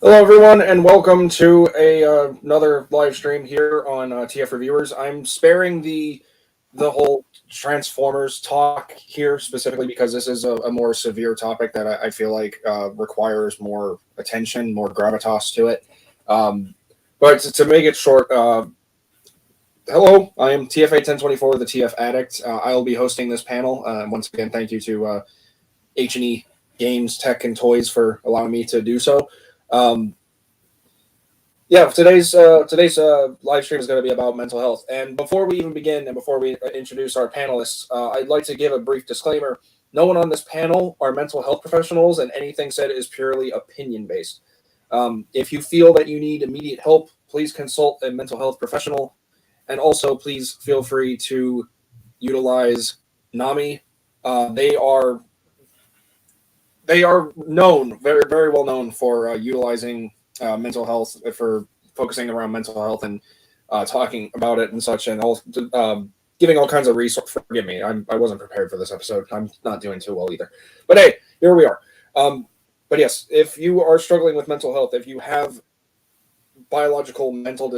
Hello, everyone, and welcome to another live stream here on TF Reviewers. I'm sparing the whole Transformers talk here specifically because this is a more severe topic that I feel like requires more attention, more gravitas to it. Um, but to make it short, hello, I am TFA 1024, the TF Addict. I will be hosting this panel. Once again, thank you to H&E Games, Tech, and Toys for allowing me to do so. Um, Yeah, today's live stream is going to be about mental health. And before we even begin, and before we introduce our panelists, I'd like to give a brief disclaimer. No one on this panel are mental health professionals, and anything said is purely opinion based. If you feel that you need immediate help, please consult a mental health professional, and also please feel free to utilize NAMI. They are known, very well known for utilizing mental health, for focusing around mental health and talking about it and such, and all giving all kinds of resources. Forgive me, I wasn't prepared for this episode. I'm not doing too well either. But hey, here we are. But yes, if you are struggling with mental health, if you have biological mental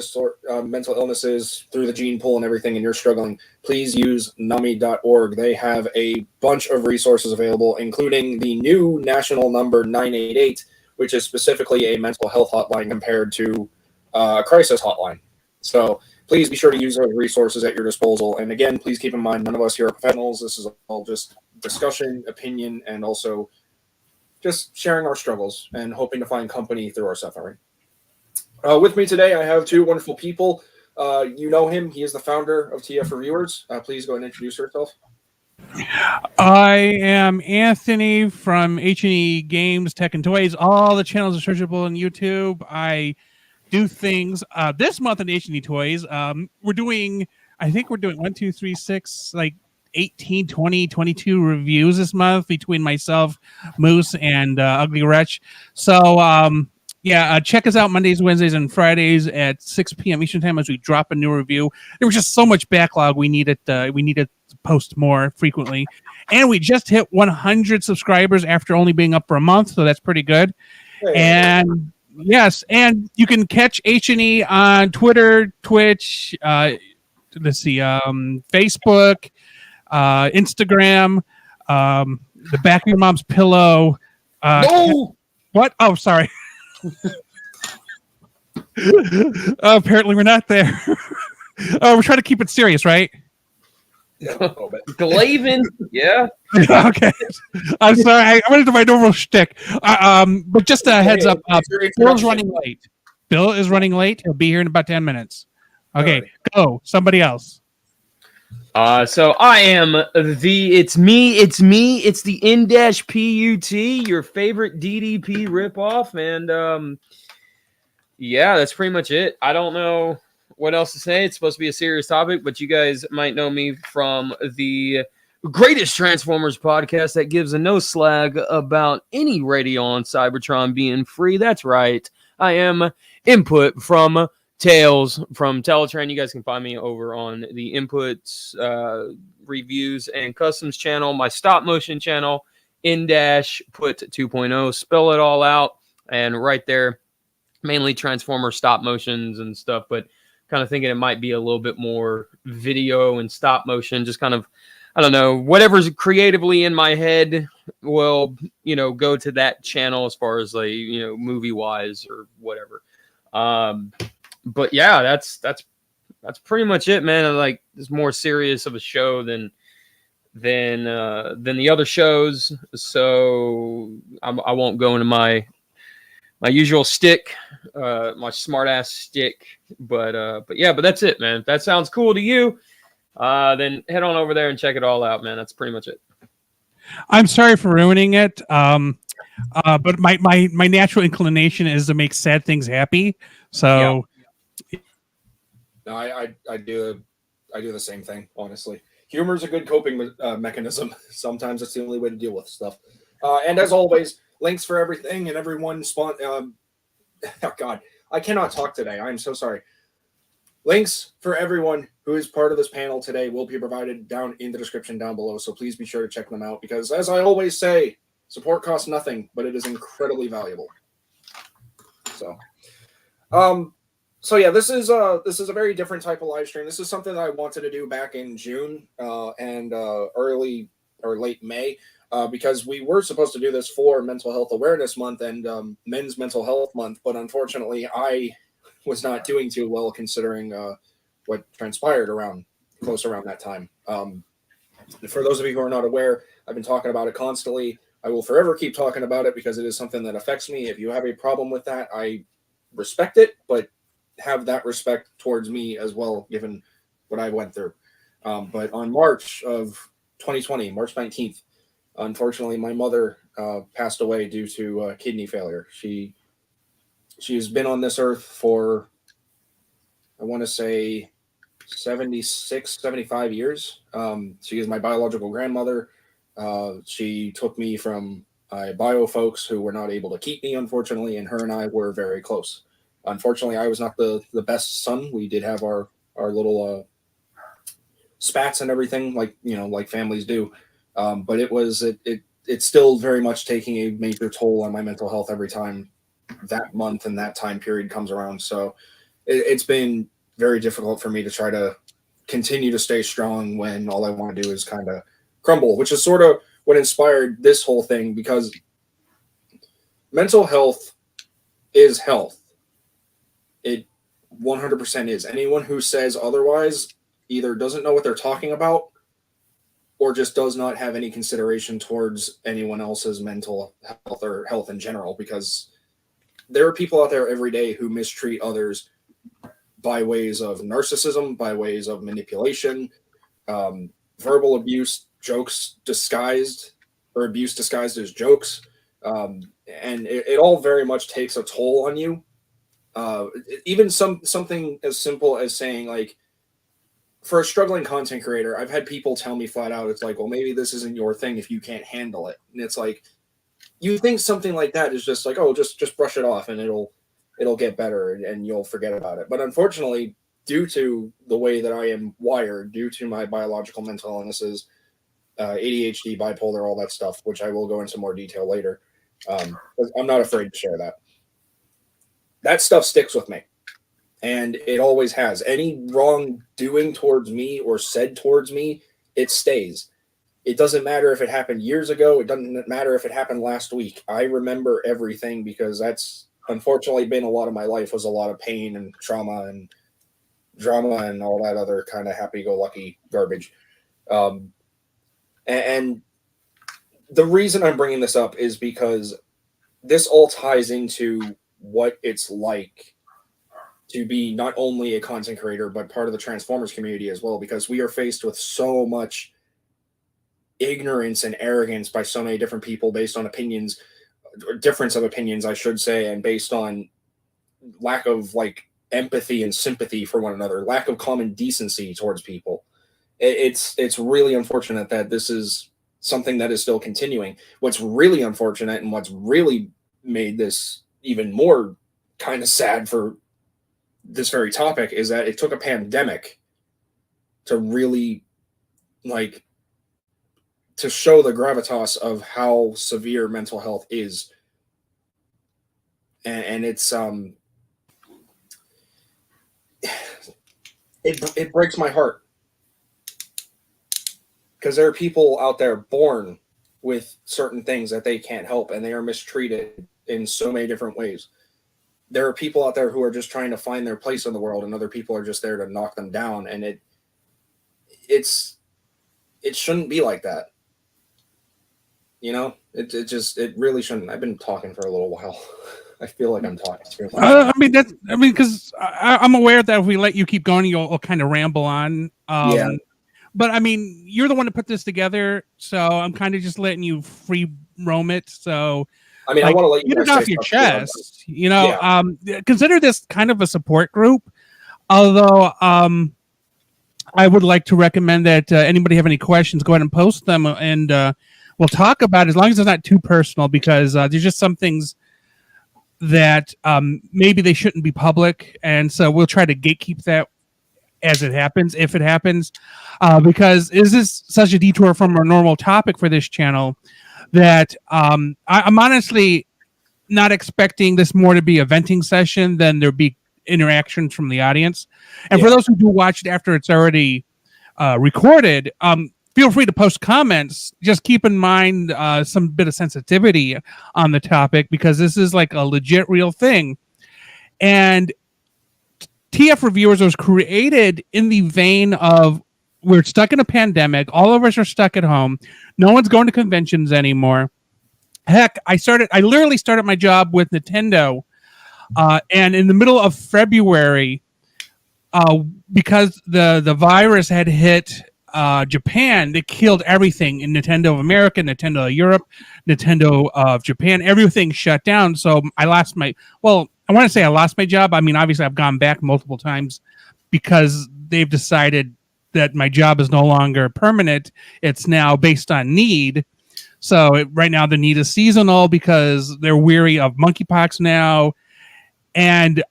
illnesses through the gene pool and everything, and you're struggling, please use NAMI.org. They have a bunch of resources available, including the new national number 988, which is specifically a mental health hotline compared to a crisis hotline. So please be sure to use those resources at your disposal. And again, please keep in mind, none of us here are professionals. This is all just discussion, opinion, and also just sharing our struggles and hoping to find company through our suffering. With me today, I have two wonderful people. You know him. He is the founder of TF Reviewers. Please go ahead and introduce yourself. I am Anthony from H&E Games, Tech, and Toys. All the channels are searchable on YouTube. I do things this month on H&E Toys. We're doing 1, 2, 3, 6, like 18, 20, 22 reviews this month between myself, Moose, and Ugly Wretch. So, check us out Mondays, Wednesdays, and Fridays at 6 p.m. Eastern Time as we drop a new review. There was just so much backlog. We needed to post more frequently. And we just hit 100 subscribers after only being up for a month, so that's pretty good. Hey. And yes, and you can catch H&E on Twitter, Twitch, Facebook, Instagram, the back of your mom's pillow. No! What? Oh, sorry. Apparently we're not there. We're trying to keep it serious, right? Yeah, Glaven, yeah. Okay, I'm sorry. I went into my normal shtick. But just a heads up, Bill's running late. Bill is running late. He'll be here in about 10 minutes. Okay, go. Somebody else. So I am it's the N-PUT, your favorite DDP ripoff, and yeah, that's pretty much it. I don't know what else to say. It's supposed to be a serious topic, but you guys might know me from the greatest Transformers podcast that gives a no slag about any radio on Cybertron being free. That's right. I am Input from Tales from Teletrain. You guys can find me over on the Inputs reviews and customs channel, my stop motion channel, N-Put 2.0. Spell it all out, and right there, mainly Transformer stop motions and stuff, but kind of thinking it might be a little bit more video and stop motion, just kind of, I don't know, whatever's creatively in my head will, go to that channel as far as like, movie wise or whatever. But yeah, that's pretty much it, man. Like, it's more serious of a show than the other shows. So I won't go into my usual stick, my smart ass stick, but that's it, man. If that sounds cool to you, then head on over there and check it all out, man. That's pretty much it. I'm sorry for ruining it. But my natural inclination is to make sad things happy. So yeah. No, I do the same thing, honestly. Humor is a good coping mechanism. Sometimes it's the only way to deal with stuff. And as always, links for everything and everyone oh God, I cannot talk today. I'm so sorry. Links for everyone who is part of this panel today will be provided down in the description down below. So please be sure to check them out because, as I always say, support costs nothing, but it is incredibly valuable. So, so yeah, this is a very different type of live stream. This is something that I wanted to do back in June and early or late May. Because we were supposed to do this for Mental Health Awareness Month and Men's Mental Health Month, but unfortunately, I was not doing too well considering what transpired close around that time. For those of you who are not aware, I've been talking about it constantly. I will forever keep talking about it because it is something that affects me. If you have a problem with that, I respect it, but have that respect towards me as well, given what I went through. But on March of 2020, March 19th, unfortunately, my mother passed away due to kidney failure. She's been on this earth for, I want to say, 76, 75 years. She is my biological grandmother. She took me from bio folks who were not able to keep me, unfortunately, and her and I were very close. Unfortunately, I was not the best son. We did have our little spats and everything, like families do. But it's still very much taking a major toll on my mental health every time that month and that time period comes around. So it's been very difficult for me to try to continue to stay strong when all I want to do is kind of crumble, which is sort of what inspired this whole thing, because mental health is health. It 100% is. Anyone who says otherwise either doesn't know what they're talking about or just does not have any consideration towards anyone else's mental health or health in general, because there are people out there every day who mistreat others by ways of narcissism, by ways of manipulation, verbal abuse, jokes disguised, or abuse disguised as jokes. And it all very much takes a toll on you. Even something as simple as saying, like, for a struggling content creator, I've had people tell me flat out, it's like, well, maybe this isn't your thing if you can't handle it. And it's like, you think something like that is just like, oh, just brush it off and it'll get better and you'll forget about it. But unfortunately, due to the way that I am wired, due to my biological mental illnesses, ADHD, bipolar, all that stuff, which I will go into more detail later, I'm not afraid to share that. That stuff sticks with me. And it always has. Any wrongdoing towards me or said towards me, it stays. It doesn't matter if it happened years ago. It doesn't matter if it happened last week. I remember everything because that's unfortunately been a lot of my life, was a lot of pain and trauma and drama and all that other kind of happy-go-lucky garbage. And the reason I'm bringing this up is because this all ties into what it's like to be not only a content creator, but part of the Transformers community as well, because we are faced with so much ignorance and arrogance by so many different people based on opinions, or difference of opinions, I should say, and based on lack of empathy and sympathy for one another, lack of common decency towards people. It's really unfortunate that this is something that is still continuing. What's really unfortunate and what's really made this even more kind of sad for this very topic is that it took a pandemic to really to show the gravitas of how severe mental health is. And it's it breaks my heart, because there are people out there born with certain things that they can't help, and they are mistreated in so many different ways. There are people out there who are just trying to find their place in the world, and other people are just there to knock them down. And it shouldn't be like that. You know, it really shouldn't. I've been talking for a little while. I feel like I'm talking too much. Because I'm aware that if we let you keep going, you'll kind of ramble on. Yeah. But I mean, you're the one to put this together, so I'm kind of just letting you free roam it. So, I mean, I want to let you get it guys off say your stuff chest. You know, consider this kind of a support group. Although, I would like to recommend that anybody have any questions, go ahead and post them, and we'll talk about it, as long as it's not too personal, because there's just some things that maybe they shouldn't be public, and so we'll try to gatekeep that as it happens, if it happens, because is this such a detour from our normal topic for this channel that I'm honestly not expecting this more to be a venting session than there be interactions from the audience. And for those who do watch it after it's already recorded, feel free to post comments. Just keep in mind some bit of sensitivity on the topic, because this is like a legit real thing. And TF Reviewers was created in the vein of, we're stuck in a pandemic. All of us are stuck at home. No one's going to conventions anymore. Heck, I literally started my job with Nintendo. And in the middle of February, because the virus had hit Japan, they killed everything in Nintendo of America, Nintendo of Europe, Nintendo of Japan. Everything shut down. So I lost my job. I mean, obviously I've gone back multiple times because they've decided that my job is no longer permanent. It's now based on need. So right now the need is seasonal because they're weary of monkeypox now. And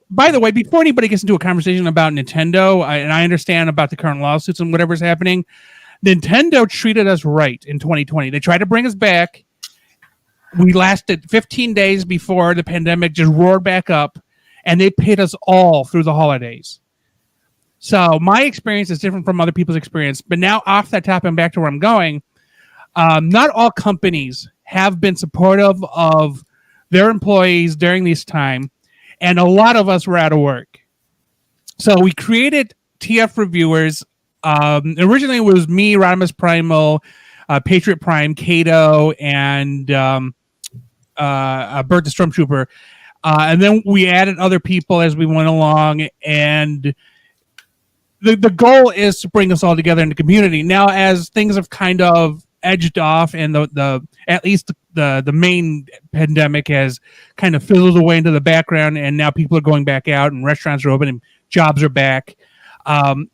by the way, before anybody gets into a conversation about Nintendo, and I understand about the current lawsuits and whatever's happening, Nintendo treated us right in 2020. They tried to bring us back. We lasted 15 days before the pandemic just roared back up, and they paid us all through the holidays. So my experience is different from other people's experience. But now off that topic and back to where I'm going, not all companies have been supportive of their employees during this time, and a lot of us were out of work. So we created TF Reviewers. Originally, it was me, Rodimus Primal, Patriot Prime, Kato, and Bert the Stormtrooper. And then we added other people as we went along, and the goal is to bring us all together in the community. Now, as things have kind of edged off, and at least the main pandemic has kind of fizzled away into the background, and now people are going back out and restaurants are open and jobs are back.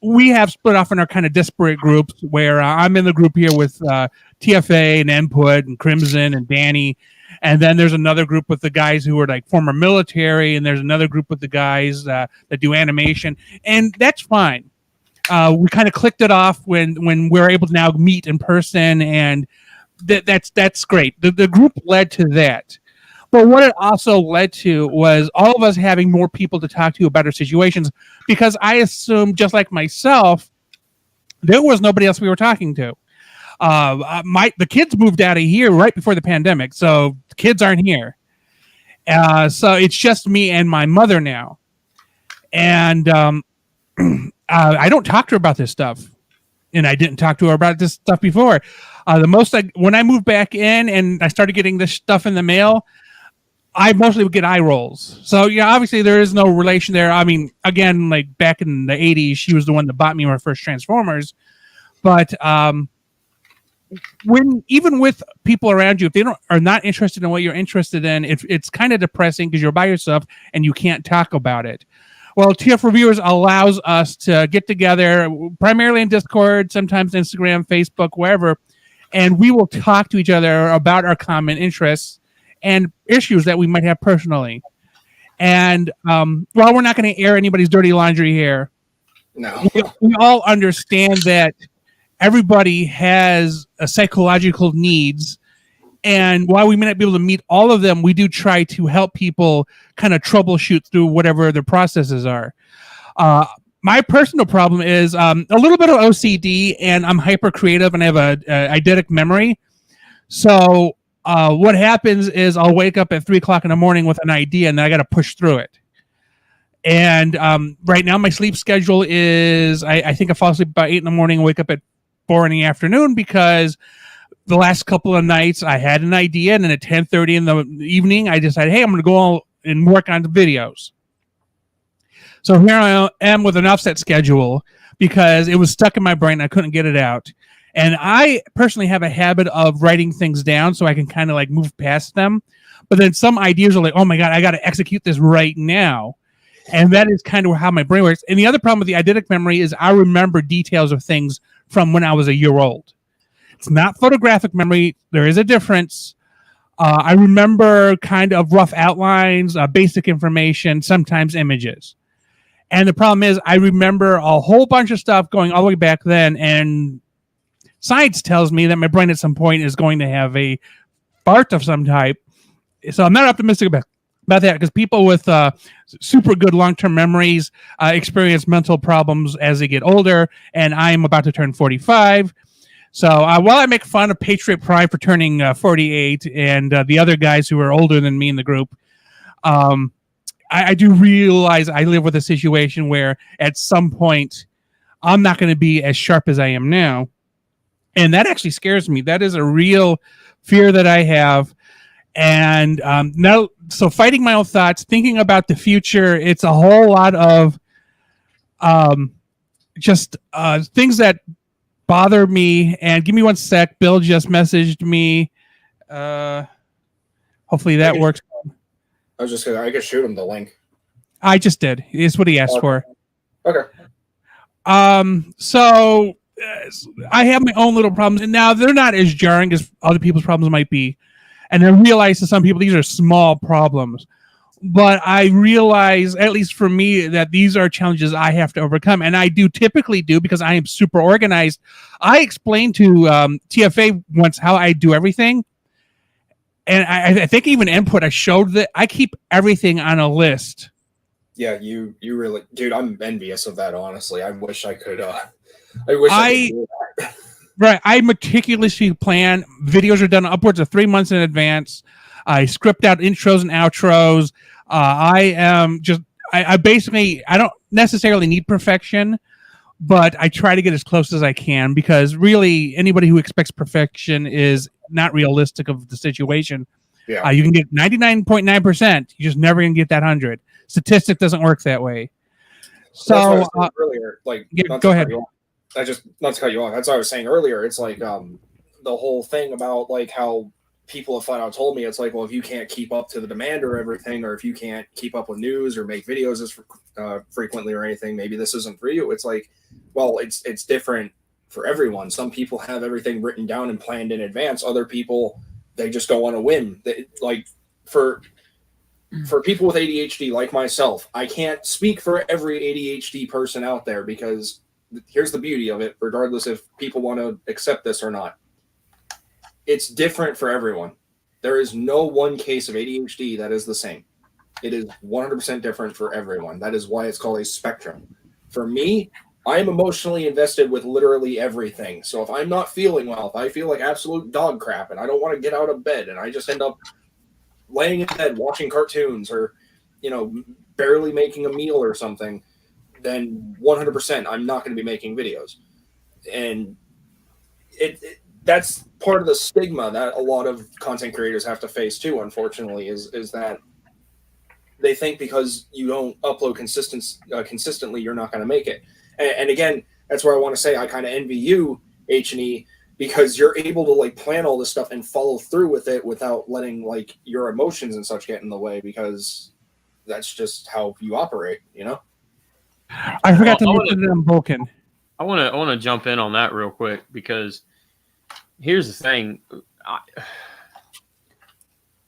We have split off in our kind of disparate groups, where I'm in the group here with TFA and Input and Crimson and Danny. And then there's another group with the guys who are like former military, and there's another group with the guys that do animation, and that's fine. We kind of clicked it off when we're able to now meet in person, and that's great. The group led to that. But what it also led to was all of us having more people to talk to about our situations, because I assumed, just like myself, there was nobody else we were talking to. The kids moved out of here right before the pandemic, so the kids aren't here. So it's just me and my mother now. And I don't talk to her about this stuff, and I didn't talk to her about this stuff before. When I moved back in and I started getting this stuff in the mail, I mostly would get eye rolls. So yeah, obviously there is no relation there. I mean, again, like back in the 80s, she was the one that bought me my first Transformers. But even with people around you, if they are not interested in what you're interested in, it's kind of depressing because you're by yourself and you can't talk about it. Well, TF Reviewers allows us to get together primarily in Discord, sometimes Instagram, Facebook, wherever, and we will talk to each other about our common interests and issues that we might have personally. And while we're not going to air anybody's dirty laundry here, no, we all understand that everybody has a psychological needs. And while we may not be able to meet all of them, we do try to help people kind of troubleshoot through whatever their processes are. My personal problem is a little bit of OCD, and I'm hyper creative, and I have a eidetic memory. So what happens is I'll wake up at 3:00 in the morning with an idea, and then I got to push through it. And right now my sleep schedule is I think I fall asleep about 8 in the morning and wake up at 4 in the afternoon, because the last couple of nights I had an idea, and then at 10:30 in the evening I decided, hey, I'm going to go and work on the videos. So here I am with an offset schedule because it was stuck in my brain. I couldn't get it out. And I personally have a habit of writing things down so I can kind of like move past them. But then some ideas are like, oh my God, I got to execute this right now. And that is kind of how my brain works. And the other problem with the eidetic memory is I remember details of things from when I was a year old. It's not photographic memory. There is a difference. I remember kind of rough outlines, basic information, sometimes images. And the problem is I remember a whole bunch of stuff going all the way back then, and science tells me that my brain at some point is going to have a fart of some type, so I'm not optimistic about that because people with super good long-term memories experience mental problems as they get older, and I'm about to turn 45. So while I make fun of Patriot Pride for turning 48 and the other guys who are older than me in the group, I do realize I live with a situation where at some point I'm not going to be as sharp as I am now. And that actually scares me. That is a real fear that I have. And now, so fighting my own thoughts, thinking about the future, it's a whole lot of just things that bother me. And give me one sec. Bill just messaged me. Hopefully that works. I was just gonna. I could shoot him the link. I just did. It's what he asked for. Okay. So I have my own little problems, and now they're not as jarring as other people's problems might be. And I realize to some people these are small problems, but I realize, at least for me, that these are challenges I have to overcome, and I typically do because I am super organized. I explained to TFA once how I do everything, and I think even input I showed that I keep everything on a list. Yeah, you really, dude. I'm envious of that. Honestly, I wish I could. I wish I could do that. Right, I meticulously plan. Videos are done upwards of 3 months in advance. I script out intros and outros. I basically, I don't necessarily need perfection, but I try to get as close as I can because really anybody who expects perfection is not realistic of the situation. Yeah. You can get 99.9%. You're just never going to get that 100. Statistic doesn't work that way. So earlier, like, yeah, go ahead. Not to cut you off. That's what I was saying earlier. It's like the whole thing about like how people have flat out told me it's like, well, if you can't keep up to the demand or everything, or if you can't keep up with news or make videos as frequently or anything, maybe this isn't for you. It's like, well, it's different for everyone. Some people have everything written down and planned in advance. Other people, they just go on a whim. Like for people with ADHD like myself, I can't speak for every ADHD person out there because here's the beauty of it, regardless if people want to accept this or not. It's different for everyone. There is no one case of ADHD that is the same. It is 100% different for everyone. That is why it's called a spectrum. For me, I am emotionally invested with literally everything. So if I'm not feeling well, if I feel like absolute dog crap and I don't want to get out of bed and I just end up laying in bed watching cartoons or, barely making a meal or something, then 100% I'm not going to be making videos. And that's part of the stigma that a lot of content creators have to face too, unfortunately, is that they think because you don't upload consistently, you're not going to make it. And again, that's where I want to say I kind of envy you, H&E, because you're able to like plan all this stuff and follow through with it without letting like your emotions and such get in the way, because that's just how you operate, I forgot to mention it on Vulcan. I want to jump in on that real quick because here's the thing.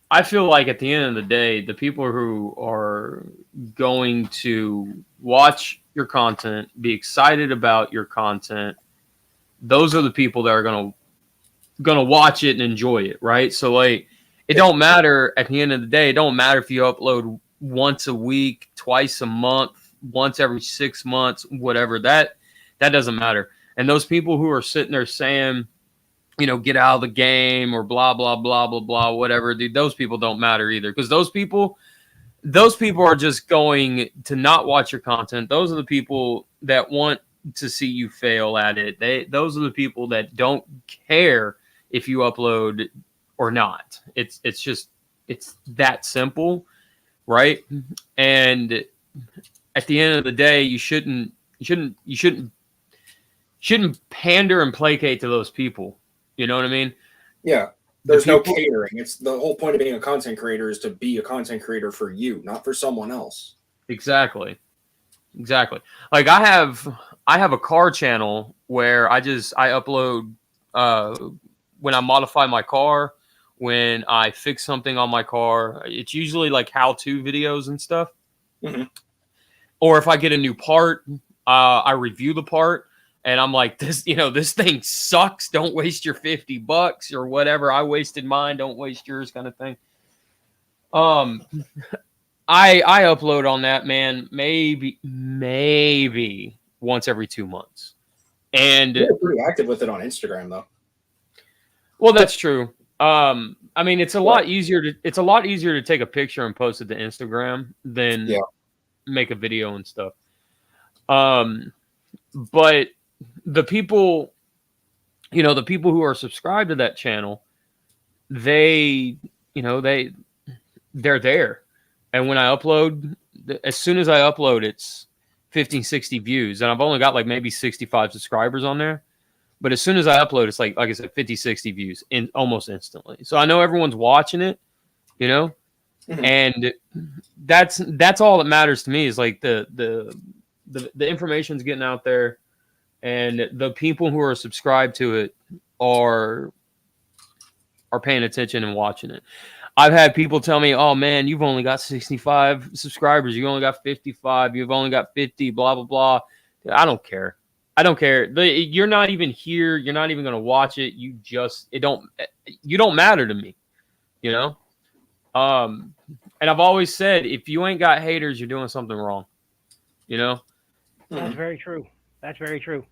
I feel like at the end of the day, the people who are going to watch your content, be excited about your content, those are the people that are gonna watch it and enjoy it, right? So like, it don't matter at the end of the day. It don't matter if you upload once a week, twice a month, once every 6 months, whatever. That doesn't matter. And those people who are sitting there saying, get out of the game or blah blah blah blah blah, whatever, dude, those people don't matter either, because those people are just going to not watch your content. Those are the people that want to see you fail at it. Those are the people that don't care if you upload or not. It's that simple, right? And at the end of the day, you shouldn't pander and placate to those people. You know what I mean? Yeah. There's no catering. It's the whole point of being a content creator is to be a content creator for you, not for someone else. Exactly. Like I have a car channel where I upload when I modify my car, when I fix something on my car. It's usually like how-to videos and stuff. Mm-hmm. Or if I get a new part, I review the part. And I'm like, this thing sucks. Don't waste your $50 or whatever. I wasted mine. Don't waste yours, kind of thing. I upload on that, man, maybe once every 2 months. And You're pretty active with it on Instagram, though. well, that's true. I mean, it's a lot easier to take a picture and post it to Instagram than make a video and stuff. But the people, the people who are subscribed to that channel, they're there. And when I upload, as soon as I upload, it's 50, 60 views. And I've only got like maybe 65 subscribers on there. But as soon as I upload, it's like I said, 50, 60 views almost instantly. So I know everyone's watching it, Mm-hmm. and that's all that matters to me is like the information's getting out there, and the people who are subscribed to it are paying attention and watching it. I've had people tell me, "Oh man, you've only got 65 subscribers. You only got 55. You've only got 50. Blah blah blah." I don't care. You're not even here. You're not even going to watch it. You don't matter to me, And I've always said, if you ain't got haters, you're doing something wrong, That's very true. That's very true.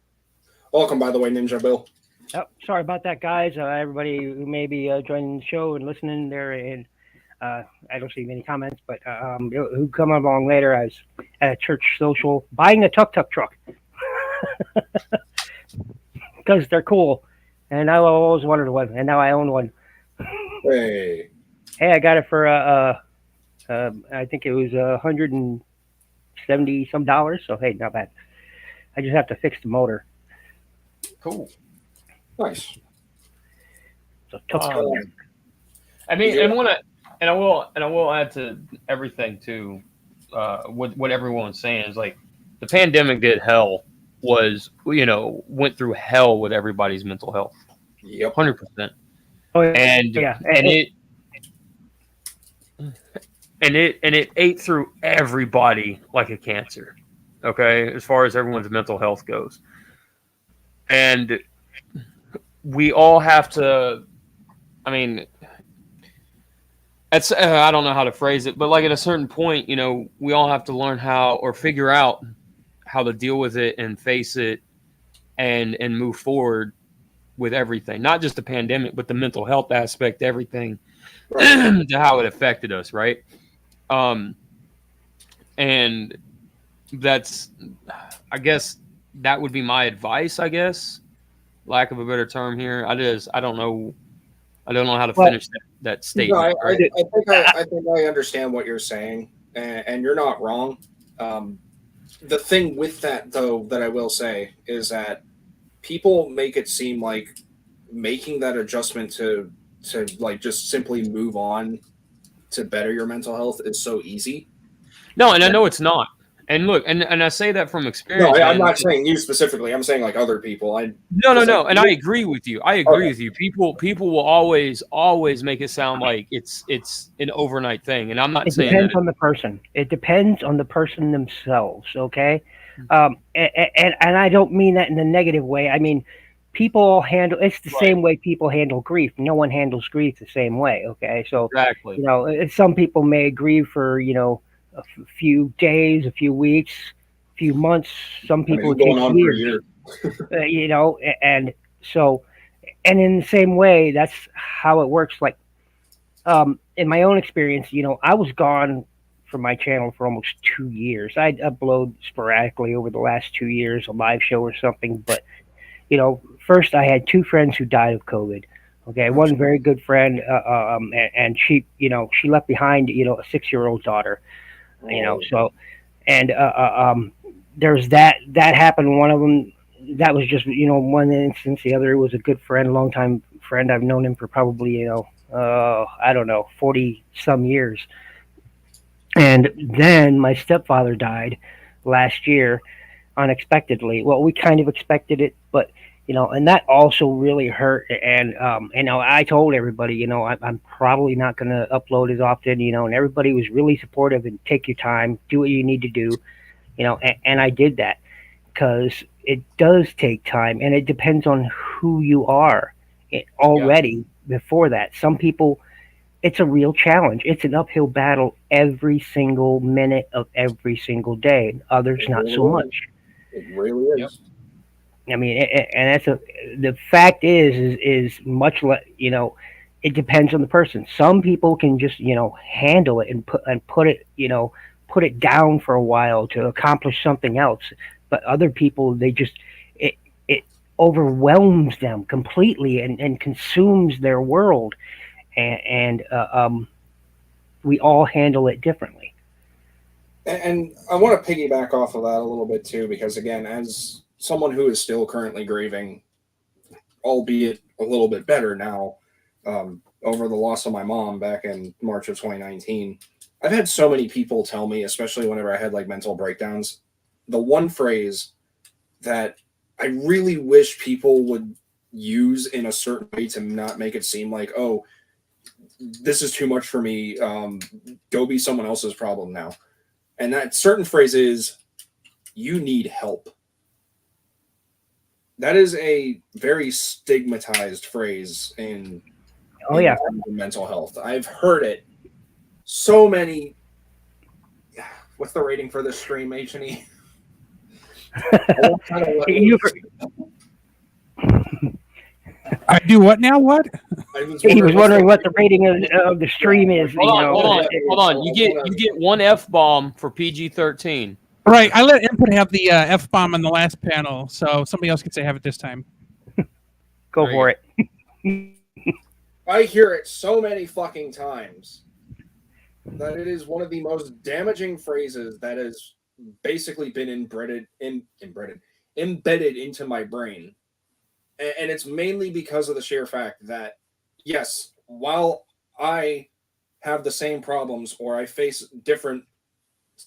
Welcome, by the way, Ninja Bill. Oh, sorry about that, guys. Everybody who may be joining the show and listening there, and I don't see many comments, but who come along later. I was at a church social buying a tuk-tuk truck because they're cool, and I always wanted one, and now I own one. Hey, I got it for I think it was $170 some. So hey, not bad. I just have to fix the motor. Cool. nice. So tuk-tuk. I mean, I will add to everything too. What everyone's saying is like the pandemic did hell. Went through hell with everybody's mental health. Yep. 100%. Oh, yeah. And it ate through everybody like a cancer. Okay, as far as everyone's mental health goes, and we all have to. I mean, it's I don't know how to phrase it, but like at a certain point, we all have to learn how or figure out how to deal with it and face it and move forward with everything, not just the pandemic, but the mental health aspect, everything to how it affected us. Right. And that's, I guess that would be my advice, I guess, lack of a better term here. I don't know how to finish that statement. No, I think I understand what you're saying, and you're not wrong. The thing with that, though, that I will say is that people make it seem like making that adjustment to like just simply move on to better your mental health is so easy. No, and I know it's not. And look, and I say that from experience. No, I'm not saying you specifically. I'm saying like other people. No. And I agree with you. With you. People will always make it sound like it's an overnight thing. And I'm not saying that. It depends on the person. It depends on the person themselves. Okay. And I don't mean that in a negative way. I mean, people handle it's the same way people handle grief. No one handles grief the same way. Okay. So exactly. Some people may grieve for a few days, a few weeks, a few months. Some people going on years. And so, and in the same way, that's how it works. Like, in my own experience, I was gone from my channel for almost 2 years. I'd upload sporadically over the last 2 years, a live show or something. But, first I had 2 friends who died of COVID. Okay. One very good friend, and she, she left behind, a 6-year-old daughter. So, and there's that happened. One of them, that was just, one instance. The other was a good friend, longtime friend. I've known him for probably, I don't know, 40 some years. And then my stepfather died last year unexpectedly. Well, we kind of expected it, but, and that also really hurt. And, I told everybody, I'm probably not going to upload as often, and everybody was really supportive and take your time, do what you need to do, and I did that because it does take time and it depends on who you are already before that. Some people it's a real challenge. It's an uphill battle every single minute of every single day. Others It not really so is. much. It really Yep. is. I mean, and that's the fact is much less. It depends on the person. Some people can just handle it and put it put it down for a while to accomplish something else. But other people, they just it overwhelms them completely and consumes their world, and we all handle it differently. And I want to piggyback off of that a little bit too, because again, as someone who is still currently grieving, albeit a little bit better now, over the loss of my mom back in March of 2019, I've had so many people tell me, especially whenever I had like mental breakdowns, the one phrase that I really wish people would use in a certain way to not make it seem like, oh, this is too much for me. Go be someone else's problem now. And that certain phrase is, you need help. That is a very stigmatized phrase Oh in yeah, terms of mental health. I've heard it so many. What's the rating for this stream, H&E? you, I do what now? What? he was wondering what the rating of the stream is. Hold on. You get one F-bomb for PG-13. Right. I let input have the F bomb on the last panel, so somebody else could say have it this time. Go There for you it. I hear it so many fucking times that it is one of the most damaging phrases that has basically been embedded into my brain. And it's mainly because of the sheer fact that, yes, while I have the same problems or I face different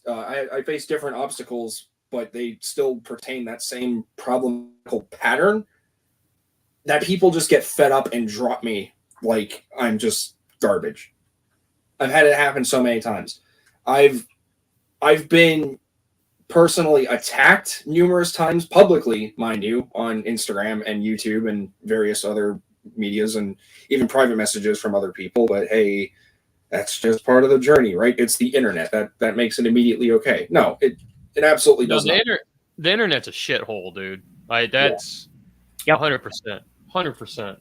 I face different obstacles, but they still pertain that same problematical pattern, that people just get fed up and drop me like I'm just garbage. I've had it happen so many times. I've been personally attacked numerous times publicly, mind you, on Instagram and YouTube and various other medias, and even private messages from other people. But hey, that's just part of the journey, right? It's the internet that makes it immediately okay. No, it absolutely No, does not. the internet's a shithole, dude. That's 100%, 100%.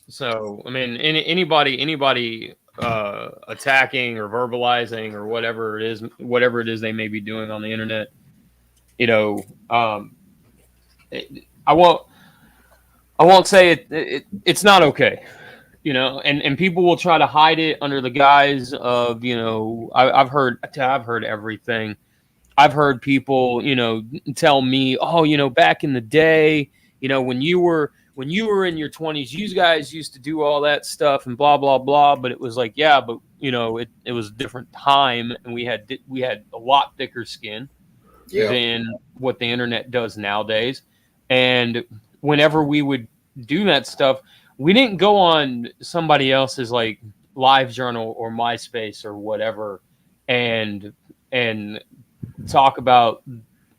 So I mean, anybody attacking or verbalizing or whatever it is they may be doing on the internet, I won't say it's not okay. And people will try to hide it under the guise of, I've heard everything. I've heard people, tell me, oh, back in the day, when you were in your 20s, you guys used to do all that stuff and blah blah blah. But it was like, yeah, but it was a different time, and we had a lot thicker skin than what the internet does nowadays. And whenever we would do that stuff, we didn't go on somebody else's like live journal or MySpace or whatever and talk about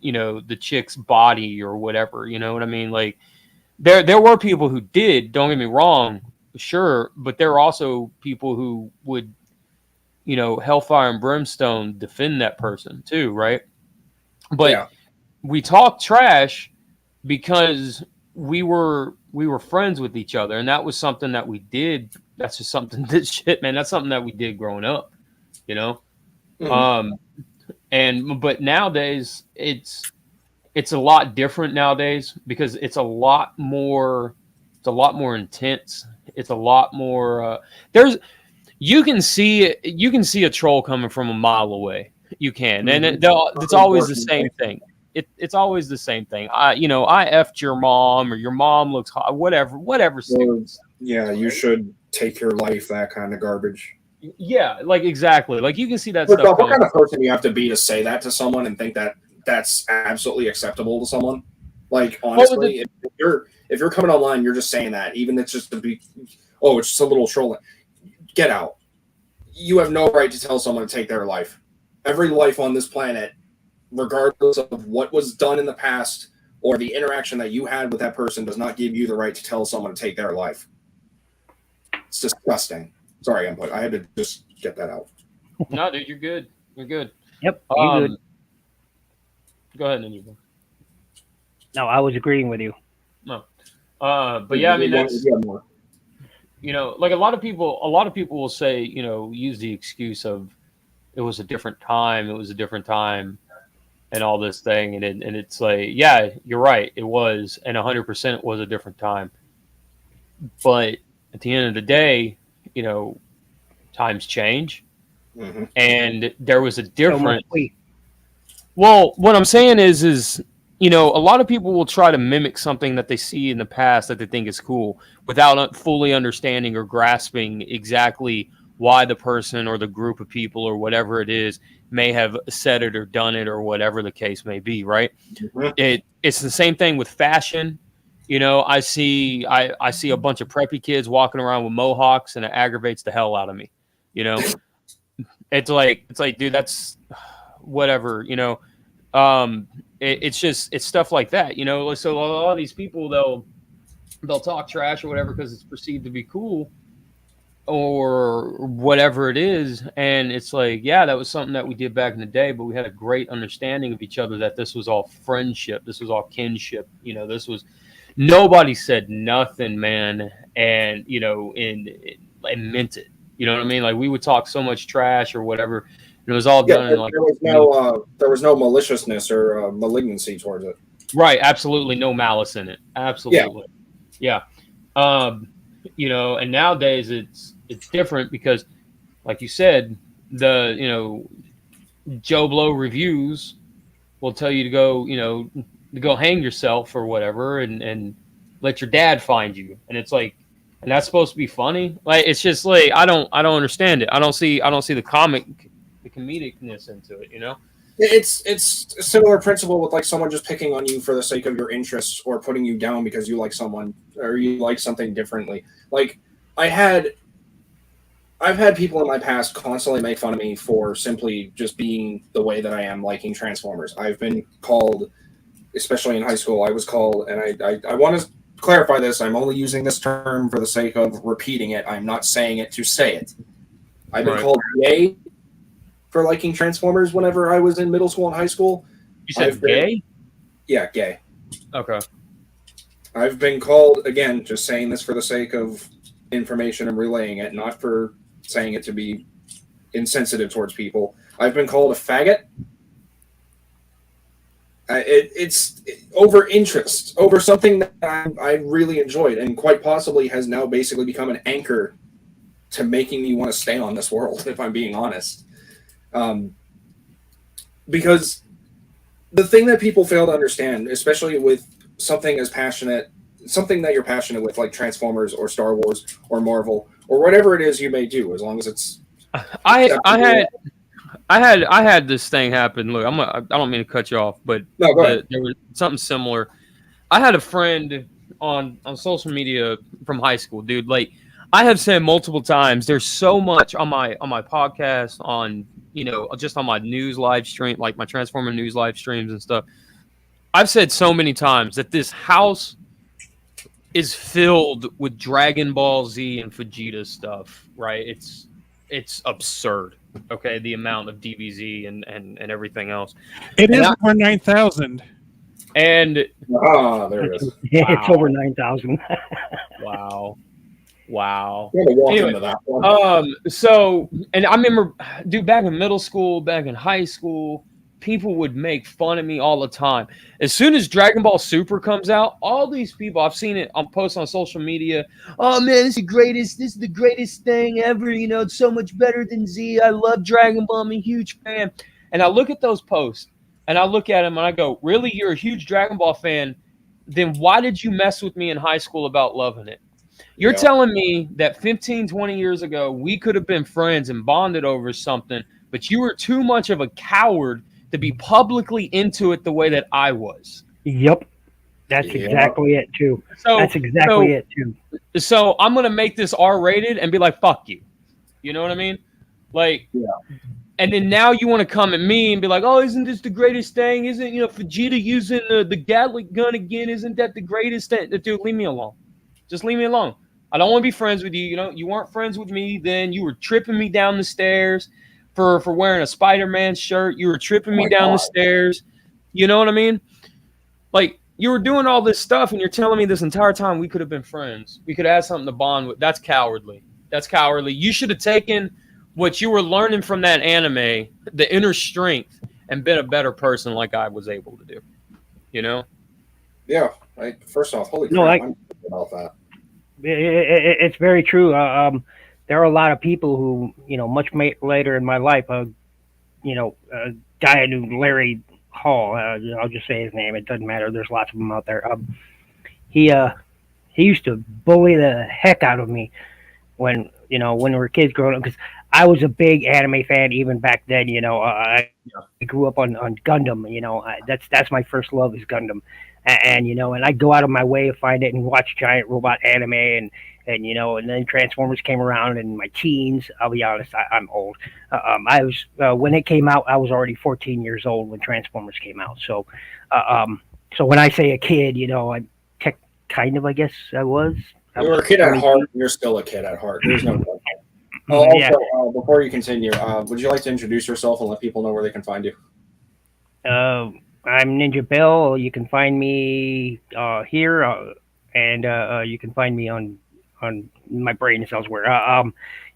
the chick's body or whatever. You know what I mean? Like there were people who did, don't get me wrong, sure, but there are also people who would hellfire and brimstone defend that person too, right? But we talk trash because we were friends with each other, and that was something that we did. That's just something that's something that we did growing up, Mhm. But nowadays it's a lot different nowadays because it's a lot more intense. It's a lot more you can see a troll coming from a mile away. You can, and it's always the same thing. It's always the same thing. I effed your mom, or your mom looks hot, whatever. Stupid stuff, Yeah, you should take your life, that kind of garbage. Yeah, like exactly. Like you can see that What stuff coming. kind of person do you have to be to say that to someone and think that that's absolutely acceptable to someone? Like honestly, if you're coming online, you're just saying that, even if it's just to be, oh, it's just a little trolling. Get out. You have no right to tell someone to take their life. Every life on this planet, regardless of what was done in the past or the interaction that you had with that person, does not give you the right to tell someone to take their life. It's disgusting. Sorry, input. I had to just get that out. No, dude, you're good. You're good. Yep, you good. Go ahead, Ninja. No, I was agreeing with you. No. But yeah, I mean, that's, more. you know, like a lot of people will say, you know, use the excuse of it was a different time, and all this thing, and it's like, yeah, you're right, it was, and 100% was a different time. But at the end of the day, you know, times change, Mm-hmm. and there was a So difference. must we. Well, what I'm saying is, you know, a lot of people will try to mimic something that they see in the past that they think is cool without fully understanding or grasping exactly why the person or the group of people or whatever it is may have said it or done it or whatever the case may be, right? Mm-hmm. It's the same thing with fashion. You know, I see a bunch of preppy kids walking around with mohawks, and it aggravates the hell out of me. You know, it's like, dude, that's whatever, you know. It's stuff like that, you know. So a lot of these people, they'll talk trash or whatever because it's perceived to be cool or whatever it is, and it's like, yeah, that was something that we did back in the day, but we had a great understanding of each other, that this was all friendship, this was all kinship, you know. This was, nobody said nothing, man, and you know, and meant it. You know what I mean? Like, we would talk so much trash or whatever. It was all done in like, there was no maliciousness or malignancy towards it. Right, absolutely no malice in it. Absolutely. Yeah. You know, and nowadays it's different because, like you said, the, you know, Joe Blow reviews will tell you to go, you know, to go hang yourself or whatever, and let your dad find you. And it's like, and that's supposed to be funny? Like, it's just like, I don't understand it. I don't see the comedicness into it, you know. It's a similar principle with like someone just picking on you for the sake of your interests or putting you down because you like someone or you like something differently. Like, I've had people in my past constantly make fun of me for simply just being the way that I am, liking Transformers. I've been called, especially in high school, I was called, and I want to clarify this, I'm only using this term for the sake of repeating it. I'm not saying it to say it. I've been called gay for liking Transformers whenever I was in middle school and high school. You said gay? Yeah, gay. Okay. I've been called, again, just saying this for the sake of information and relaying it, not for saying it to be insensitive towards people. I've been called a faggot. It's over interest, over something that I really enjoyed, and quite possibly has now basically become an anchor to making me want to stay on this world, if I'm being honest. Because the thing that people fail to understand, especially with something as passionate, something that you're passionate with, like Transformers or Star Wars or Marvel or whatever it is you may do, as long as it's. I had this thing happen. Look, I don't mean to cut you off, but no, go ahead. There was something similar. I had a friend on social media from high school, dude. Like, I have said multiple times, there's so much on my podcast, on, you know, just on my news live stream, like my Transformer news live streams and stuff. I've said so many times that this house is filled with Dragon Ball Z and Vegeta stuff, right? It's absurd. Okay, the amount of DBZ and everything else. It is over 9,000. And there it is. It's over 9,000. Wow. I'm gonna walk Anyway, into that one. So, and I remember, dude, back in middle school, back in high school, people would make fun of me all the time. As soon as Dragon Ball Super comes out, all these people, I've seen it on posts on social media. Oh man, this is the greatest thing ever. You know, it's so much better than Z. I love Dragon Ball. I'm a huge fan. And I look at those posts and I look at them and I go, really? You're a huge Dragon Ball fan? Then why did you mess with me in high school about loving it? You're telling me that 15, 20 years ago, we could have been friends and bonded over something, but you were too much of a coward to be publicly into it the way that I was. Yep. That's exactly it, too. That's exactly it, too. So I'm going to make this R-rated and be like, fuck you. You know what I mean? Like, and then now you want to come at me and be like, oh, isn't this the greatest thing? Isn't, you know, Vegeta using the Gatling gun again? Isn't that the greatest thing? Dude, leave me alone. Just leave me alone. I don't want to be friends with you. You know, you weren't friends with me then. You were tripping me down the stairs for wearing a Spider-Man shirt. You were tripping me down the stairs. You know what I mean? Like, you were doing all this stuff, and you're telling me this entire time we could have been friends. We could have had something to bond with. That's cowardly. That's cowardly. You should have taken what you were learning from that anime, the inner strength, and been a better person like I was able to do. You know? Yeah. Like, first off, holy No, crap, I'm about that. It's very true. There are a lot of people who, you know, much later in my life, you know, a guy named Larry Hall. I'll just say his name. It doesn't matter. There's lots of them out there. He used to bully the heck out of me when we were kids growing up, because I was a big anime fan even back then. You know, I grew up on Gundam. You know, that's my first love is Gundam. And you know, and I'd go out of my way to find it and watch giant robot anime, and you know, and then Transformers came around in my teens. I'll be honest, I'm old. I was when it came out, I was already 14 years old when Transformers came out. So, so when I say a kid, you know, I I guess I was. You were a kid at heart. You're still a kid at heart. There's no question. Also, before you continue, would you like to introduce yourself and let people know where they can find you? I'm Ninja Bill. You can find me here, and you can find me on my brain is elsewhere.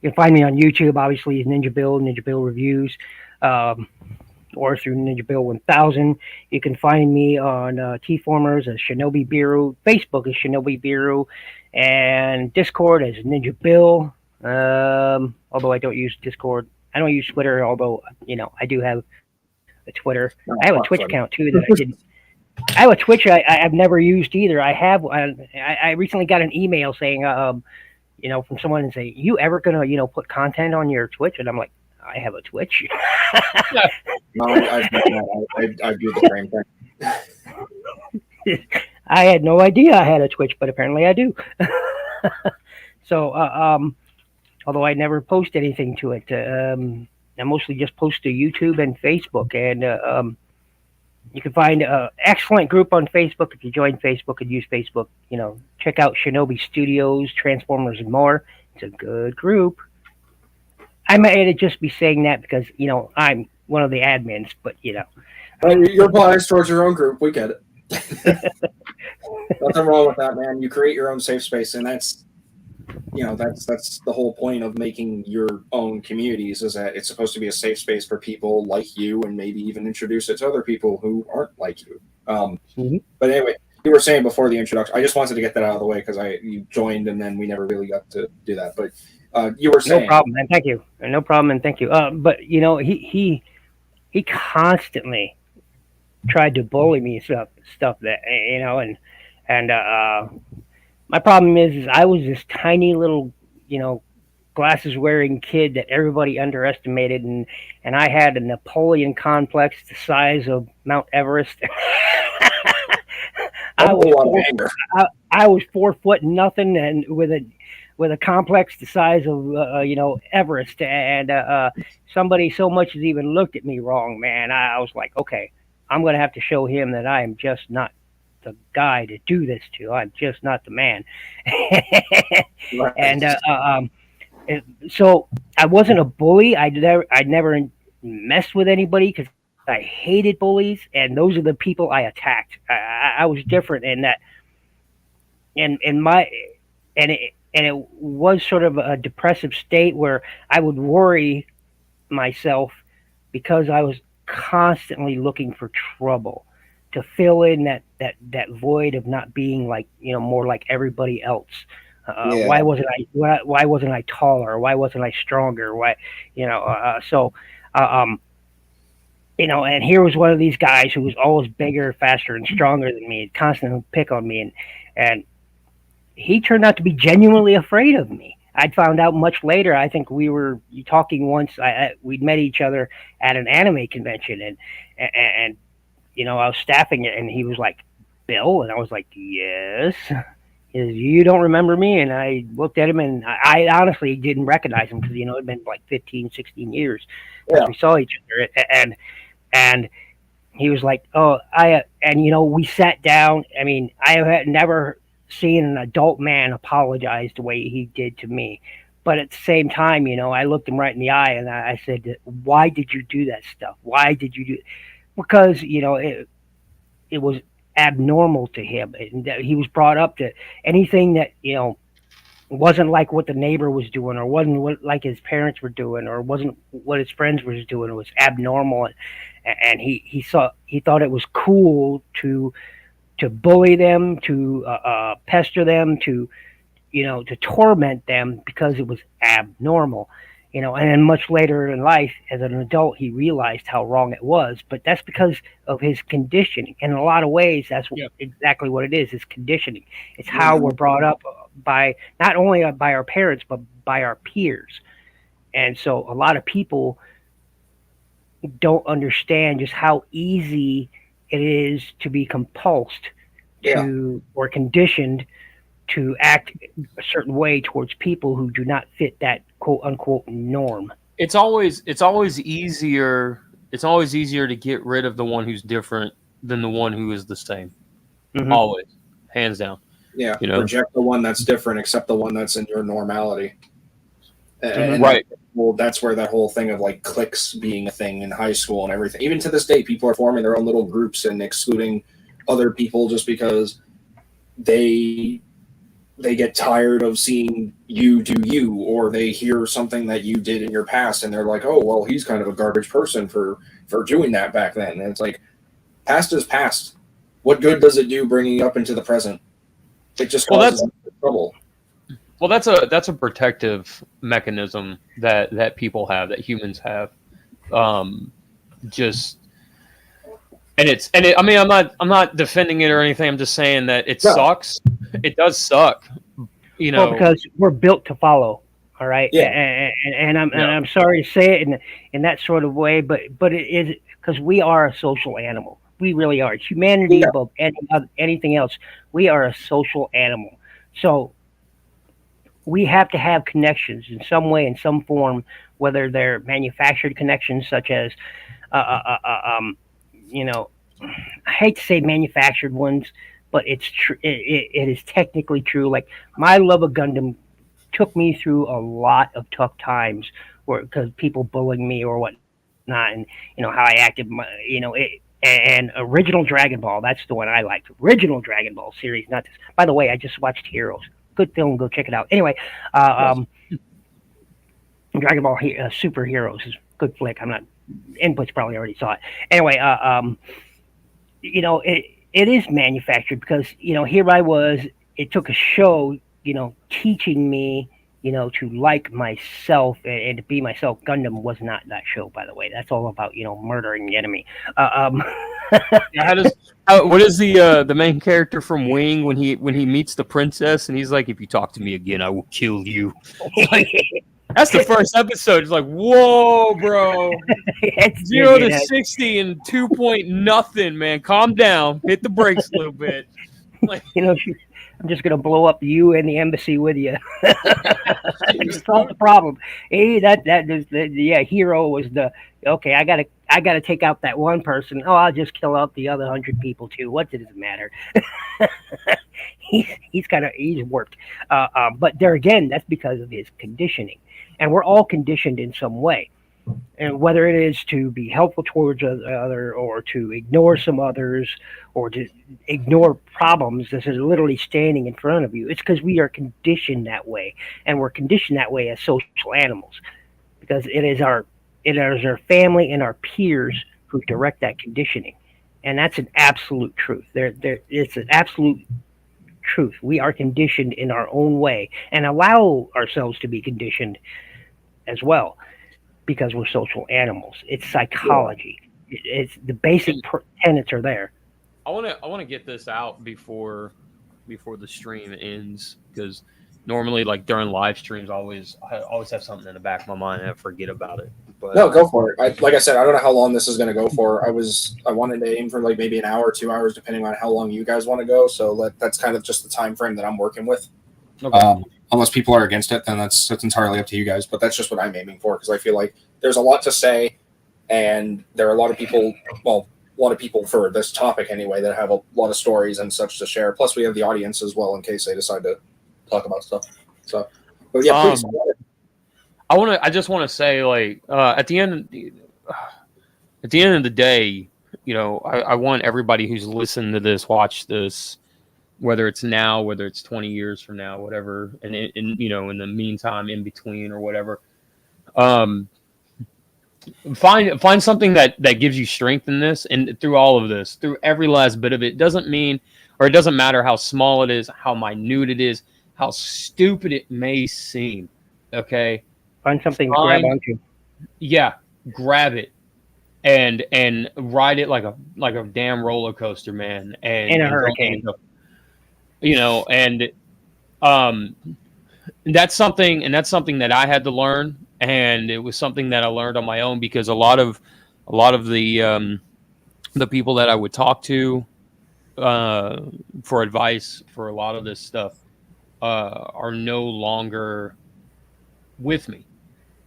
You can find me on YouTube, obviously, as Ninja Bill Reviews, or through Ninja Bill 1000. You can find me on T-Formers as Shinobi Biru, Facebook as Shinobi Biru, and Discord as Ninja Bill. Although I don't use Discord, I don't use Twitter. Although, you know, I do have a Twitter. I have a Twitch account too that I didn't. I have a Twitch I've never used either. I recently got an email saying, you know, from someone and say, "You ever gonna, you know, put content on your Twitch?" And I'm like, I have a Twitch. No, I do the same thing. I had no idea I had a Twitch, but apparently I do. So, although I never post anything to it, I mostly just post to YouTube and Facebook, and you can find an excellent group on Facebook if you join Facebook and use Facebook. You know, check out Shinobi Studios, Transformers, and more. It's a good group. I might just be saying that because, you know, I'm one of the admins, but, you know. You're biased towards your own group. We get it. Nothing wrong with that, man. You create your own safe space, and that's, you know, that's the whole point of making your own communities, is that it's supposed to be a safe space for people like you, and maybe even introduce it to other people who aren't like you. But anyway, you were saying before the introduction, I just wanted to get that out of the way because you joined and then we never really got to do that. But you were saying, no problem, and thank you. No problem, and thank you. But you know, he constantly tried to bully me, stuff that, you know, and my problem is I was this tiny little, you know, glasses wearing kid that everybody underestimated, and I had a Napoleon complex the size of Mount Everest. I was 4 foot nothing, and with a complex the size of you know, Everest, and somebody so much as even looked at me wrong, man. I was like, okay, I'm gonna have to show him that I am just not the guy to do this to. I'm just not the man. And so I wasn't a bully. I'd never messed with anybody because I hated bullies, and those are the people I attacked. I was different in that, and it was sort of a depressive state where I would worry myself because I was constantly looking for trouble to fill in that void of not being like, you know, more like everybody else. Why wasn't I taller? Why wasn't I stronger? Why, you know? You know, and here was one of these guys who was always bigger, faster, and stronger than me, and constantly pick on me, and he turned out to be genuinely afraid of me. I'd found out much later. I think we were talking once. We'd met each other at an anime convention, and you know, I was staffing it, and he was like, "Bill," and I was like, "Yes." He says, "You don't remember me?" And I looked at him, and I honestly didn't recognize him because, you know, it'd been like 15, 16 years since we saw each other, and he was like, "Oh, and you know, we sat down. I mean, I had never seeing an adult man apologize the way he did to me. But at the same time, I looked him right in the eye and I said, "Why did you do that stuff? Why did you do?" Because it was abnormal to him, and that he was brought up to anything that wasn't like what the neighbor was doing, or wasn't like his parents were doing, or wasn't what his friends were doing. It was abnormal, and he thought it was cool to bully them, to pester them, to torment them because it was abnormal. And then much later in life, as an adult, he realized how wrong it was. But that's because of his conditioning. In a lot of ways, that's exactly what it is conditioning. It's how we're brought up by not only by our parents, but by our peers. And so a lot of people don't understand just how easy it is to be compulsed to or conditioned to act a certain way towards people who do not fit that quote unquote norm. It's always easier to get rid of the one who's different than the one who is the same. Mm-hmm. Always, hands down. Yeah, reject the one that's different, accept the one that's in your normality. And right. That's where that whole thing of like cliques being a thing in high school and everything. Even to this day, people are forming their own little groups and excluding other people just because they get tired of seeing you do you, or they hear something that you did in your past and they're like, oh, well, he's kind of a garbage person for doing that back then. And it's like, past is past. What good does it do bringing up into the present? It just causes trouble. Well, that's a protective mechanism that people have, that humans have. I mean, I'm not defending it or anything. I'm just saying that it sucks. It does suck, Well, because we're built to follow. All right. Yeah. And I'm sorry to say it in that sort of way, but it is because we are a social animal. We really are. Humanity above anything else. We are a social animal. So we have to have connections in some way, in some form, whether they're manufactured connections, such as, I hate to say manufactured ones, but it's true. It is technically true. Like, my love of Gundam took me through a lot of tough times, because people bullying me or whatnot, and how I acted. And original Dragon Ball, that's the one I liked. Original Dragon Ball series, not this. By the way, I just watched Heroes. Good film, go check it out. Anyway, Dragon Ball Super Heroes is a good flick. Inputs probably already saw it. Anyway, it is manufactured because, here I was, it took a show, teaching me, to like myself and to be myself. Gundam was not that show, by the way. That's all about, murdering the enemy. What is the main character from Wing when he meets the princess and he's like, if you talk to me again, I will kill you. That's the first episode. It's like, whoa, bro. 0 to 60 in 2 point nothing, man. Calm down. Hit the brakes a little bit. Like, I'm just gonna blow up you and the embassy with you. Solve the problem. Hey, Hero was okay. I gotta take out that one person. Oh, I'll just kill out the other 100 people too. What does it matter? he's worked. But there again, that's because of his conditioning, and we're all conditioned in some way. And whether it is to be helpful towards other, or to ignore some others, or to ignore problems that are literally standing in front of you, it's because we are conditioned that way, and we're conditioned that way as social animals, because it is our family and our peers who direct that conditioning, and that's an absolute truth. It's an absolute truth. We are conditioned in our own way, and allow ourselves to be conditioned as well. Because we're social animals. It's psychology. It's the basic tenets are there. I want to get this out before the stream ends, because normally, like, during live streams, I always have something in the back of my mind and I forget about it. But no, go for it. Like I said, I don't know how long this is going to go for. I wanted to aim for like maybe an hour, 2 hours, depending on how long you guys want to go. So that's kind of just the time frame that I'm working with. Okay. Unless people are against it, then that's entirely up to you guys. But that's just what I'm aiming for, because I feel like there's a lot to say, and there are a lot of people. Well, lot of people for this topic anyway that have a lot of stories and such to share. Plus, we have the audience as well in case they decide to talk about stuff. So, but yeah, please. I just want to say, like, at the end of the day, you know, I want everybody who's listened to this, watch this, whether it's now, whether it's 20 years from now, whatever, and in you know, in the meantime, in between or whatever, find something that gives you strength in this, and through all of this, through every last bit of it. Doesn't mean, or it doesn't matter how small it is, how minute it is, how stupid it may seem. Okay, Find something to grab onto. Yeah, grab it and ride it like a damn roller coaster, man. And In a hurricane. You know, and that's something that I had to learn, and it was something that I learned on my own, because a lot of the people that I would talk to for advice for a lot of this stuff are no longer with me.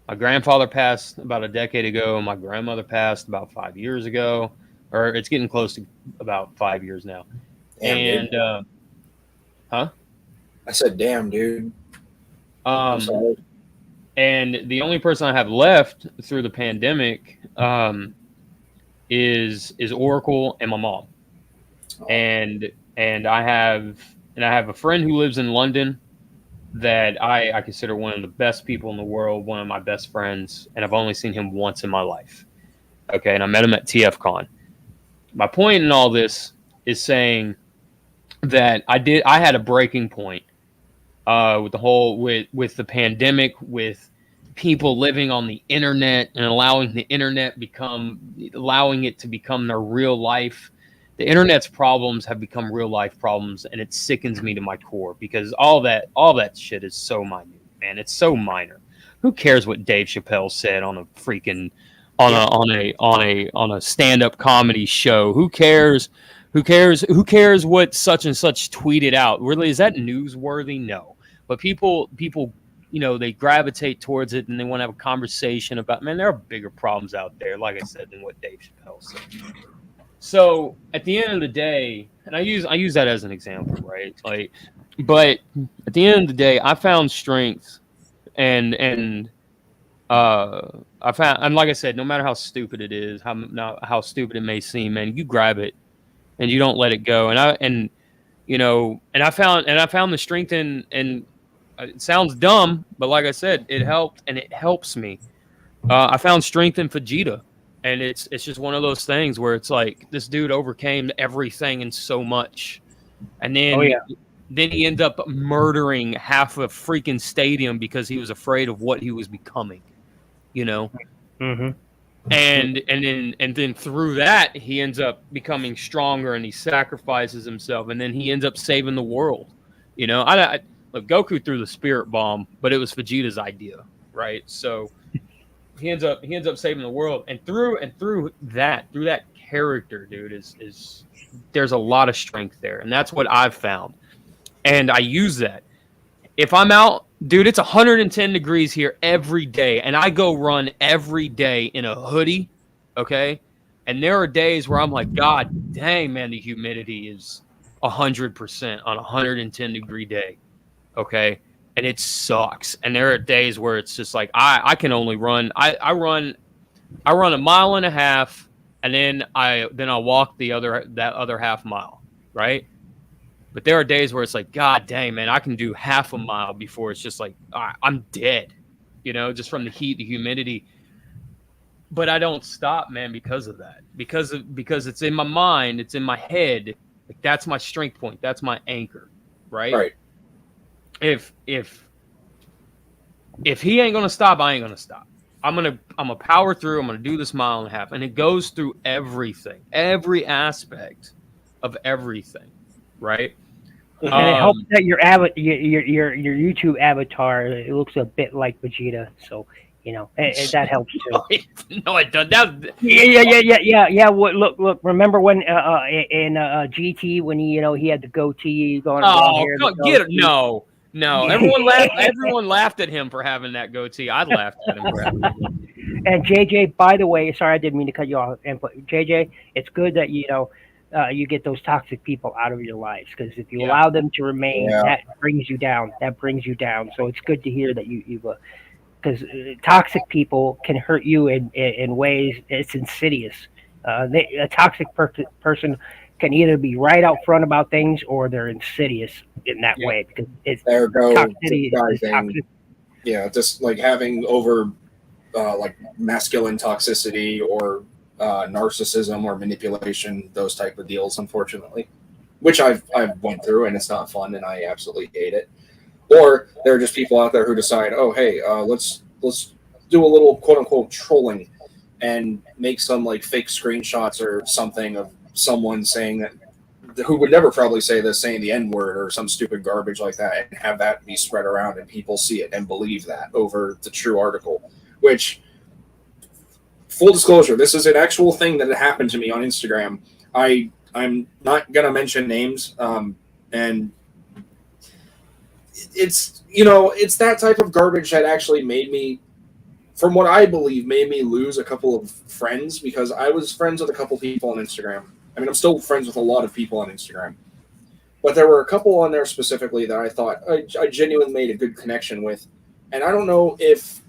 My grandfather passed about a decade ago. My grandmother passed about 5 years ago, or it's getting close to about 5 years now. Damn, and I said, "Damn, dude." I'm sorry. And the only person I have left through the pandemic is Oracle and my mom. And I have a friend who lives in London that I consider one of the best people in the world, one of my best friends, and I've only seen him once in my life. Okay, and I met him at TFCon. My point in all this is saying that I had a breaking point with the whole with the pandemic, with people living on the internet and allowing it to become their real life. The internet's problems have become real life problems, and it sickens me to my core, because all that shit is so minute, man. It's so minor. Who cares what Dave Chappelle said on a freaking on a stand-up comedy show? Who cares what such and such tweeted out? Really, is that newsworthy? No. But people, you know, they gravitate towards it, and they want to have a conversation about, man, there are bigger problems out there, like I said, than what Dave Chappelle said. So at the end of the day, and I use that as an example, right? Like, but at the end of the day, I found strength, and I found, and like I said, no matter how stupid it is, how stupid it may seem, man, you grab it and you don't let it go. And I found the strength in, and it sounds dumb, but like I said, it helped, and it helps me. I found strength in Vegeta. And it's just one of those things where it's like, this dude overcame everything and so much, and then then he ended up murdering half a freaking stadium because he was afraid of what he was becoming, you know. Mm-hmm. And then through that, he ends up becoming stronger, and he sacrifices himself, and then he ends up saving the world. You know, look, Goku threw the spirit bomb, but it was Vegeta's idea, right? So he ends up saving the world, and through that character, dude, is there's a lot of strength there, and that's what I've found, and I use that. If I'm out, dude, it's 110 degrees here every day, and I go run every day in a hoodie, okay? And there are days where I'm like, God dang, man, the humidity is 100% on a 110 degree day, okay? And it sucks. And there are days where it's just like, I can only run. I run a mile and a half, and then I'll walk that other half mile, right? But there are days where it's like, God dang, man, I can do half a mile before it's just like, I'm dead, you know, just from the heat, the humidity. But I don't stop, man, because of that. Because it's in my mind, it's in my head. Like, that's my strength point. That's my anchor, right? Right. If he ain't gonna stop, I ain't gonna stop. I'm gonna power through. I'm gonna do this mile and a half, and it goes through everything, every aspect of everything, right? And it helps that your YouTube avatar, it looks a bit like Vegeta, so you know that helps too. No, it doesn't. Yeah. Look. Remember when in GT when he had the goatee going? Get it? No. Everyone laughed at him for having that goatee. I laughed at him for having it. And JJ, by the way, sorry I didn't mean to cut you off. And JJ, it's good that you get those toxic people out of your lives, because if you Yeah. allow them to remain, Yeah. that brings you down. That brings you down. So it's good to hear that you've because toxic people can hurt you in ways it's insidious. A toxic person can either be right out front about things, or they're insidious in that Yeah. way, because it's There go toxicity is disguising. toxic. Yeah, just like having over like masculine toxicity or narcissism or manipulation, those type of deals, unfortunately, which I've went through, and it's not fun, and I absolutely hate it. Or there are just people out there who decide, oh hey, let's do a little quote unquote trolling and make some like fake screenshots or something of someone saying that, who would never probably say this, saying the N word or some stupid garbage like that, and have that be spread around and people see it and believe that over the true article. Which, full disclosure, this is an actual thing that happened to me on Instagram. I'm not gonna mention names, and it's it's that type of garbage that actually made me, from what I believe, made me lose a couple of friends, because I was friends with a couple people on Instagram. I mean, I'm still friends with a lot of people on Instagram, but there were a couple on there specifically that I thought I genuinely made a good connection with, and I don't know if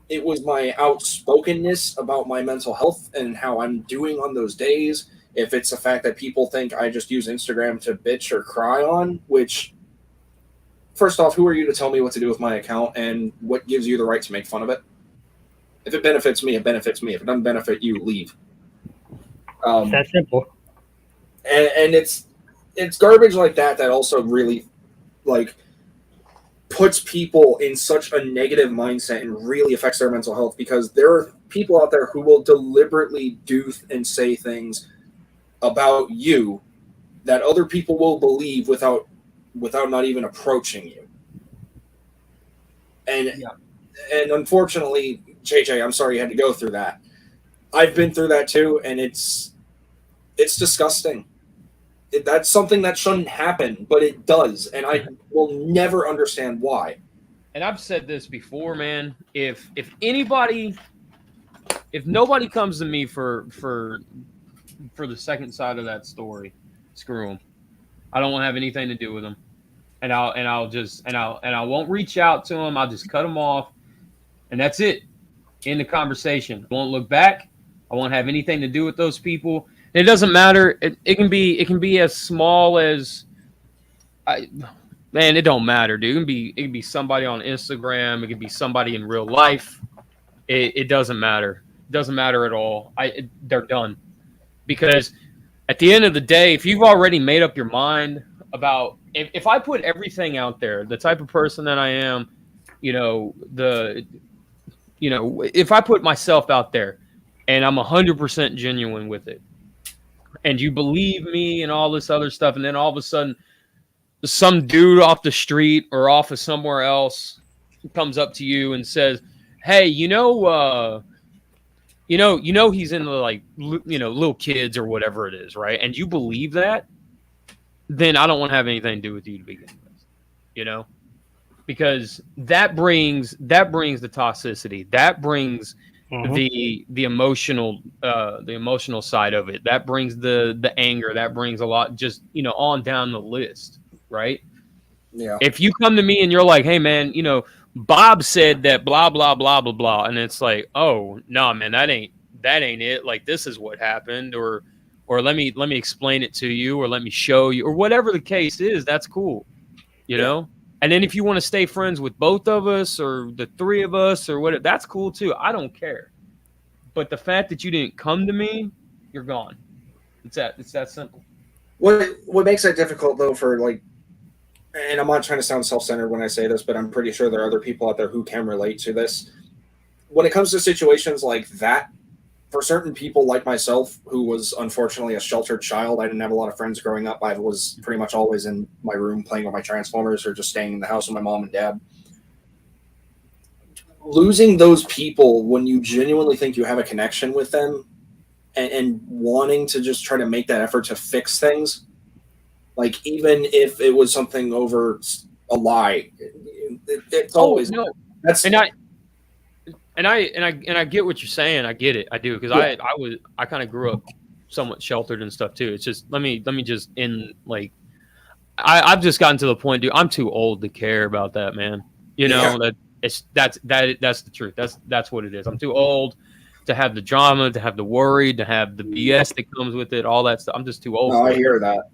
it was my outspokenness about my mental health and how I'm doing on those days, if it's the fact that people think I just use Instagram to bitch or cry on, which, first off, who are you to tell me what to do with my account, and what gives you the right to make fun of it? If it benefits me, it benefits me. If it doesn't benefit you, leave. It's that simple. And it's garbage like that also really like puts people in such a negative mindset and really affects their mental health, because there are people out there who will deliberately do and say things about you that other people will believe without not even approaching you. And unfortunately, JJ, I'm sorry you had to go through that. I've been through that too, and it's disgusting. That's something that shouldn't happen, but it does, and I will never understand why. And I've said this before, man. If nobody comes to me for the second side of that story, screw them. I don't want to have anything to do with them, and I won't reach out to them. I'll just cut them off, and that's it. In the conversation, I won't look back. I won't have anything to do with those people. And it doesn't matter. It can be as small as, man, it don't matter, dude. It can be somebody on Instagram. It can be somebody in real life. It doesn't matter. It doesn't matter at all. They're done. Because at the end of the day, if you've already made up your mind about, if I put everything out there, the type of person that I am, if I put myself out there and I'm 100% genuine with it, and you believe me and all this other stuff, and then all of a sudden some dude off the street or off of somewhere else comes up to you and says, hey, he's into like, little kids or whatever it is, right? And you believe that, then I don't want to have anything to do with you to begin with, because that brings the toxicity, that brings the emotional side of it, that brings the anger, that brings a lot, just on down the list, right? Yeah. If you come to me and you're like, hey man, Bob said that blah blah blah blah blah, and it's like, oh no man, that ain't it, like this is what happened, or let me explain it to you, or let me show you, or whatever the case is, that's cool, know. And then if you want to stay friends with both of us or the three of us or whatever, that's cool too. I don't care. But the fact that you didn't come to me, you're gone. It's that simple. What makes that difficult though for like, and I'm not trying to sound self-centered when I say this, but I'm pretty sure there are other people out there who can relate to this. When it comes to situations like that, for certain people like myself, who was unfortunately a sheltered child, I didn't have a lot of friends growing up. I was pretty much always in my room playing with my Transformers or just staying in the house with my mom and dad. Losing those people when you genuinely think you have a connection with them and wanting to just try to make that effort to fix things, like even if it was something over a lie, it's always no. That's And And I get what you're saying. I get it. I do, because I kind of grew up somewhat sheltered and stuff too. It's just let me just end like I've just gotten to the point, dude. I'm too old to care about that, man. You know that's the truth. That's what it is. I'm too old to have the drama, to have the worry, to have the BS that comes with it, all that stuff. I'm just too old. No, I hear that.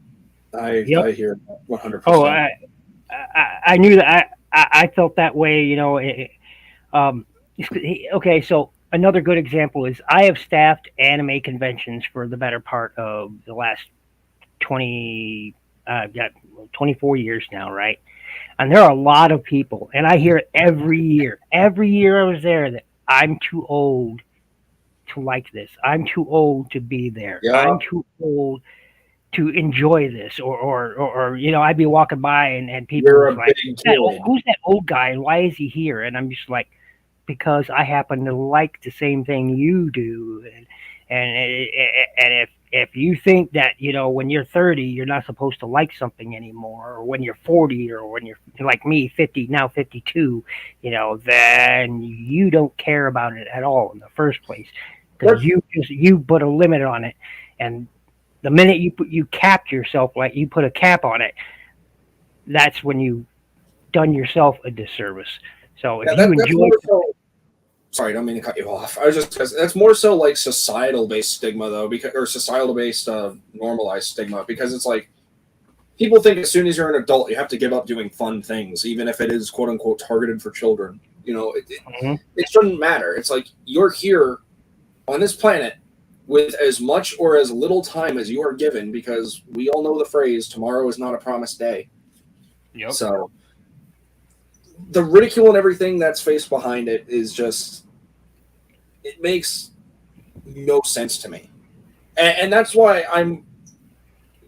I hear 100%. Oh, I knew that. I felt that way. You know. Okay, so another good example is I have staffed anime conventions for the better part of the last 24 years now, right? And there are a lot of people, and I hear it every year. Every year I was there that I'm too old to like this. I'm too old to be there. Yeah. I'm too old to enjoy this, or you know, I'd be walking by and people You're were a like, big kid. "Who's that old guy, and why is he here?" And I'm just like, because I happen to like the same thing you do, and if you think that, you know, when you're 30 you're not supposed to like something anymore, or when you're 40, or when you're like me, 50, now 52, you know, then you don't care about it at all in the first place, because you put a limit on it, and the minute you cap yourself, like you put a cap on it, that's when you done yourself a disservice. So if you enjoy, sorry, I don't mean to cut you off. I was just because that's more so like societal based stigma though, because or societal based normalized stigma, because it's like people think as soon as you're an adult you have to give up doing fun things, even if it is quote unquote targeted for children. You know, it shouldn't matter. It's like you're here on this planet with as much or as little time as you are given, because we all know the phrase "tomorrow is not a promised day." Yep. So the ridicule and everything that's faced behind it is just, it makes no sense to me. And that's why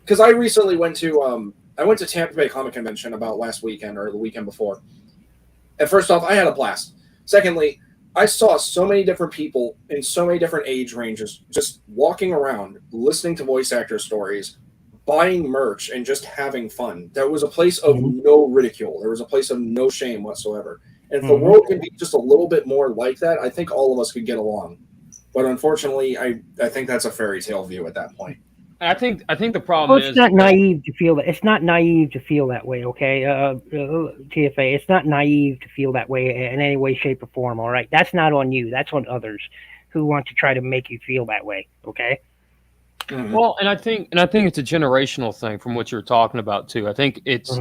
because I recently went to Tampa Bay Comic Convention about last weekend or the weekend before. And first off, I had a blast. Secondly, I saw so many different people in so many different age ranges just walking around, listening to voice actor stories, buying merch, and just having fun. There was a place of no ridicule. There was a place of no shame whatsoever. And if the world could be just a little bit more like that, I think all of us could get along. But unfortunately, I think that's a fairy tale view at that point. I think the problem it's not naive to feel that. It's not naive to feel that way, okay? TFA, it's not naive to feel that way in any way, shape, or form. All right, that's not on you. That's on others who want to try to make you feel that way. Okay. Mm-hmm. Well, and I think it's a generational thing from what you're talking about too. I think it's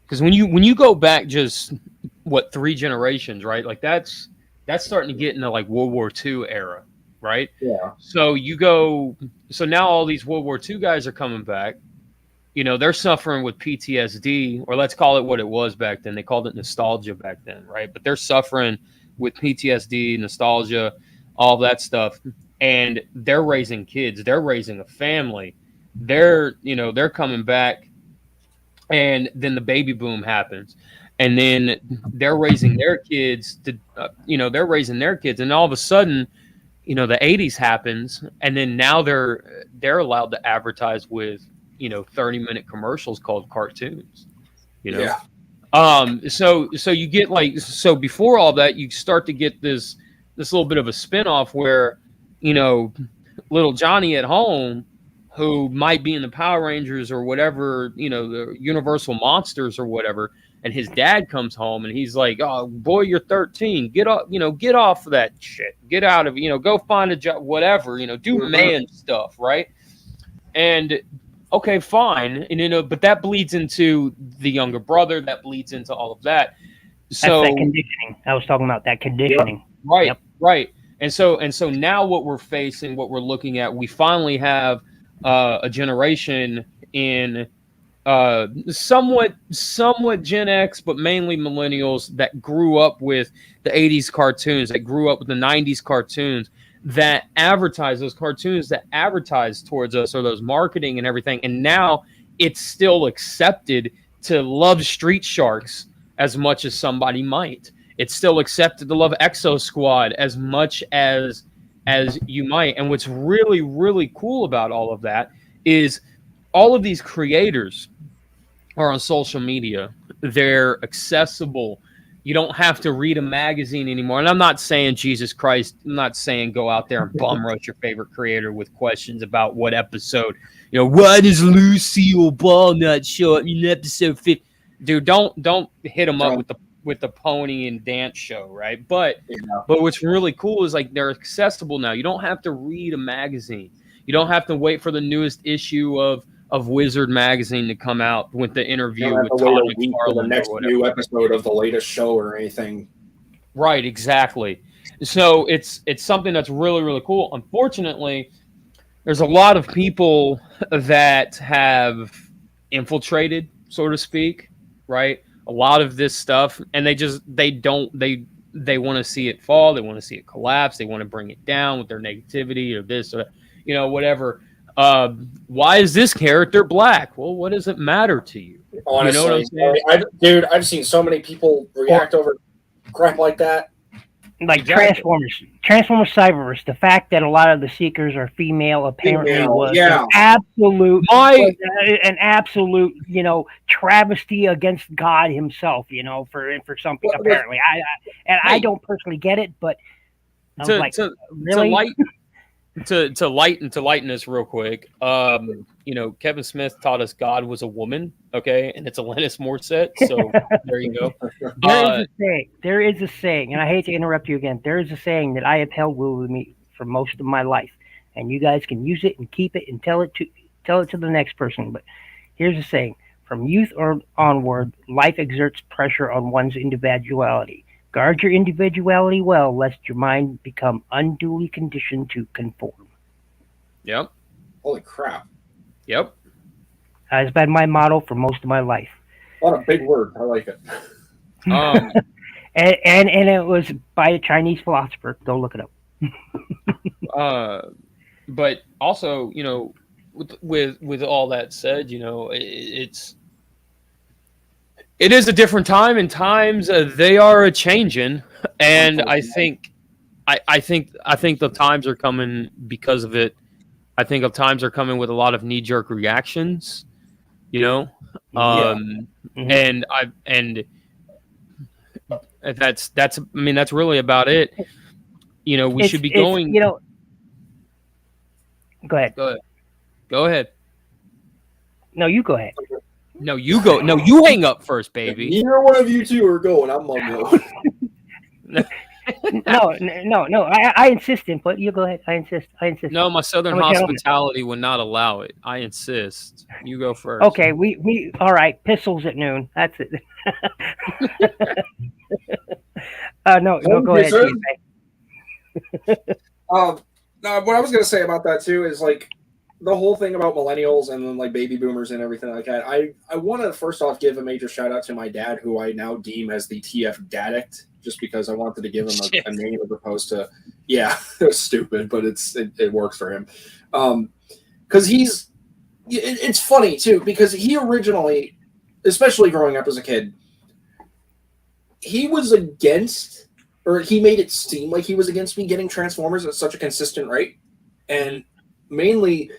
because when you go back just 3 generations, right? Like that's starting to get into like World War II era. Right. Yeah. So now all these World War II guys are coming back. You know, they're suffering with PTSD, or let's call it what it was back then. They called it nostalgia back then, right? But they're suffering with PTSD, nostalgia, all that stuff. And they're raising kids. They're raising a family. They're coming back, and then the baby boom happens. And then they're raising their kids and all of a sudden, you know, the 80s happens, and then now they're allowed to advertise with, you know, 30-minute commercials called cartoons, you know? Yeah. So you get so before all that, you start to get this little bit of a spinoff where, you know, little Johnny at home, who might be in the Power Rangers or whatever, you know, the Universal Monsters or whatever, and his dad comes home and he's like, "Oh boy, you're 13. Get off of that shit. Get out of, you know, go find a job, whatever, you know, do man stuff, right?" And okay, fine, and you know, but that bleeds into the younger brother. That bleeds into all of that. So that's that conditioning. I was talking about that conditioning. Right, right. And so now what we're facing, what we're looking at, we finally have a generation in somewhat Gen X, but mainly millennials that grew up with the 80s cartoons, that grew up with the 90s cartoons, that advertise those cartoons, that advertise towards us, or those marketing and everything. And now it's still accepted to love Street Sharks as much as somebody might. It's still accepted to love Exo Squad as much as you might. And what's really, really cool about all of that is all of these creators are on social media. They're accessible You don't have to read a magazine anymore. And I'm not saying, Jesus Christ, I'm not saying go out there and bum rush your favorite creator with questions about what episode, why does Lucille Ball not show up in episode 50? Dude, don't hit them up with the pony and dance show, right? But what's really cool is like they're accessible now. You don't have to read a magazine. You don't have to wait for the newest issue of Wizard magazine to come out with the interview with Todd McFarlane. The next new episode of the latest show or anything. Right, exactly. So it's something that's really, really cool. Unfortunately, there's a lot of people that have infiltrated, so to speak, right? A lot of this stuff, and they want to see it fall, they want to see it collapse, they want to bring it down with their negativity or this or that, whatever. Why is this character black? Well, what does it matter to you? Honestly, you know what I'm saying? I've seen so many people react over crap like that. Like Exactly. Transformers Cyberverse, the fact that a lot of the Seekers are female apparently was yeah. an absolute, travesty against God himself, for something Well, apparently. I don't personally get it, but I was like, really? To lighten this real quick, Kevin Smith taught us God was a woman, okay, and it's Alanis Morissette, so there you go. There is a saying, and I hate to interrupt you again. There is a saying that I have held with me for most of my life, and you guys can use it and keep it and tell it to the next person. But here's a saying: from youth or onward, life exerts pressure on one's individuality. Guard your individuality well, lest your mind become unduly conditioned to conform. Yep. Holy crap. Yep. That has been my motto for most of my life. What a big word. I like it. And it was by a Chinese philosopher. Go look it up. But also, with all that said, it is a different time, and times they are a changing, and I think the times are coming because of it. I think times are coming with a lot of knee-jerk reactions, and that's really about it. We should be going. Go ahead. Go ahead. No, you go ahead. No, you go. No, you hang up first, baby. Neither one of you two are going. I'm going. No. I insist, but you go ahead. I insist. No, my Southern hospitality would not allow it. I insist. You go first. Okay, we all right. Pistols at noon. That's it. No, go ahead. No, what I was gonna say about that too is like the whole thing about millennials and then like baby boomers and everything like that. I want to first off give a major shout out to my dad, who I now deem as the TF Dadict, just because I wanted to give him a name as opposed to, yeah, it's stupid, but it works for him. Because it's funny too, because he originally, especially growing up as a kid, he was against, or he made it seem like he was against me getting Transformers at such a consistent rate. And mainly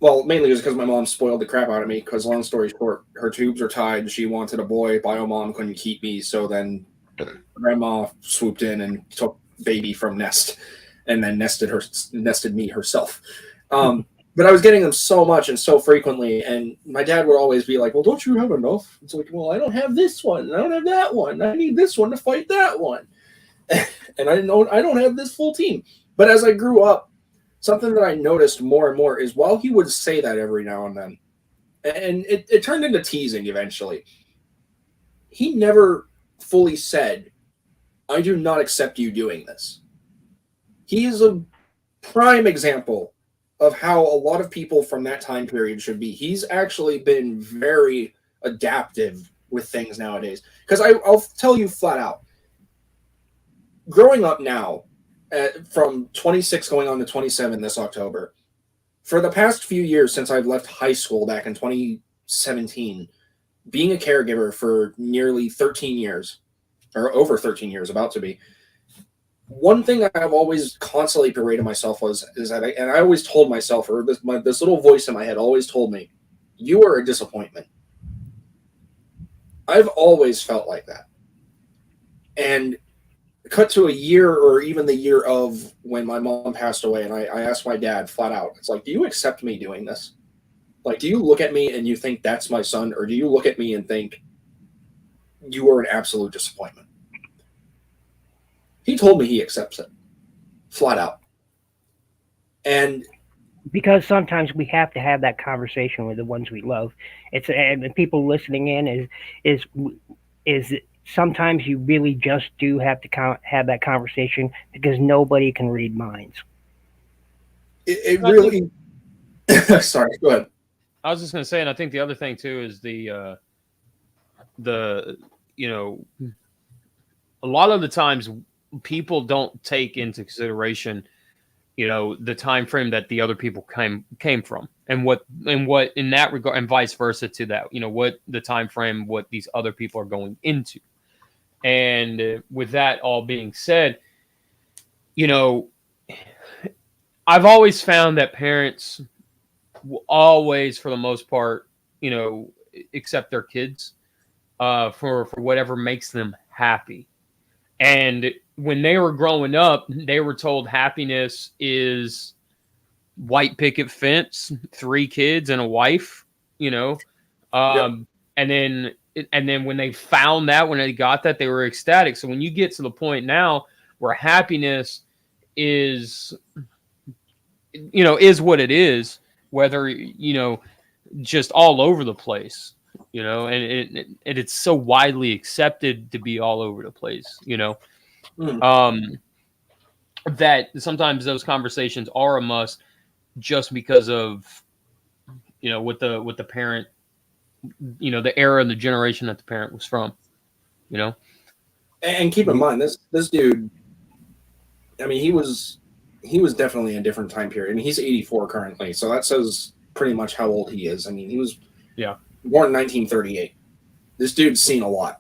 it was because my mom spoiled the crap out of me, because long story short, her tubes are tied. She wanted a boy. Bio mom couldn't keep me. So then grandma swooped in and took baby from nest and then nested me herself. But I was getting them so much and so frequently. And my dad would always be like, well, don't you have enough? It's like, well, I don't have this one. I don't have that one. I need this one to fight that one. And I don't have this full team. But as I grew up, something that I noticed more and more is while he would say that every now and then, and it turned into teasing eventually, he never fully said, I do not accept you doing this. He is a prime example of how a lot of people from that time period should be. He's actually been very adaptive with things nowadays. Because I'll tell you flat out, growing up now, from 26 going on to 27 this October, for the past few years since I've left high school back in 2017, being a caregiver for nearly 13 years, or over 13 years, about to be, one thing I've always constantly berated myself is that I always told myself, or this little voice in my head always told me, you are a disappointment. I've always felt like that. And cut to a year or even the year of when my mom passed away, and I asked my dad flat out, it's like, do you accept me doing this? Like, do you look at me and you think that's my son, or do you look at me and think you are an absolute disappointment? He told me he accepts it flat out. And because sometimes we have to have that conversation with the ones we love. And people listening in is sometimes you really just do have to have that conversation because nobody can read minds. It really. Sorry, go ahead. I was just going to say, and I think the other thing too is the a lot of the times people don't take into consideration, the time frame that the other people came from, and what in that regard, and vice versa to that, what the time frame, what these other people are going into. And with that all being said, I've always found that parents will always, for the most part, accept their kids for whatever makes them happy. And when they were growing up, they were told happiness is white picket fence, 3 kids and a wife, Yep. And then when they found that, when they got that, they were ecstatic. So when you get to the point now where happiness is what it is, whether, just all over the place, and it's so widely accepted to be all over the place, that sometimes those conversations are a must just because of, what the parent, the era and the generation that the parent was from, And keep in mind, this dude, I mean, he was definitely in a different time period. I mean, he's 84 currently, so that says pretty much how old he is. I mean, he was born in 1938. This dude's seen a lot.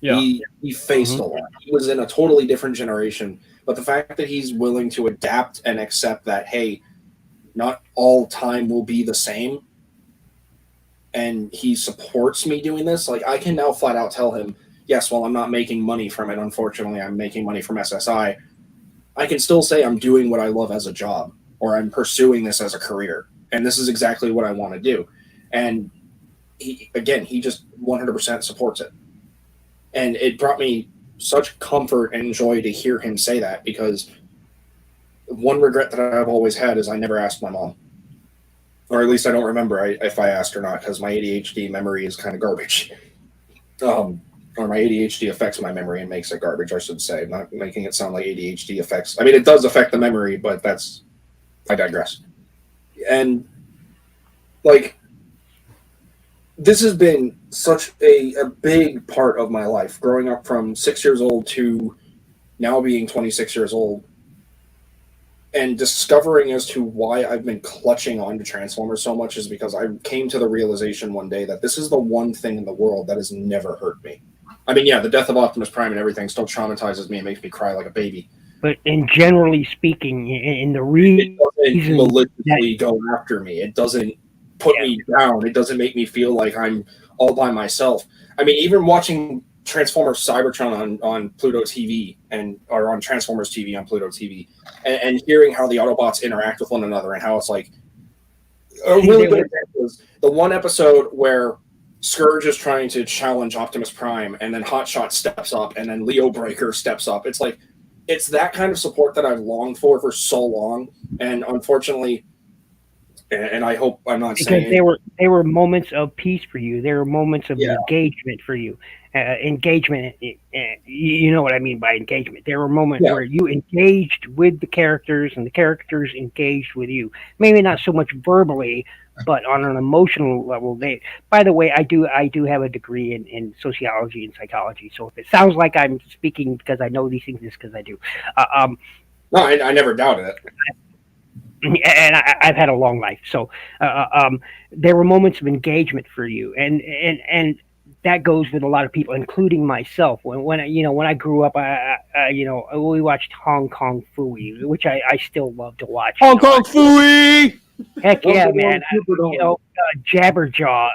Yeah. He faced a lot. He was in a totally different generation. But the fact that he's willing to adapt and accept that, hey, not all time will be the same, and he supports me doing this, like, I can now flat out tell him, yes, well, I'm not making money from it. Unfortunately, I'm making money from SSI. I can still say I'm doing what I love as a job, or I'm pursuing this as a career, and this is exactly what I want to do. And he just 100% supports it. And it brought me such comfort and joy to hear him say that, because one regret that I've always had is I never asked my mom. Or at least I don't remember if I asked or not, because my ADHD memory is kind of garbage. Or my ADHD affects my memory and makes it garbage, I should say. Not making it sound like ADHD affects... I mean, it does affect the memory, but I digress. And, like, this has been such a big part of my life, growing up from 6 years old to now being 26 years old, and discovering as to why I've been clutching on to Transformers so much is because I came to the realization one day that this is the one thing in the world that has never hurt me. I mean, yeah, the death of Optimus Prime and everything still traumatizes me and makes me cry like a baby. But in generally speaking, in the reason... It doesn't maliciously go after me. It doesn't put me down. It doesn't make me feel like I'm all by myself. I mean, even watching Transformers Cybertron on Pluto TV or on Transformers TV on Pluto TV, and hearing how the Autobots interact with one another and how it's like a really good example is the one episode where Scourge is trying to challenge Optimus Prime, and then Hotshot steps up, and then Leo Breaker steps up. It's like, it's that kind of support that I've longed for so long, and unfortunately, and I hope I'm not saying... Because they were moments of peace for you. They were moments of engagement for you. Engagement, you know what I mean by engagement. There were moments where you engaged with the characters, and the characters engaged with you. Maybe not so much verbally, but on an emotional level. By the way, I do have a degree in sociology and psychology. So if it sounds like I'm speaking because I know these things, it's because I do. No, I never doubted it. And I've had a long life, so there were moments of engagement for you, and that goes with a lot of people, including myself. When I grew up, we watched Hong Kong Phooey, which I still love to watch. Hong Kong Phooey. Heck yeah, man! Jabberjaw,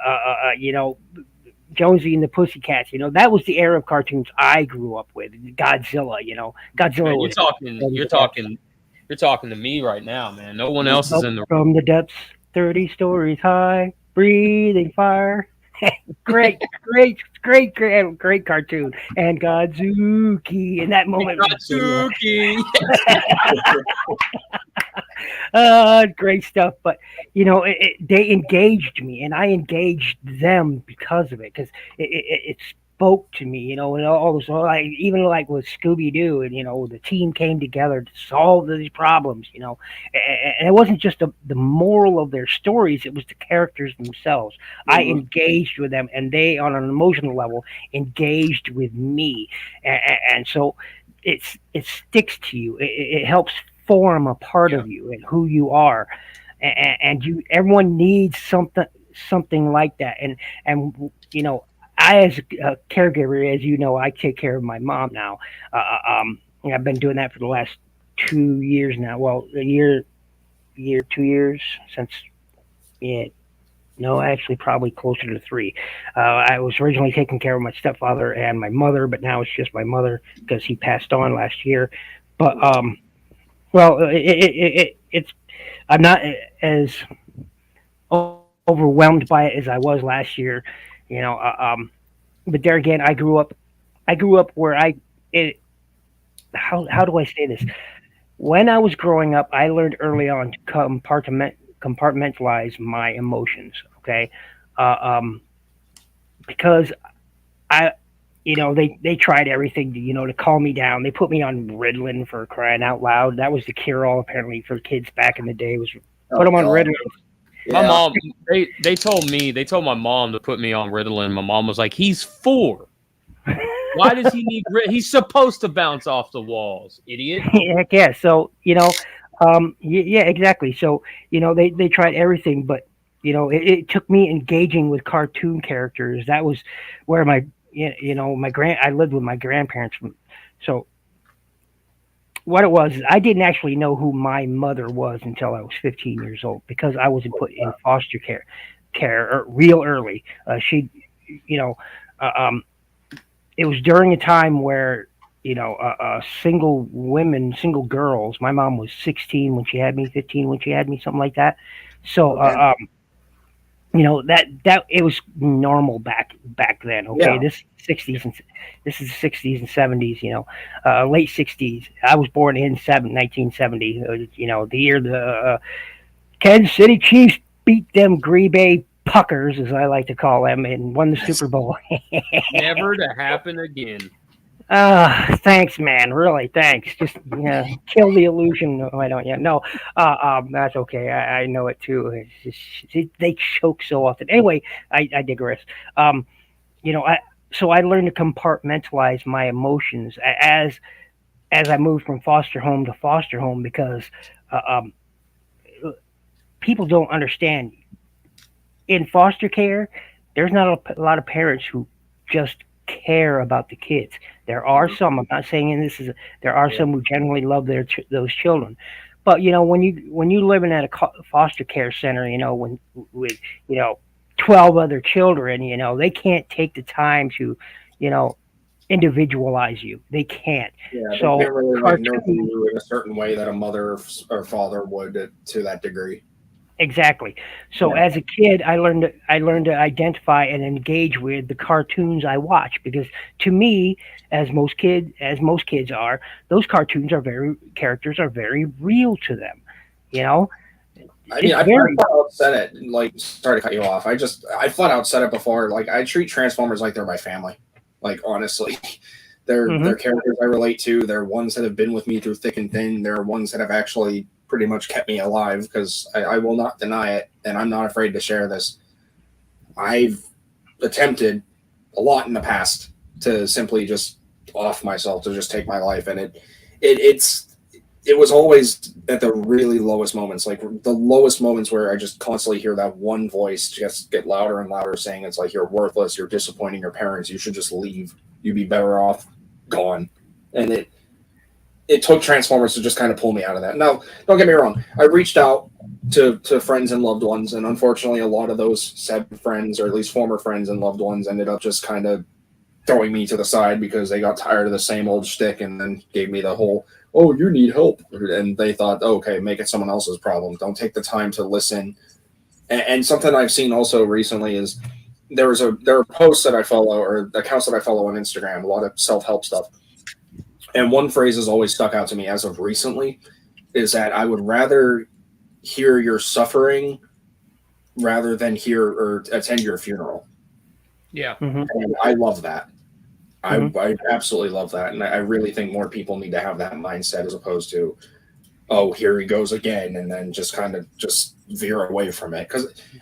Jonesy and the Pussycats. You know, that was the era of cartoons I grew up with. Godzilla. You know, Godzilla. Man, was you're talking to me right now, man. No one else is in the from the depths, 30 stories high, breathing fire. great cartoon. And Godzuki in that moment. Godzuki. Great stuff. But you know, they engaged me, and I engaged them because of it. Because it spoke to me, you know, and all those, like, even like with Scooby Doo, and you know, the team came together to solve these problems, you know, and it wasn't just the moral of their stories; it was the characters themselves. I engaged with them, and they, on an emotional level, engaged with me, and so it sticks to you. It helps form a part of you and who you are, and everyone needs something like that, and you know. I, as a caregiver, as you know, I take care of my mom now. I've been doing that for the last 2 years now. Well, a year, 2 years since, yeah, no, actually, probably closer to 3. I was originally taking care of my stepfather and my mother, but now it's just my mother because he passed on last year. But well, it's I'm not as overwhelmed by it as I was last year. You know, but there again, I grew up where how do I say this? When I was growing up, I learned early on to compartmentalize my emotions. Okay, because you know, they tried everything to, you know, to calm me down. They put me on Ritalin, for crying out loud. That was the cure all apparently for kids back in the day. Was put them on Ritalin. My mom, they told my mom to put me on Ritalin. My mom was like, "He's 4. Why does he need He's supposed to bounce off the walls, idiot." Heck yeah. So, you know, yeah, exactly. So, you know, they tried everything, but, you know, it took me engaging with cartoon characters. That was where you know, I lived with my grandparents. So what it was is I didn't actually know who my mother was until I was 15 years old, because I was put in foster care real early. She, you know, it was during a time where, you know, single girls. My mom was 16 when she had me, 15 when she had me, something like that. So, you know, that it was normal back then. Okay, Yeah. this is the 60s and 70s. You know, late 60s. I was born in 1970. You know, the year the Kansas City Chiefs beat them Green Bay Puckers, as I like to call them, and won the Super Bowl. Never to happen again. Thanks, man. Really, thanks. Just kill the illusion. No, I don't yet. No, that's okay. I know it too. It's just, they choke so often. Anyway, I digress. You know, so I learned to compartmentalize my emotions as I moved from foster home to foster home, because people don't understand. In foster care, there's not a lot of parents who just care about the kids. There are some. I'm not saying there are some who genuinely love those children, but you know, when you living at a foster care center, you know, with you know 12 other children, you know, they can't take the time to, you know, individualize you. They can't. Yeah, So they can't really like know you in a certain way that a mother or father would to that degree. Exactly. So as a kid, I learned to identify and engage with the cartoons I watch, because to me, as most kids are, those characters are very real to them. You know. I mean, I flat out said it. Like, sorry to cut you off. I flat out said it before. Like, I treat Transformers like they're my family. Like, honestly, they're characters I relate to. They're ones that have been with me through thick and thin. They're ones that have actually pretty much kept me alive, because I will not deny it, and I'm not afraid to share this. I've attempted a lot in the past to simply just off myself, to just take my life, and it was always at the really lowest moments, like the lowest moments where I just constantly hear that one voice just get louder and louder saying it's like, you're worthless, you're disappointing your parents, you should just leave, you'd be better off gone. And it took Transformers to just kind of pull me out of that. Now, don't get me wrong. I reached out to friends and loved ones, and unfortunately, a lot of those said friends, or at least former friends and loved ones, ended up just kind of throwing me to the side because they got tired of the same old shtick, and then gave me the whole, "Oh, you need help," and they thought, oh, "Okay, make it someone else's problem. Don't take the time to listen." And something I've seen also recently is there are posts that I follow, or accounts that I follow on Instagram, a lot of self-help stuff. And one phrase has always stuck out to me as of recently is that I would rather hear your suffering rather than hear or attend your funeral. Yeah. And I love that. I absolutely love that. And I really think more people need to have that mindset as opposed to, oh, here he goes again, and then just kind of just veer away from it.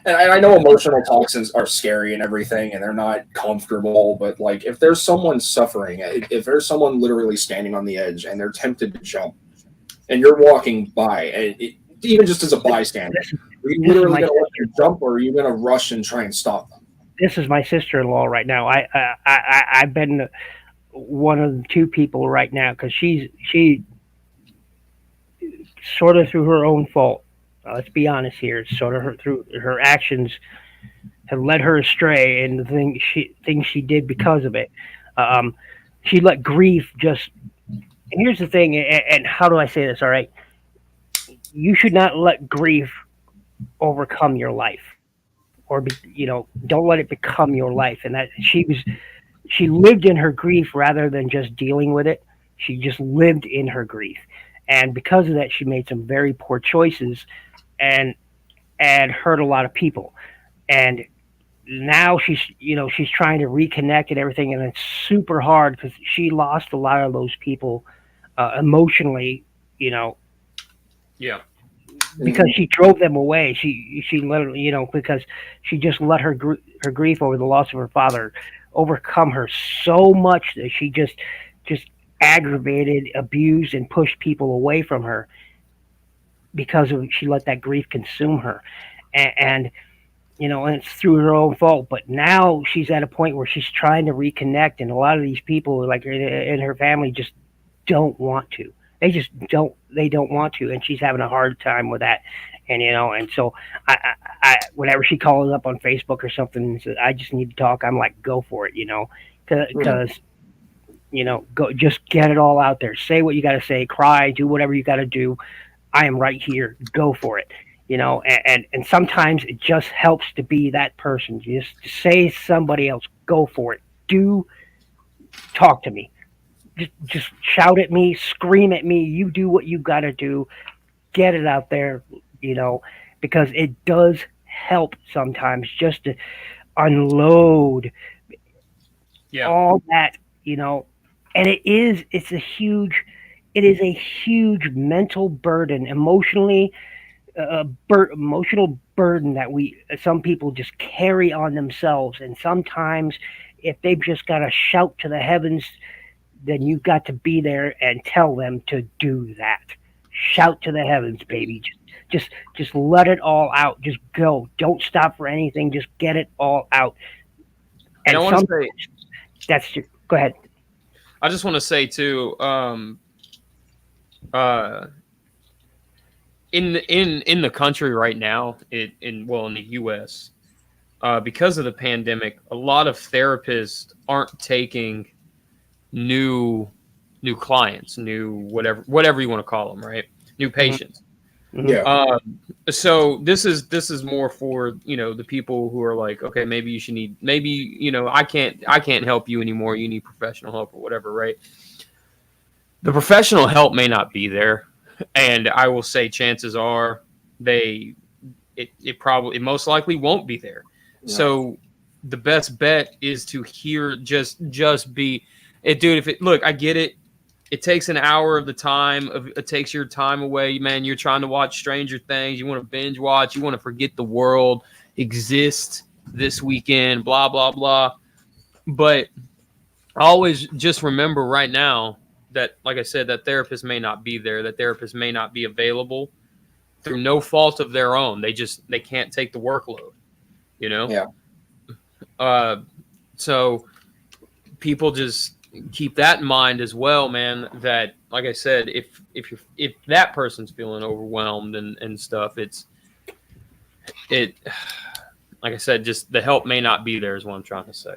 And I know emotional toxins are scary and everything, and they're not comfortable, but like if there's someone suffering, if there's someone literally standing on the edge and they're tempted to jump, and you're walking by, even just as a bystander, are you literally going to let them jump, or are you going to rush and try and stop them? This is my sister-in-law right now. I've been one of the two people right now because she sort of through her own fault. Let's be honest here. Sort of through her actions have led her astray, and the things she did because of it. She let grief just. And here's the thing. And how do I say this? All right, you should not let grief overcome your life, or don't let it become your life. And that she lived in her grief rather than just dealing with it. She just lived in her grief. And because of that, she made some very poor choices and hurt a lot of people. And now she's trying to reconnect and everything. And it's super hard because she lost a lot of those people emotionally, Yeah. because she drove them away. She literally, because she just let her grief over the loss of her father overcome her so much that she just aggravated, abused, and pushed people away from her because she let that grief consume her, and it's through her own fault. But now she's at a point where she's trying to reconnect, and a lot of these people, like in her family, just don't want to. They just don't. They don't want to, and she's having a hard time with that. And and so I whenever she calls up on Facebook or something and says, "I just need to talk," I'm like, "Go for it," because. Go just get it all out there. Say what you got to say. Cry. Do whatever you got to do. I am right here. Go for it. And sometimes it just helps to be that person. Just say somebody else. Go for it. Talk to me. Just shout at me. Scream at me. You do what you got to do. Get it out there. Because it does help sometimes just to unload all that. And it is a huge mental burden, emotional burden that some people just carry on themselves. And sometimes if they've just got to shout to the heavens, then you've got to be there and tell them to do that. Shout to the heavens, baby. Just let it all out. Just go. Don't stop for anything. Just get it all out. And I want to say, go ahead. I just want to say too, in the country right now, in the U.S., because of the pandemic, a lot of therapists aren't taking new clients, new whatever you want to call them, right? New patients. Mm-hmm. Yeah. So this is more for the people who are like, okay, maybe you should I can't help you anymore. You need professional help or whatever, right? The professional help may not be there, and I will say chances are it most likely won't be there. No. So the best bet is to hear just be it, dude. I get it. It takes an hour of the time. It takes your time away, man. You're trying to watch Stranger Things. You want to binge watch. You want to forget the world exists this weekend, blah, blah, blah. But always just remember right now that, like I said, that therapist may not be there. That therapist may not be available through no fault of their own. They can't take the workload, Yeah. So people just keep that in mind as well, man. That, like I said, if that person's feeling overwhelmed and stuff, like I said, just the help may not be there is what I'm trying to say.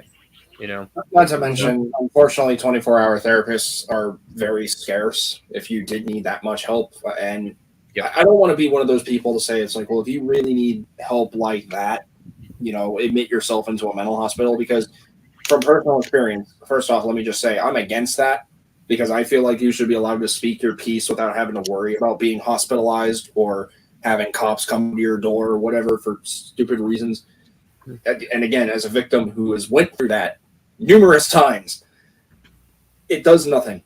Not to mention, unfortunately, 24-hour therapists are very scarce if you did need that much help. And I don't want to be one of those people to say it's like, well, if you really need help like that, admit yourself into a mental hospital. Because from personal experience, first off, let me just say I'm against that, because I feel like you should be allowed to speak your piece without having to worry about being hospitalized or having cops come to your door or whatever for stupid reasons. And again, as a victim who has went through that numerous times, it does nothing.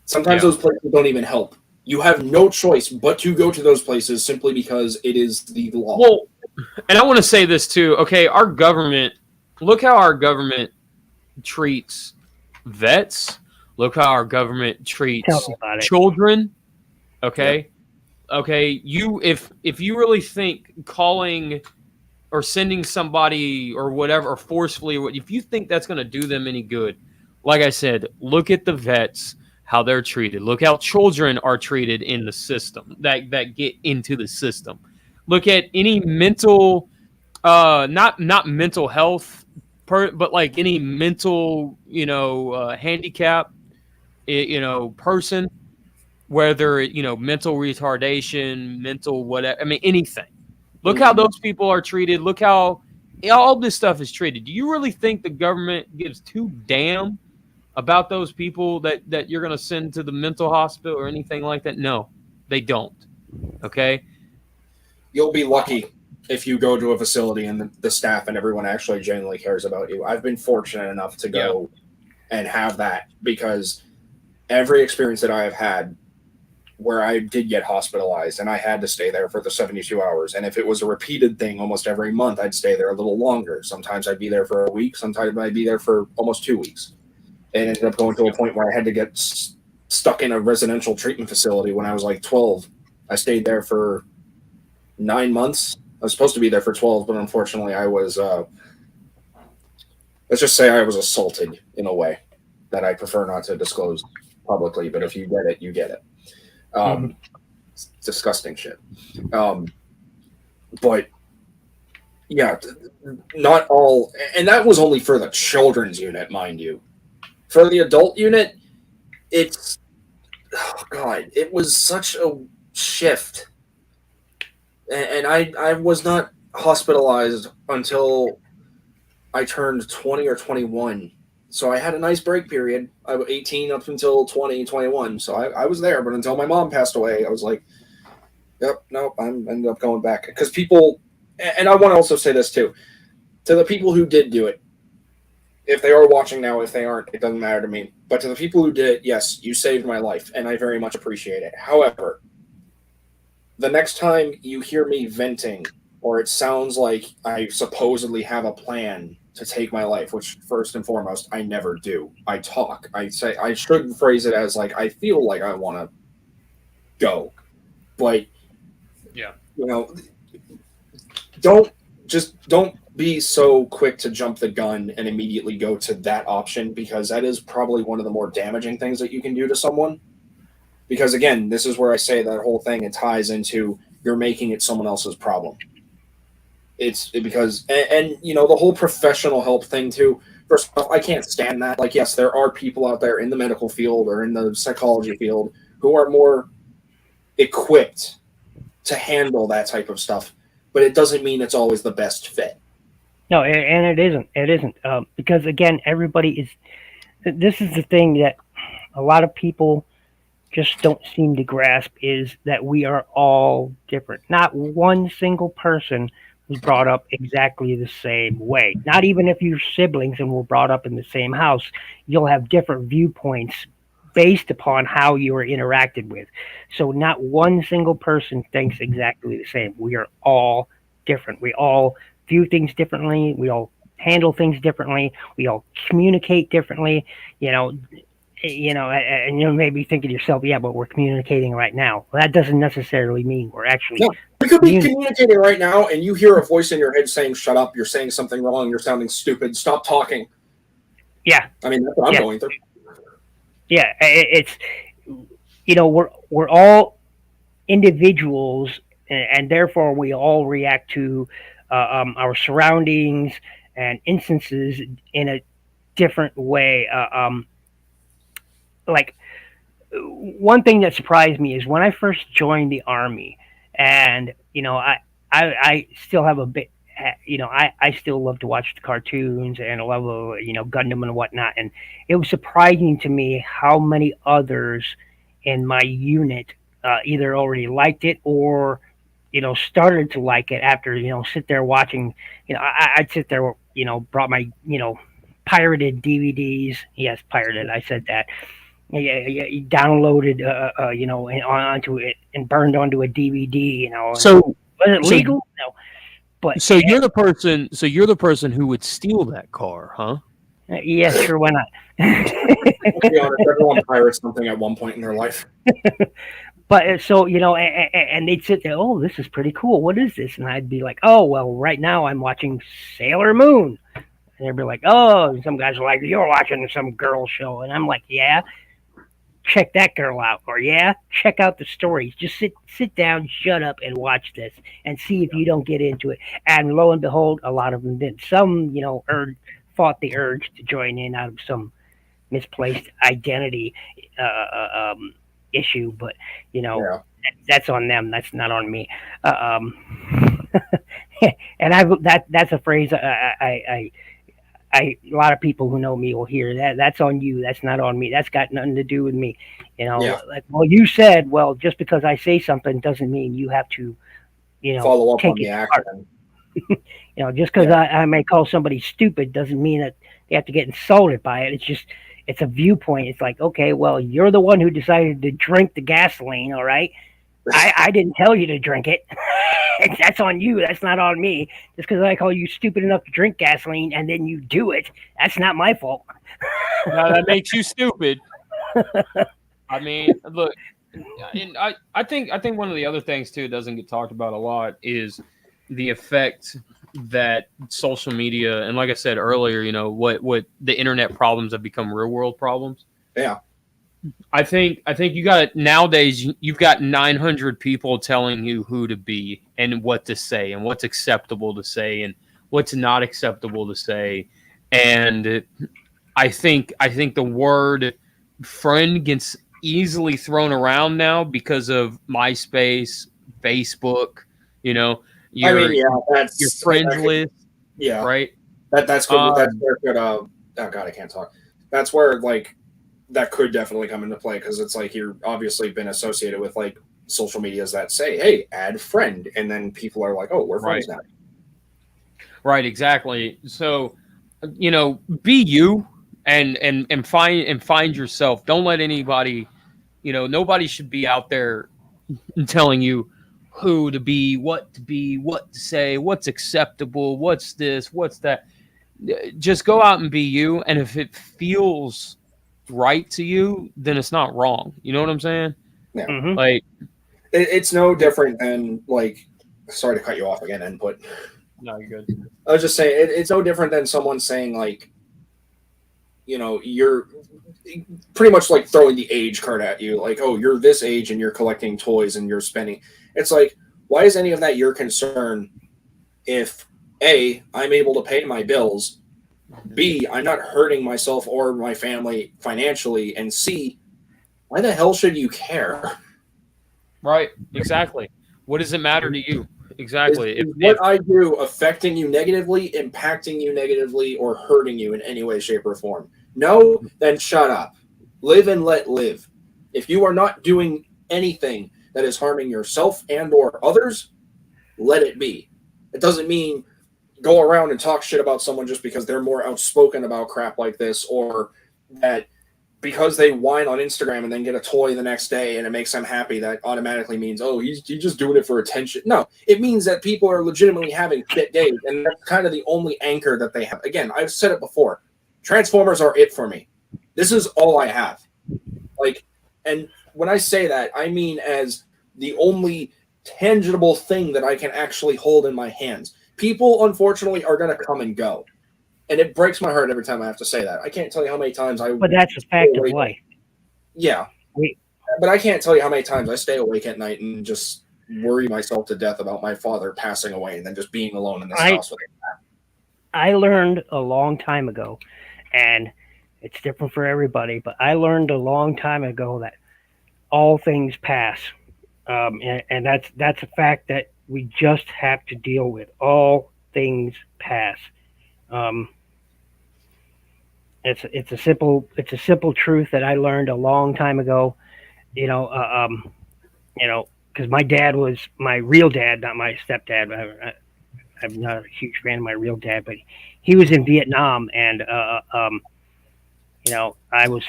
Sometimes those places don't even help. You have no choice but to go to those places simply because it is the law. Well, and I want to say this too. Okay, our government, look how our government treats vets. Look how our government treats children. Okay. Okay. If you really think calling or sending somebody or whatever, or forcefully, if you think that's going to do them any good, like I said, look at the vets, how they're treated. Look how children are treated in the system that get into the system. Look at any mental, not mental health, but like any mental, handicap, person, whether mental retardation, mental whatever. I mean, anything. Look how those people are treated. Look how all this stuff is treated. Do you really think the government gives two damn about those people that you're going to send to the mental hospital or anything like that? No, they don't. Okay. You'll be lucky if you go to a facility and the staff and everyone actually genuinely cares about you. I've been fortunate enough to go and have that, because every experience that I have had where I did get hospitalized and I had to stay there for the 72 hours. And if it was a repeated thing almost every month, I'd stay there a little longer. Sometimes I'd be there for a week. Sometimes I'd be there for almost 2 weeks. And ended up going to a point where I had to get stuck in a residential treatment facility when I was like 12. I stayed there for 9 months. I was supposed to be there for 12, but unfortunately I was, let's just say I was assaulted in a way that I prefer not to disclose publicly, but if you get it, you get it. It's disgusting shit. But yeah, not all, and that was only for the children's unit, mind you. For the adult unit, it was such a shift. And I was not hospitalized until I turned 20 or 21. So I had a nice break period. I was 18 up until 20, 21. So I was there, but until my mom passed away, I was like, yep, nope, I ended up going back. Because people, and I want to also say this too, to the people who did do it, if they are watching now, if they aren't, it doesn't matter to me. But to the people who did it, yes, you saved my life, and I very much appreciate it. However, the next time you hear me venting, or it sounds like I supposedly have a plan to take my life, which first and foremost, I never do. I talk. I say, I should phrase it as like, I feel like I want to go. But, don't be so quick to jump the gun and immediately go to that option, because that is probably one of the more damaging things that you can do to someone. Because again, this is where I say that whole thing, it ties into you're making it someone else's problem. Because the whole professional help thing too. First off, I can't stand that. Like, yes, there are people out there in the medical field or in the psychology field who are more equipped to handle that type of stuff, but it doesn't mean it's always the best fit. No, and it isn't. It isn't. Because again, everybody is. This is the thing that a lot of people just don't seem to grasp, is that we are all different. Not one single person was brought up exactly the same way. Not even if you're siblings and were brought up in the same house, you'll have different viewpoints based upon how you were interacted with. So not one single person thinks exactly the same. We are all different. We all view things differently. We all handle things differently. We all communicate differently. And you may be thinking to yourself, yeah, but we're communicating right now. Well, that doesn't necessarily mean we're actually. No, we could be communicating right now, and you hear a voice in your head saying, "Shut up! You're saying something wrong. You're sounding stupid. Stop talking." Yeah, I mean, that's what I'm going through. Yeah, it's we're all individuals, and therefore we all react to our surroundings and instances in a different way. Like one thing that surprised me is when I first joined the army, and I still have a bit. I still love to watch the cartoons and I love Gundam and whatnot, and it was surprising to me how many others in my unit either already liked it or started to like it after sit there watching. I'd sit there, brought my pirated DVDs. Yes, pirated. I said that. Yeah, yeah, you downloaded, onto it and burned onto a DVD. So, Was it so, legal? No, but so you're the person. So you're the person who would steal that car, huh? yeah, sure, why not? To be honest, everyone pirates something at one point in their life. But so and they'd sit there. Oh, this is pretty cool. What is this? And I'd be like, oh, well, right now I'm watching Sailor Moon. And they'd be like, oh, and some guys are like, you're watching some girl show, and I'm like, yeah, check that girl out, or yeah, check out the stories. Just sit down, shut up, and watch this, and see if you don't get into it. And lo and behold, a lot of them did. Some, fought the urge to join in out of some misplaced identity issue, but Yeah. that's on them. That's not on me. And that's a phrase a lot of people who know me will hear that. That's on you. That's not on me. That's got nothing to do with me. Yeah. Like, well, you said, well, just because I say something doesn't mean you have to, Follow up take on the it to heart. action. Just because Yeah. I may call somebody stupid doesn't mean that they have to get insulted by it. It's a viewpoint. It's like, okay, well, you're the one who decided to drink the gasoline, all right? I didn't tell you to drink it. That's on you. That's not on me. Just because I call you stupid enough to drink gasoline and then you do it, that's not my fault. Now that makes you stupid. I mean, look, and I think one of the other things too doesn't get talked about a lot is the effect that social media and, like I said earlier, what the internet problems have become real world problems. Yeah. I think you got nowadays. You've got 900 people telling you who to be and what to say and what's acceptable to say and what's not acceptable to say. And I think the word friend gets easily thrown around now because of MySpace, Facebook. I mean, yeah, that's your friends list, yeah, right? that's good. That's where it could. Oh God, I can't talk. That's where that could definitely come into play because it's like you're obviously been associated with like social medias that say, "Hey, add friend," and then people are like, "Oh, we're friends now." Right, exactly. So, be you and find yourself. Don't let anybody, nobody should be out there telling you who to be, what to say, what's acceptable, what's this, what's that. Just go out and be you, and if it feels right to you, then it's not wrong. You know what I'm saying? Yeah. Mm-hmm. Like It's no different than like. Sorry to cut you off again, input. no, you're good. I was just saying it's no different than someone saying like, you're pretty much like throwing the age card at you, like, oh, you're this age and you're collecting toys and you're spending. It's like, why is any of that your concern if A, I'm able to pay my bills, B, I'm not hurting myself or my family financially, and C, why the hell should you care? Right, exactly. What does it matter to you? Exactly. Is what I do affecting you negatively, impacting you negatively, or hurting you in any way, shape, or form? No, then shut up. Live and let live. If you are not doing anything that is harming yourself and or others, let it be. It doesn't mean go around and talk shit about someone just because they're more outspoken about crap like this, or that because they whine on Instagram and then get a toy the next day and it makes them happy, that automatically means, oh, he's just doing it for attention. No, it means that people are legitimately having shit days, and that's kind of the only anchor that they have. Again, I've said it before. Transformers are it for me. This is all I have. Like, and when I say that, I mean as the only tangible thing that I can actually hold in my hands. People, unfortunately, are going to come and go. And it breaks my heart every time I have to say that. I can't tell you how many times But that's a fact of life. Yeah. Wait. But I can't tell you how many times I stay awake at night and just worry myself to death about my father passing away and then just being alone in this house with him. I learned a long time ago, and it's different for everybody, but I learned a long time ago that all things pass. And that's a fact that we just have to deal with. All things pass. Um, it's a simple truth that I learned a long time ago. You know, because my dad was my real dad, not my stepdad. I'm not a huge fan of my real dad, but he was in Vietnam, and I was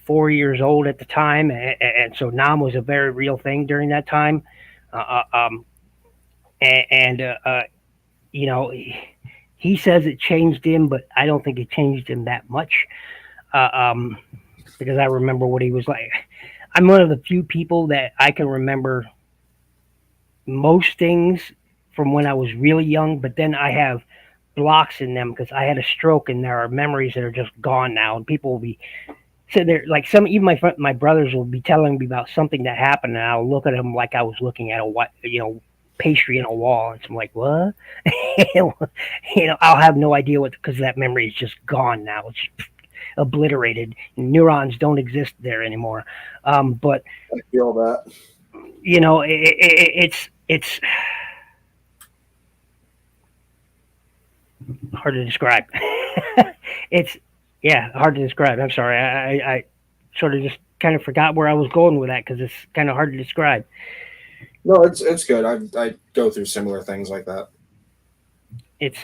4 years old at the time, and so Nam was a very real thing during that time. Uh, uh, um, and he says it changed him, but I don't think it changed him that much, uh, um, because I remember what he was like. I'm one of the few people that I can remember most things from when I was really young, but then I have blocks in them because I had a stroke, and there are memories that are just gone now, and people will be sitting there like even my brothers will be telling me about something that happened, and I'll look at them like I was looking at pastry in a wall, and so I'm like, what? I'll have no idea what, because that memory is just gone now. It's obliterated. Neurons don't exist there anymore. But I feel that. It's hard to describe. It's hard to describe. I'm sorry. I sort of just kind of forgot where I was going with that because it's kind of hard to describe. No, it's good. I go through similar things like that. It's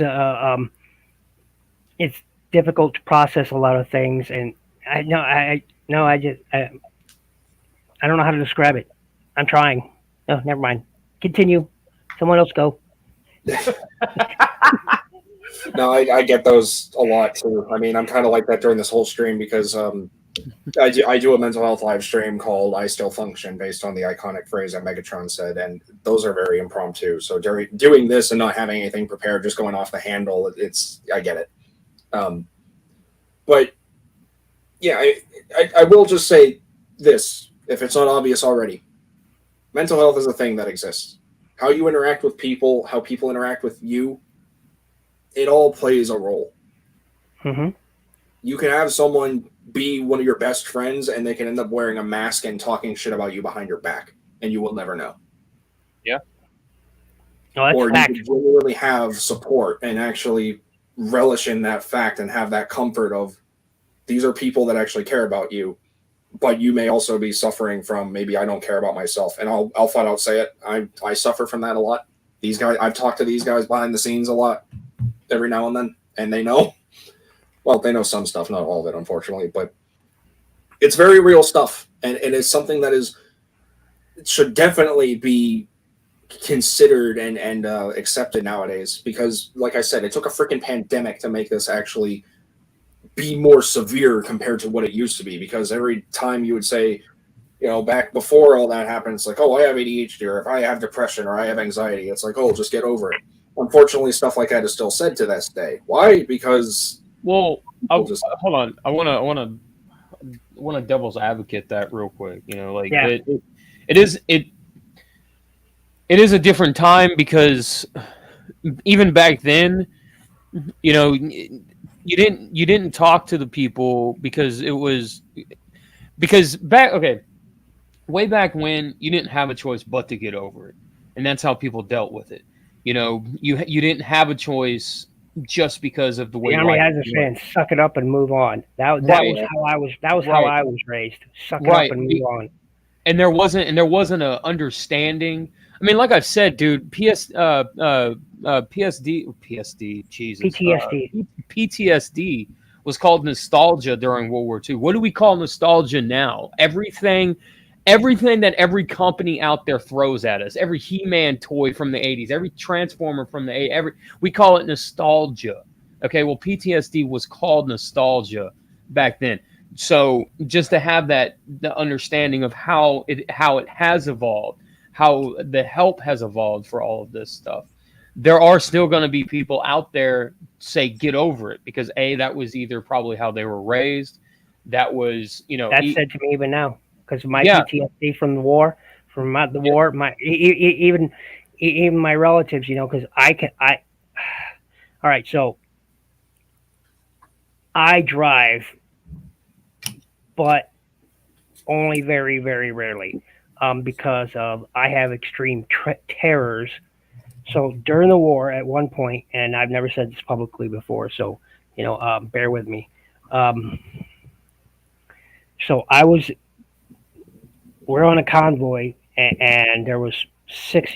difficult to process a lot of things, and I don't know how to describe it. I'm trying. No, never mind. Continue. Someone else go. No, I get those a lot too. I mean, I'm kind of like that during this whole stream because I do a mental health live stream called "I Still Function" based on the iconic phrase that Megatron said, and those are very impromptu. So during doing this and not having anything prepared, just going off the handle, I get it. But yeah, I will just say this, if it's not obvious already. Mental health is a thing that exists. How you interact with people, how people interact with you, it all plays a role. Mm-hmm. You can have someone be one of your best friends and they can end up wearing a mask and talking shit about you behind your back, and you will never know. Yeah. No, that's or fact. you can genuinely have support and actually relish in that fact and have that comfort of these are people that actually care about you, but you may also be suffering from maybe I don't care about myself. And I'll flat out say it. I suffer from that a lot. These guys, I've talked to these guys behind the scenes a lot every now and then, and they know. Well, they know some stuff, not all of it, unfortunately, but it's very real stuff. And it's something that should definitely be considered and accepted nowadays, because like I said, it took a freaking pandemic to make this actually be more severe compared to what it used to be, because every time you would say, back before all that happened, it's like, oh, I have ADHD, or if I have depression or I have anxiety, it's like, oh, just get over it. Unfortunately, stuff like that is still said to this day. Why? Because hold on, I want to devil's advocate that real quick. It is a different time, because even back then, you didn't talk to the people because way back when you didn't have a choice but to get over it, and that's how people dealt with it. You didn't have a choice just because of the way the army has a saying, "Suck it up and move on." That was how I was. That was how I was raised. Suck it up and move on. And there wasn't a understanding. I mean, like I've said, dude, PTSD was called nostalgia during World War II. What do we call nostalgia now? Everything that every company out there throws at us, every He-Man toy from the 80s, every Transformer from the 80s, we call it nostalgia. Okay, well, PTSD was called nostalgia back then. So just to have the understanding of how it has evolved, how the help has evolved for all of this stuff. There are still going to be people out there say get over it, because that was either probably how they were raised. that was, you know, That's said to me even now because of my Yeah. PTSD from the war, the war. Even my relatives, you know, because I. All right, so I drive, but only very, very rarely, because of I have extreme terrors. So during the war, at one point, and I've never said this publicly before, so you know, bear with me. So we're on a convoy, and there was six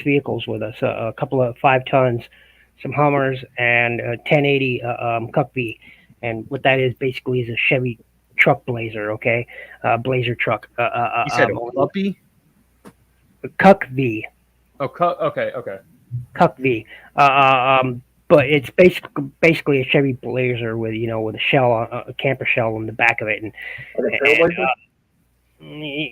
vehicles with us, a couple of 5 tons, some Hummers, and a 1080 Cuck V. And what that is basically is a Chevy truck Blazer, okay, Blazer truck. You said a puppy? Cuck V. Oh, okay. Cuck V. But it's basically a Chevy Blazer with, you know, with a shell, a camper shell on the back of it, and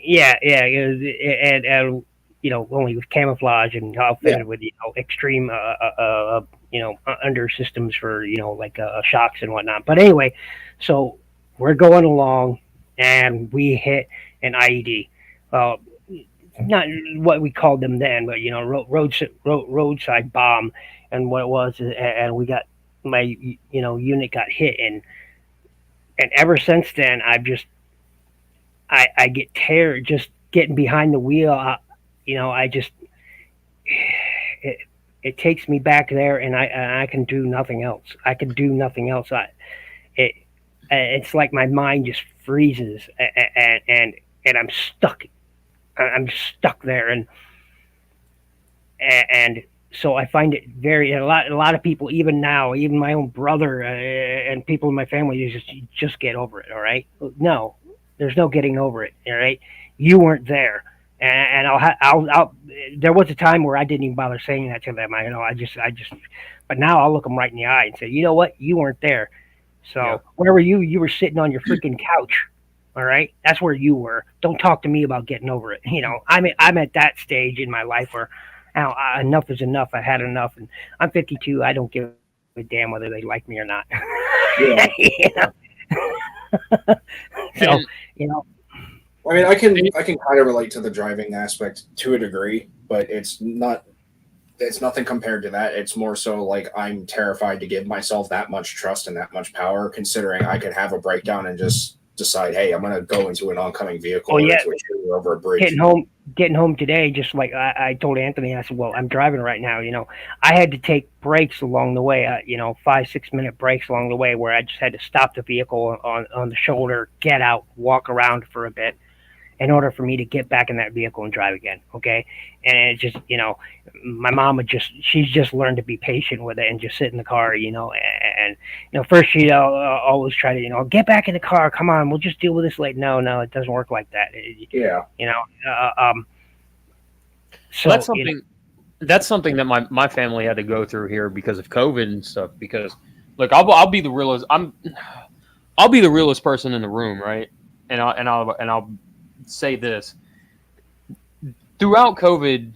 yeah, and you know, only with camouflage and outfitted with, you know, extreme you know, under systems for, you know, like shocks and whatnot. But anyway, so we're going along and we hit an IED. Not what we called them then, but, you know, roadside bomb. And what it was, and we got my, you know, unit got hit, and ever since then I've just I get tired just getting behind the wheel. You know, I just it takes me back there, and I can do nothing else. I can do nothing else. It's like my mind just freezes, and I'm stuck. I'm stuck there, and so I find it a lot of people, even now, even my own brother and people in my family, just get over it. All right, no, there's no getting over it. All right, you weren't there, and I'll there was a time where I didn't even bother saying that to them. I just, but now I'll look them right in the eye and say, you know what, you weren't there. So where were you? You were sitting on your freaking couch. All right, that's where you were. Don't talk to me about getting over it. You know, I'm at that stage in my life where now enough is enough. I had enough, and I'm 52. I don't give a damn whether they like me or not. Yeah. You know? So, you know, I mean, I can kind of relate to the driving aspect to a degree, but it's nothing compared to that. It's more so like I'm terrified to give myself that much trust and that much power, considering I could have a breakdown and just decide, hey, I'm going to go into an oncoming vehicle or into a trailer over a bridge. Getting home today, just like I told Anthony, I said, well, I'm driving right now. You know, I had to take breaks along the way, you know, 5-6 minute breaks along the way where I just had to stop the vehicle on the shoulder, get out, walk around for a bit in order for me to get back in that vehicle and drive again. Okay. And it just, you know, my mom she's just learned to be patient with it and just sit in the car, you know, and, you know, first she'd always try to, you know, get back in the car. Come on, we'll just deal with this later. No, it doesn't work like that. Yeah. You know, so that's something, you know, that's something that my family had to go through here because of COVID and stuff, because look, I'll be the realest. I'll be the realest person in the room. Right. And I'll say this: throughout COVID,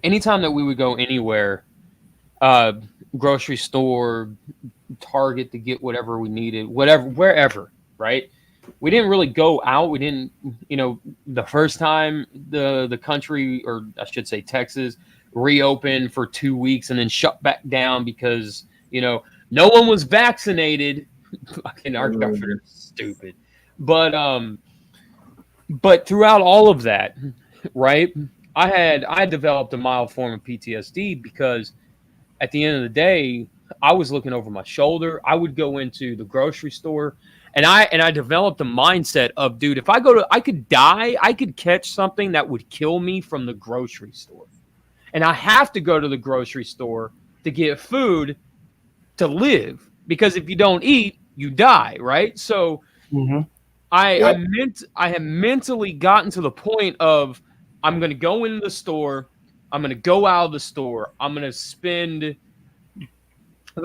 anytime that we would go anywhere, grocery store, Target, to get whatever we needed, wherever, right? We didn't really go out. We didn't, you know, the first time the country, or I should say Texas, reopened for 2 weeks and then shut back down because, you know, no one was vaccinated. Fucking our government is stupid. But throughout all of that, right, I developed a mild form of PTSD because at the end of the day, I was looking over my shoulder. I would go into the grocery store, and I developed a mindset of, dude, if I could die, I could catch something that would kill me from the grocery store. And I have to go to the grocery store to get food to live, because if you don't eat, you die, right? So I have mentally gotten to the point of, I'm going to go into the store, I'm going to go out of the store, I'm going to spend,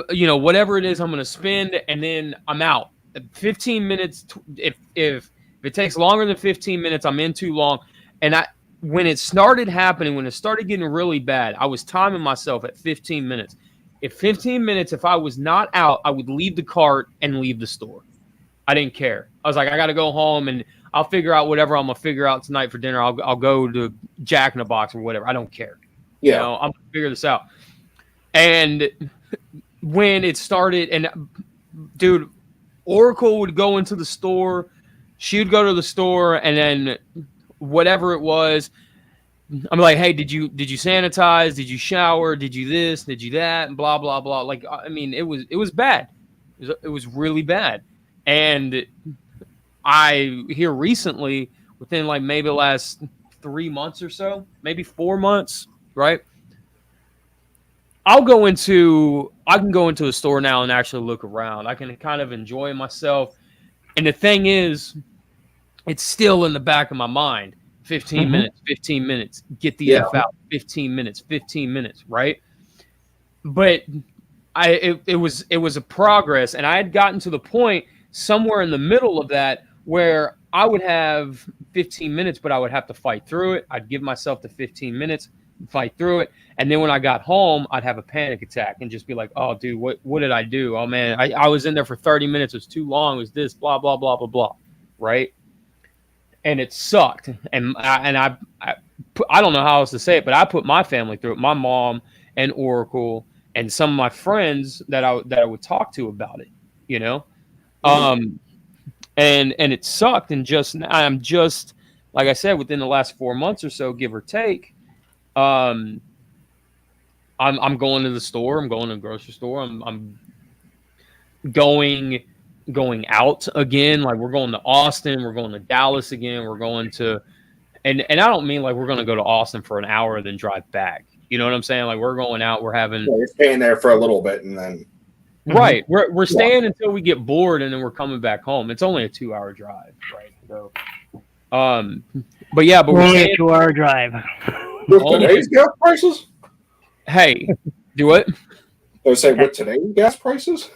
you know, whatever it is I'm going to spend, and then I'm out. 15 minutes, if it takes longer than 15 minutes, I'm in too long. And when it started happening, when it started getting really bad, I was timing myself at 15 minutes. If 15 minutes, if I was not out, I would leave the cart and leave the store. I didn't care. I was like, I got to go home and I'll figure out whatever I'm gonna figure out tonight for dinner. I'll go to Jack in the Box or whatever. I don't care. Yeah. You know, I'm gonna figure this out. And when it started, and dude, Oracle would go into the store. She would go to the store, and then whatever it was, I'm like, hey, did you sanitize? Did you shower? Did you this? Did you that? And blah blah blah. Like, I mean, it was bad. It was really bad. And I here recently, within like maybe the last 3 months or so, maybe 4 months, right? I can go into a store now and actually look around. I can kind of enjoy myself. And the thing is, it's still in the back of my mind. 15 minutes, get the F out. 15 minutes, right? But it was a progress, and I had gotten to the point somewhere in the middle of that where I would have 15 minutes, but I would have to fight through it. I'd give myself the 15 minutes, fight through it, and then when I got home, I'd have a panic attack and just be like, "Oh, dude, what did I do? Oh man, I was in there for 30 minutes. It was too long. It was this, blah blah blah blah blah," right? And it sucked. And I don't know how else to say it, but I put my family through it. My mom and Oracle and some of my friends that I would talk to about it, you know. And it sucked. And I'm just like I said, within the last 4 months or so, give or take, I'm going to the store. I'm going to the grocery store. I'm going out again. Like, we're going to Austin. We're going to Dallas again. We're going to, and I don't mean like we're going to go to Austin for an hour and then drive back. You know what I'm saying? Like, we're going out. We're having. Yeah, you're staying there for a little bit and then. Right. We're staying until we get bored and then we're coming back home. It's only a 2-hour drive, right? So, but yeah, but we're Only staying, a 2-hour drive. With today's gas prices? hey, do what? I was saying, with today's gas prices?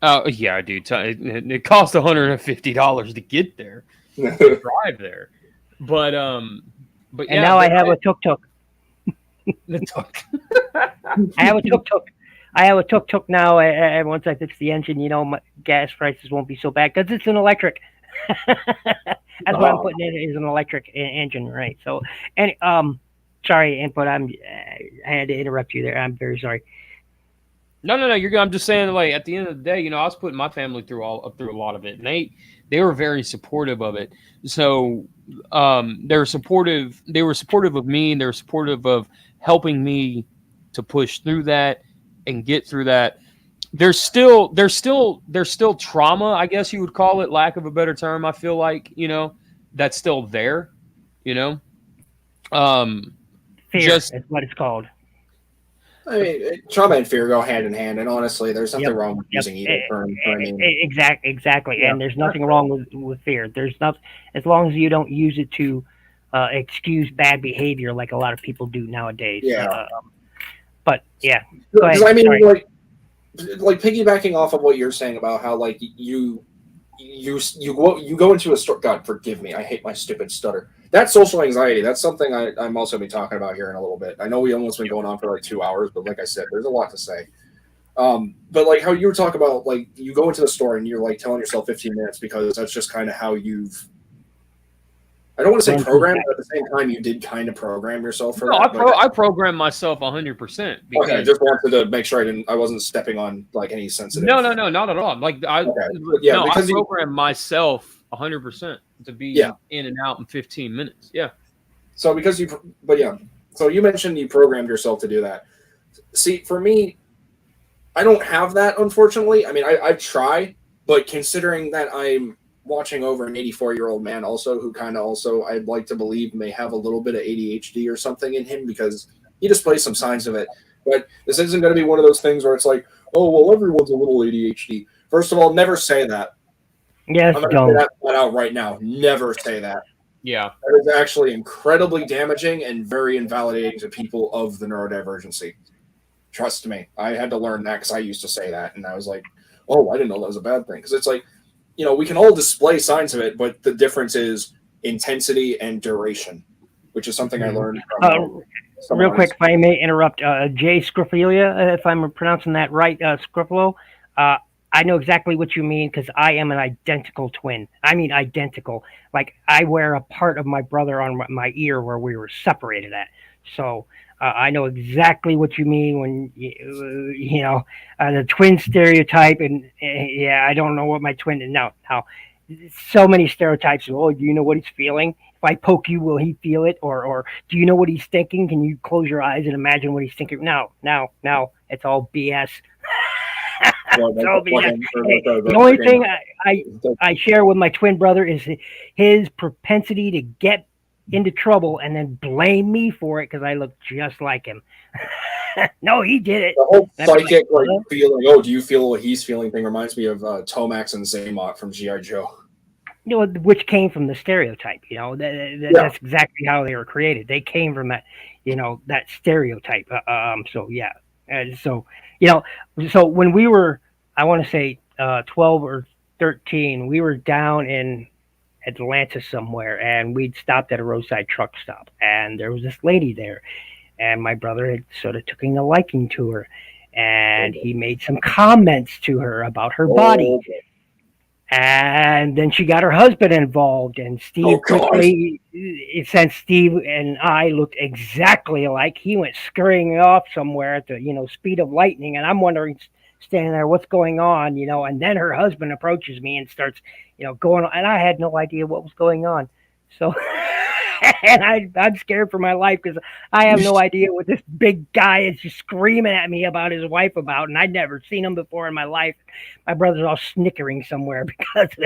Oh yeah, dude. It costs $150 to get there, to drive there. But And yeah, now I have a tuk-tuk. the tuk. I have a tuk-tuk. I have a tuk-tuk now, and once I fix the engine, my gas prices won't be so bad because it's an electric. That's what I'm putting in is an electric engine, right? So, and sorry, but I had to interrupt you there. I'm very sorry. No, you're good. I'm just saying, like, at the end of the day, I was putting my family through a lot of it, and they were very supportive of it. So they were supportive. They were supportive of me, and they were supportive of helping me to push through that and get through that. There's still trauma, I guess you would call it, lack of a better term. I feel like, that's still there, Fear just is what it's called. I mean, trauma and fear go hand in hand, and honestly, there's nothing wrong with using either term. I mean, Exactly. Yeah. And there's nothing wrong with fear. There's nothing, as long as you don't use it to excuse bad behavior like a lot of people do nowadays. Yeah. But yeah, go because ahead. I mean, Sorry. like piggybacking off of what you're saying about how like you go into a store. God forgive me, I hate my stupid stutter. That social anxiety. That's something I'm also be talking about here in a little bit. I know we almost been going on for like 2 hours, but like I said, there's a lot to say. But like how you were talking about, like you go into the store and you're like telling yourself 15 minutes because that's just kind of how you've. I don't want to say programmed, but at the same time, you did kind of program yourself for that. I programmed myself 100%. Okay, I just wanted to make sure I wasn't stepping on like any sensitive. No, not at all. Like I programmed myself 100% to be in and out in 15 minutes. Yeah. So so you mentioned you programmed yourself to do that. See, for me, I don't have that, unfortunately. I mean, I try, but considering that I'm watching over an 84-year-old man also who kind of also I'd like to believe may have a little bit of ADHD or something in him because he displays some signs of it. But this isn't going to be one of those things where it's like, oh, well, everyone's a little ADHD. First of all, never say that. Yes, I'm going to say that flat out right now. Never say that. Yeah. That is actually incredibly damaging and very invalidating to people of the neurodivergency. Trust me. I had to learn that because I used to say that. And I was like, oh, I didn't know that was a bad thing. Because it's like, we can all display signs of it, but the difference is intensity and duration, which is something I learned from real quick, if I may interrupt, Jay Scrofilia, if I'm pronouncing that right, Scrofilo, I know exactly what you mean because I am an identical twin. I mean, identical. Like I wear a part of my brother on my ear where we were separated at. So I know exactly what you mean when the twin stereotype. And yeah, I don't know what my twin is now. How so many stereotypes. Oh, do you know what he's feeling? If I poke you, will he feel it? Or do you know what he's thinking? Can you close your eyes and imagine what he's thinking? No. It's all BS. The only thing I share with my twin brother is his propensity to get into trouble and then blame me for it because I look just like him. No, he did it. The whole psychic feeling, oh, do you feel what he's feeling thing reminds me of Tomax and Zaymot from G.I. Joe. Which came from the stereotype. That's exactly how they were created. They came from that, that stereotype. So yeah, and so so when we were, I want to say 12 or 13, we were down in Atlanta somewhere, and we'd stopped at a roadside truck stop, and there was this lady there, and my brother had sort of taken a liking to her, and he made some comments to her about her body. And then she got her husband involved, and Steve quickly, since Steve and I looked exactly alike, he went scurrying off somewhere at the speed of lightning, and I'm wondering, standing there, what's going on, and then her husband approaches me and starts, going on, and I had no idea what was going on. So, and I'm scared for my life because I have no idea what this big guy is just screaming at me about his wife about, and I'd never seen him before in my life. My brother's all snickering somewhere because of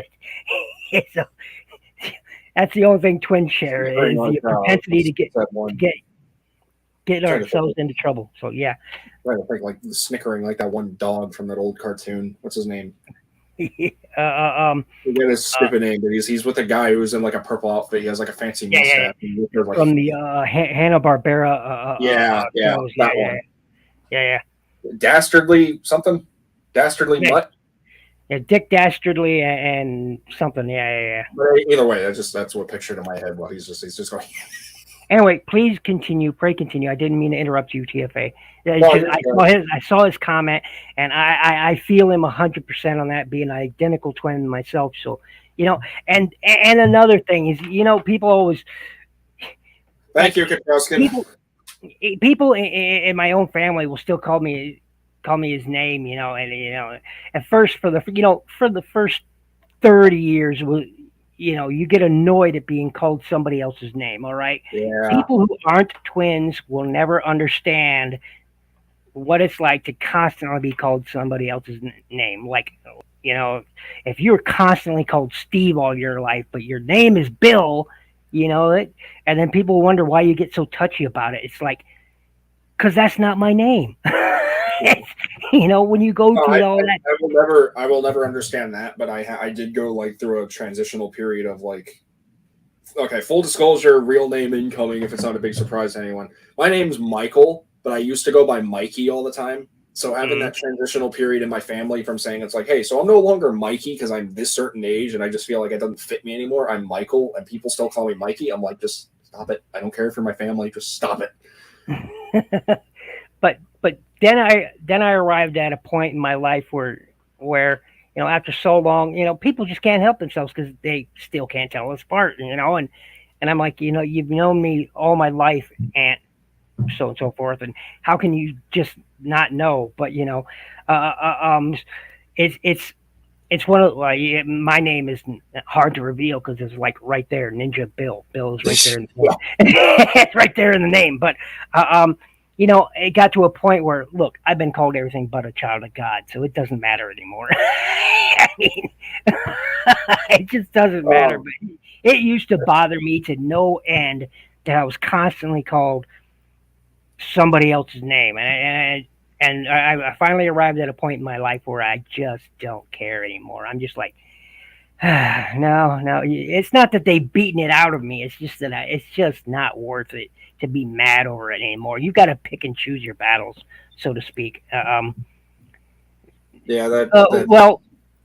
it. So, that's the only thing twins share is the propensity to get ourselves into trouble. So yeah. Right, I think like snickering like that one dog from that old cartoon. What's his name? I forget his stupid name, but he's with a guy who's in like a purple outfit. He has like a fancy mustache. From the Hanna-Barbera. Yeah. Dastardly something? Dastardly Mutt? Yeah, Dick Dastardly and something. Yeah. But either way, that's what pictured in my head. What he's just going. Anyway, please continue. Pray continue. I didn't mean to interrupt you, TFA. I saw his comment, and I feel him 100% on that, being an identical twin myself. So, and another thing is, people always. Thank you, Katrowski. People in my own family will still call me his name, and at first for the first 30 years you get annoyed at being called somebody else's name. All right. Yeah. People who aren't twins will never understand what it's like to constantly be called somebody else's name. Like, if you're constantly called Steve all your life, but your name is Bill, and then people wonder why you get so touchy about it. It's like, because that's not my name. When you go through all that, I will never understand that. But I did go like through a transitional period of like, okay, full disclosure, real name incoming. If it's not a big surprise to anyone, my name's Michael, but I used to go by Mikey all the time. So having that transitional period in my family from saying it's like, hey, so I'm no longer Mikey because I'm this certain age and I just feel like it doesn't fit me anymore. I'm Michael, and people still call me Mikey. I'm like, just stop it. I don't care if you're my family. Just stop it. But then I arrived at a point in my life where after so long, people just can't help themselves because they still can't tell us apart, and I'm like, you've known me all my life, and so and so forth, and how can you just not know? But it's one of my name is hard to reveal because it's like right there, Ninja Bill. Bill is right there. It's right there in the name, but it got to a point where, look, I've been called everything but a child of God, so it doesn't matter anymore. I mean, it just doesn't matter. But it used to bother me to no end that I was constantly called somebody else's name, and I finally arrived at a point in my life where I just don't care anymore. I'm just like, no, it's not that they've beaten it out of me. It's just that it's just not worth it to be mad over it anymore. You got to pick and choose your battles, so to speak.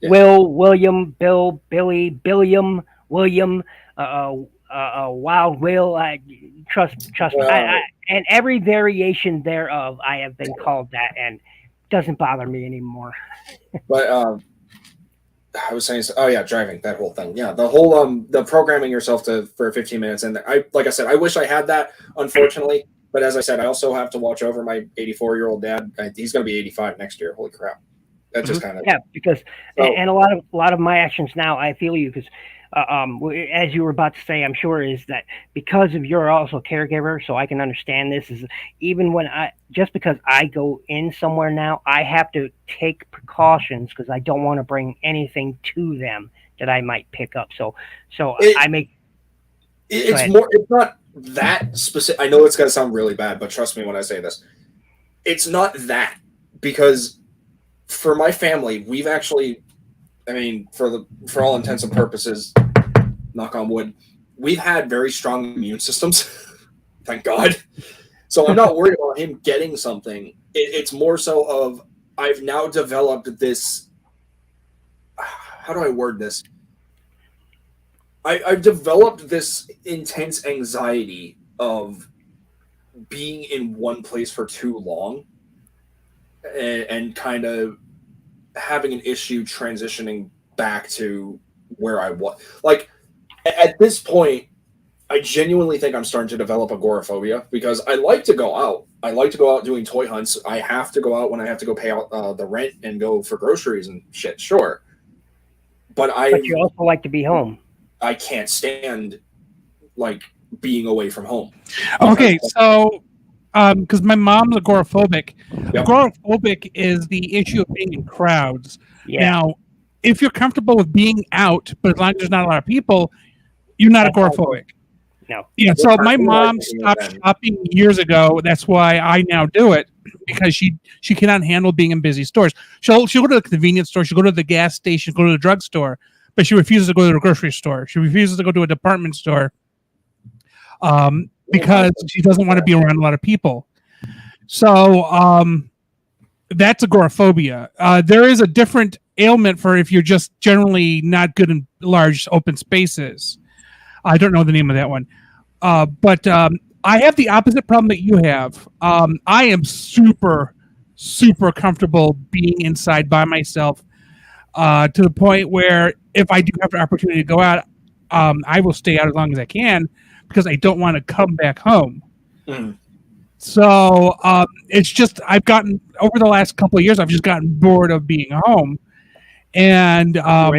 Will, William, Bill, Billy, Billiam, William, Wild Will. Trust me. And every variation thereof, I have been called that, and doesn't bother me anymore. But I was saying, oh yeah, driving, that whole thing. Yeah, the whole the programming yourself to for 15 minutes, and like I said, I wish I had that, unfortunately. But as I said, I also have to watch over my 84-year-old dad. He's going to be 85 next year. Holy crap! That just kind of because So- and a lot of my actions now, I feel you because. As you were about to say, I'm sure is that because of you're also a caregiver, so I can understand this. Is even when just because I go in somewhere now, I have to take precautions because I don't want to bring anything to them that I might pick up. So I make it's ahead. more. It's not that specific. I know it's going to sound really bad, but trust me when I say this. It's not that because for my family, we've actually. I mean, for all intents and purposes, knock on wood, we've had very strong immune systems. Thank God. So I'm not worried about him getting something. It's more so of I've now developed this. How do I word this? I've developed this intense anxiety of being in one place for too long and kind of having an issue transitioning back to where I was. Like at this point, I genuinely think I'm starting to develop agoraphobia because I like to go out. I like to go out doing toy hunts. I have to go out when I have to go pay out the rent and go for groceries and shit. Sure, but you also like to be home. I can't stand like being away from home. Okay, so because my mom's agoraphobic. Yep. Agoraphobic is the issue of being in crowds. Yeah. Now, if you're comfortable with being out, but as long as there's not a lot of people, you're not That's agoraphobic. No. Yeah, so my Personally, mom I think stopped that- shopping years ago. That's why I now do it because she cannot handle being in busy stores. She'll go to the convenience store, she'll go to the gas station, go to the drugstore, but she refuses to go to the grocery store. She refuses to go to a department store because she doesn't want to be around a lot of people. So that's agoraphobia. There is a different ailment for if you're just generally not good in large open spaces. I don't know the name of that one. But I have the opposite problem that you have. I am super, super comfortable being inside by myself to the point where if I do have the opportunity to go out, I will stay out as long as I can because I don't want to come back home. Mm. So it's just I've gotten over the last couple of years, I've just gotten bored of being home. And I'll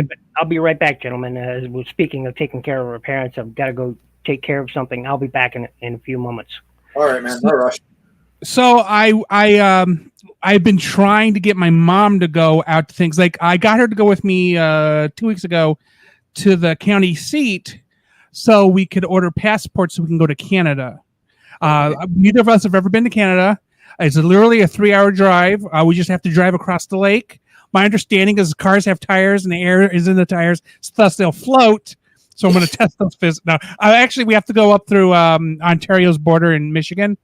be right back, gentlemen. As we're speaking of taking care of our parents, I've got to go take care of something. I'll be back in a few moments. All right, man. No rush. So I've been trying to get my mom to go out to things. Like I got her to go with me 2 weeks ago to the county seat so we could order passports so we can go to Canada. Neither of us have ever been to Canada. It's literally a 3-hour drive. We just have to drive across the lake. My understanding is cars have tires and the air is in the tires, so thus they'll float. So I'm going to test those physics. Now, actually, we have to go up through Ontario's border in Michigan.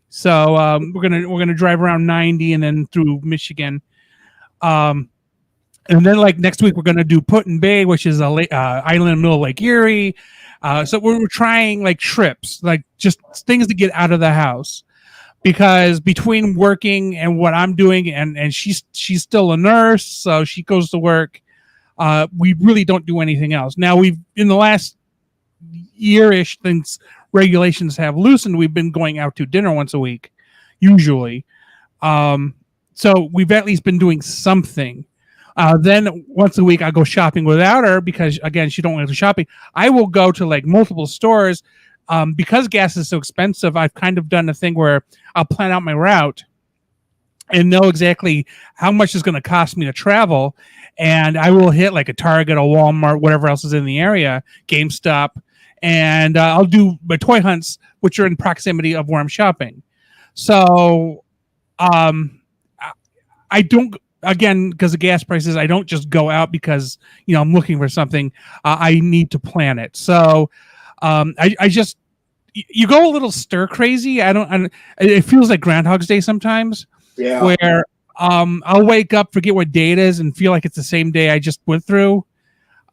So we're gonna drive around 90 and then through Michigan. And then like next week we're gonna do Put-in Bay, which is a island in the middle of Lake Erie. So we're trying like trips, like just things to get out of the house. Because between working and what I'm doing, and she's still a nurse, so she goes to work. We really don't do anything else. Now we've in the last year-ish since regulations have loosened, we've been going out to dinner once a week, usually. So we've at least been doing something. Then once a week I go shopping without her because again she don't want to go shopping. I will go to like multiple stores. Because gas is so expensive, I've kind of done a thing where I'll plan out my route and know exactly how much it's going to cost me to travel. And I will hit like a Target, a Walmart, whatever else is in the area, GameStop. And I'll do my toy hunts, which are in proximity of where I'm shopping. So I don't, again, because of gas prices, I don't just go out because, I'm looking for something. I need to plan it. So I just you go a little stir crazy. It feels like Groundhog's Day sometimes. Yeah. Where I'll wake up, forget what day it is, and feel like it's the same day I just went through.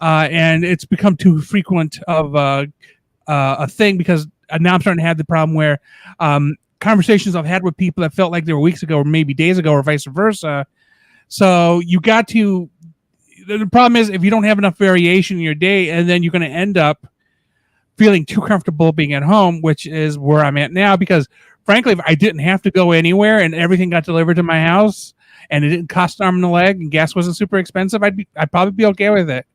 And it's become too frequent of a thing because now I'm starting to have the problem where conversations I've had with people that felt like they were weeks ago or maybe days ago or vice versa. So you got to the problem is if you don't have enough variation in your day, and then you're going to end up feeling too comfortable being at home, which is where I'm at now. Because frankly, if I didn't have to go anywhere and everything got delivered to my house and it didn't cost an arm and a leg and gas wasn't super expensive, I'd probably be okay with it.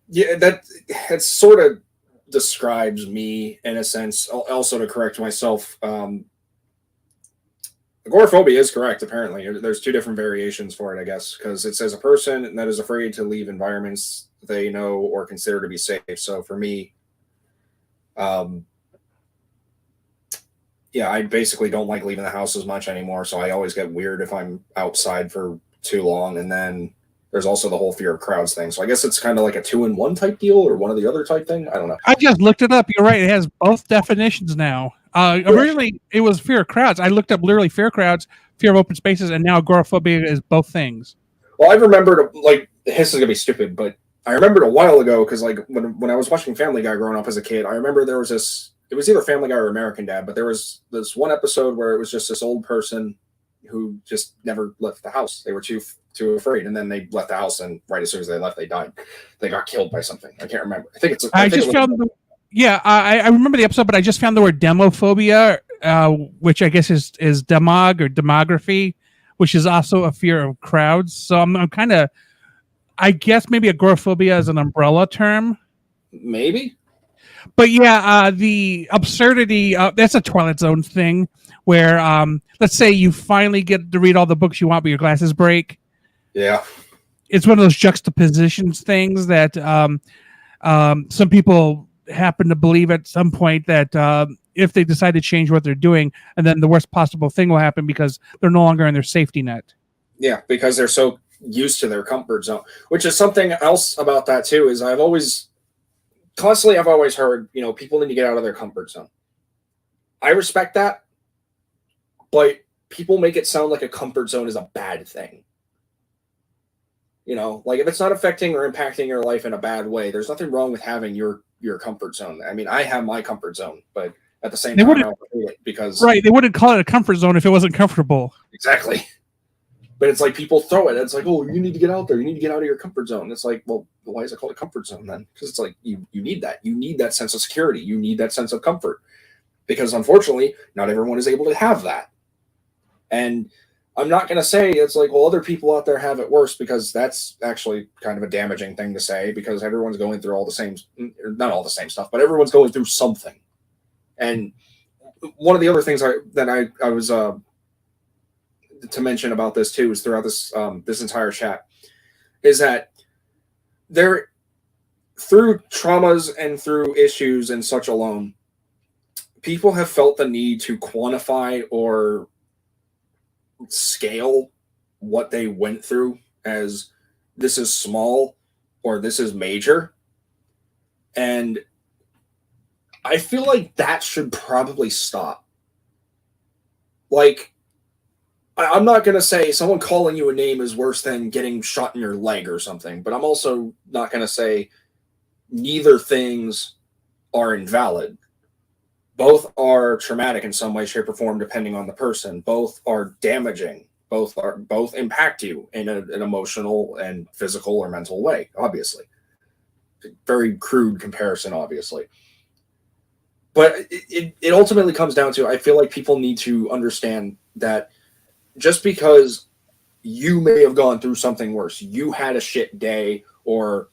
Yeah, that sort of describes me in a sense. Also, to correct myself, agoraphobia is correct. Apparently, there's two different variations for it, I guess, because it says a person that is afraid to leave environments they know or consider to be safe. So for me, yeah, I basically don't like leaving the house as much anymore. So I always get weird if I'm outside for too long, and then there's also the whole fear of crowds thing. So I guess it's kind of like a 2-in-1 type deal, or one or the other type thing. I don't know. I just looked it up. You're right. It has both definitions now. Originally, it was fear of crowds. I looked up literally fear of crowds, fear of open spaces, and now agoraphobia is both things. Well, I remembered, like, this is going to be stupid, but I remembered a while ago, because, like, when I was watching Family Guy growing up as a kid, I remember there was this, it was either Family Guy or American Dad, but there was this one episode where it was just this old person who just never left the house. They were too afraid, and then they left the house, and right as soon as they left, they died. They got killed by something. I can't remember. I think it's. I remember the episode, but I just found the word demophobia, which I guess is demog or demography, which is also a fear of crowds. So I'm kind of, I guess maybe agoraphobia is an umbrella term. Maybe. But yeah, the absurdity, that's a Twilight Zone thing where, let's say you finally get to read all the books you want, but your glasses break. Yeah. It's one of those juxtapositions things that some people happen to believe at some point that if they decide to change what they're doing, and then the worst possible thing will happen because they're no longer in their safety net. Yeah, because they're so used to their comfort zone, which is something else about that too, is I've always heard, people need to get out of their comfort zone. I respect that, but people make it sound like a comfort zone is a bad thing. Like if it's not affecting or impacting your life in a bad way, there's nothing wrong with having your comfort zone. I mean, I have my comfort zone, but at the same time, I don't do it because they wouldn't call it a comfort zone if it wasn't comfortable. Exactly. But it's like people throw it. It's like, oh, you need to get out there. You need to get out of your comfort zone. It's like, well, why is it called a comfort zone then? Because it's like you need that. You need that sense of security. You need that sense of comfort. Because unfortunately, not everyone is able to have that. And I'm not going to say it's like, well, other people out there have it worse, because that's actually kind of a damaging thing to say, because everyone's going through all the same, not all the same stuff, but everyone's going through something. And one of the other things that I was to mention about this too is throughout this this entire chat is that there, through traumas and through issues and such alone, people have felt the need to quantify or scale what they went through as this is small or this is major. And I feel like that should probably stop. Like, I'm not going to say someone calling you a name is worse than getting shot in your leg or something, but I'm also not going to say neither things are invalid. Both are traumatic in some way, shape, or form, depending on the person. Both are damaging. Both impact you in an emotional and physical or mental way, obviously. Very crude comparison, obviously. But it ultimately comes down to, I feel like people need to understand that just because you may have gone through something worse, you had a shit day, or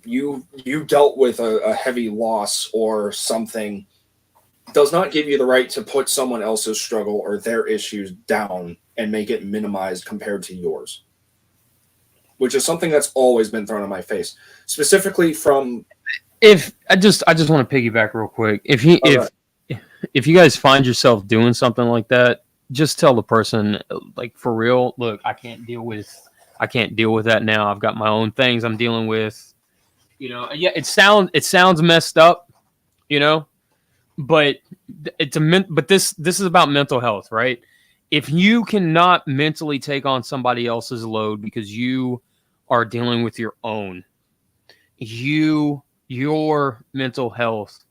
you dealt with a heavy loss or something, does not give you the right to put someone else's struggle or their issues down and make it minimized compared to yours, which is something that's always been thrown in my face, specifically from. If I just want to piggyback real quick. If you guys find yourself doing something like that, just tell the person, like, for real, look, I can't deal with that now. I've got my own things I'm dealing with. Yeah, it sounds messed up, but this is about mental health, right? If you cannot mentally take on somebody else's load because you are dealing with your own, your mental health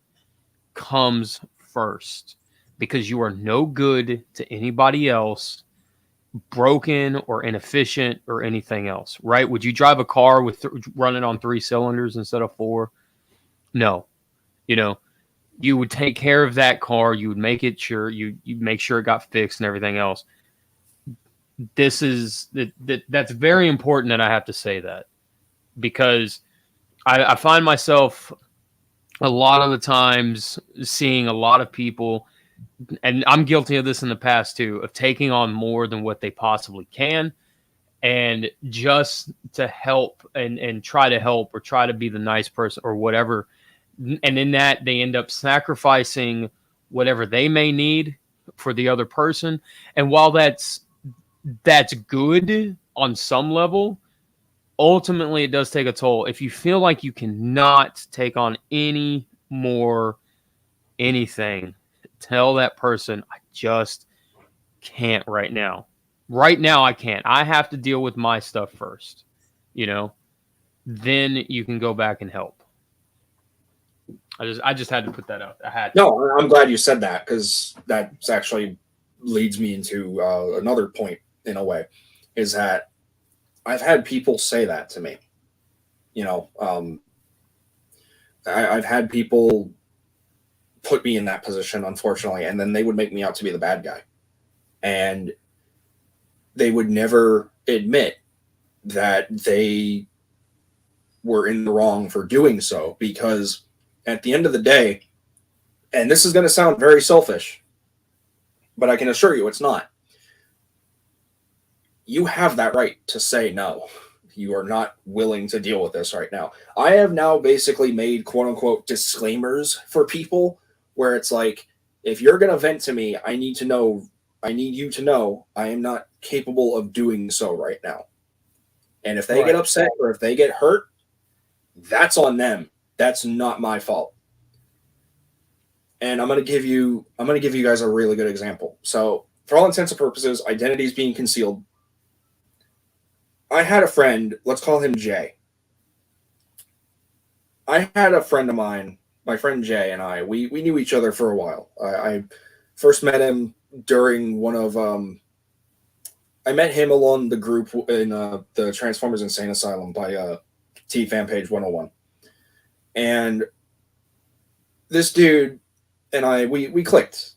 comes first, because you are no good to anybody else broken or inefficient or anything else, right? Would you drive a car with running on 3 cylinders instead of 4? No. You know, you would take care of that car. You would make it sure you make sure it got fixed and everything else. That's very important that I have to say that, because I find myself a lot of the times seeing a lot of people, and I'm guilty of this in the past too, of taking on more than what they possibly can, and just to help and try to help or try to be the nice person or whatever. And in that, they end up sacrificing whatever they may need for the other person. And while that's good on some level, ultimately it does take a toll. If you feel like you cannot take on any more anything, tell that person, I just can't right now. Right now I can't. I have to deal with my stuff first, then you can go back and help. I just had to put that out. I had to. No, I'm glad you said that, because that actually leads me into another point in a way, is that I've had people say that to me. I've had people put me in that position, unfortunately, and then they would make me out to be the bad guy. And they would never admit that they were in the wrong for doing so, because at the end of the day, and this is going to sound very selfish, but I can assure you it's not. You have that right to say no. You are not willing to deal with this right now. I have now basically made quote unquote disclaimers for people where it's like, if you're going to vent to me, I need you to know I am not capable of doing so right now. And if they get upset or if they get hurt, that's on them. That's not my fault. And I'm going to give you guys a really good example. So, for all intents and purposes, identity is being concealed. I had a friend, let's call him Jay. I had a friend of mine, my friend Jay, and we knew each other for a while. I first met him during one of I met him along the group in the Transformers Insane Asylum by T Fan Page 101. And this dude and I, we clicked.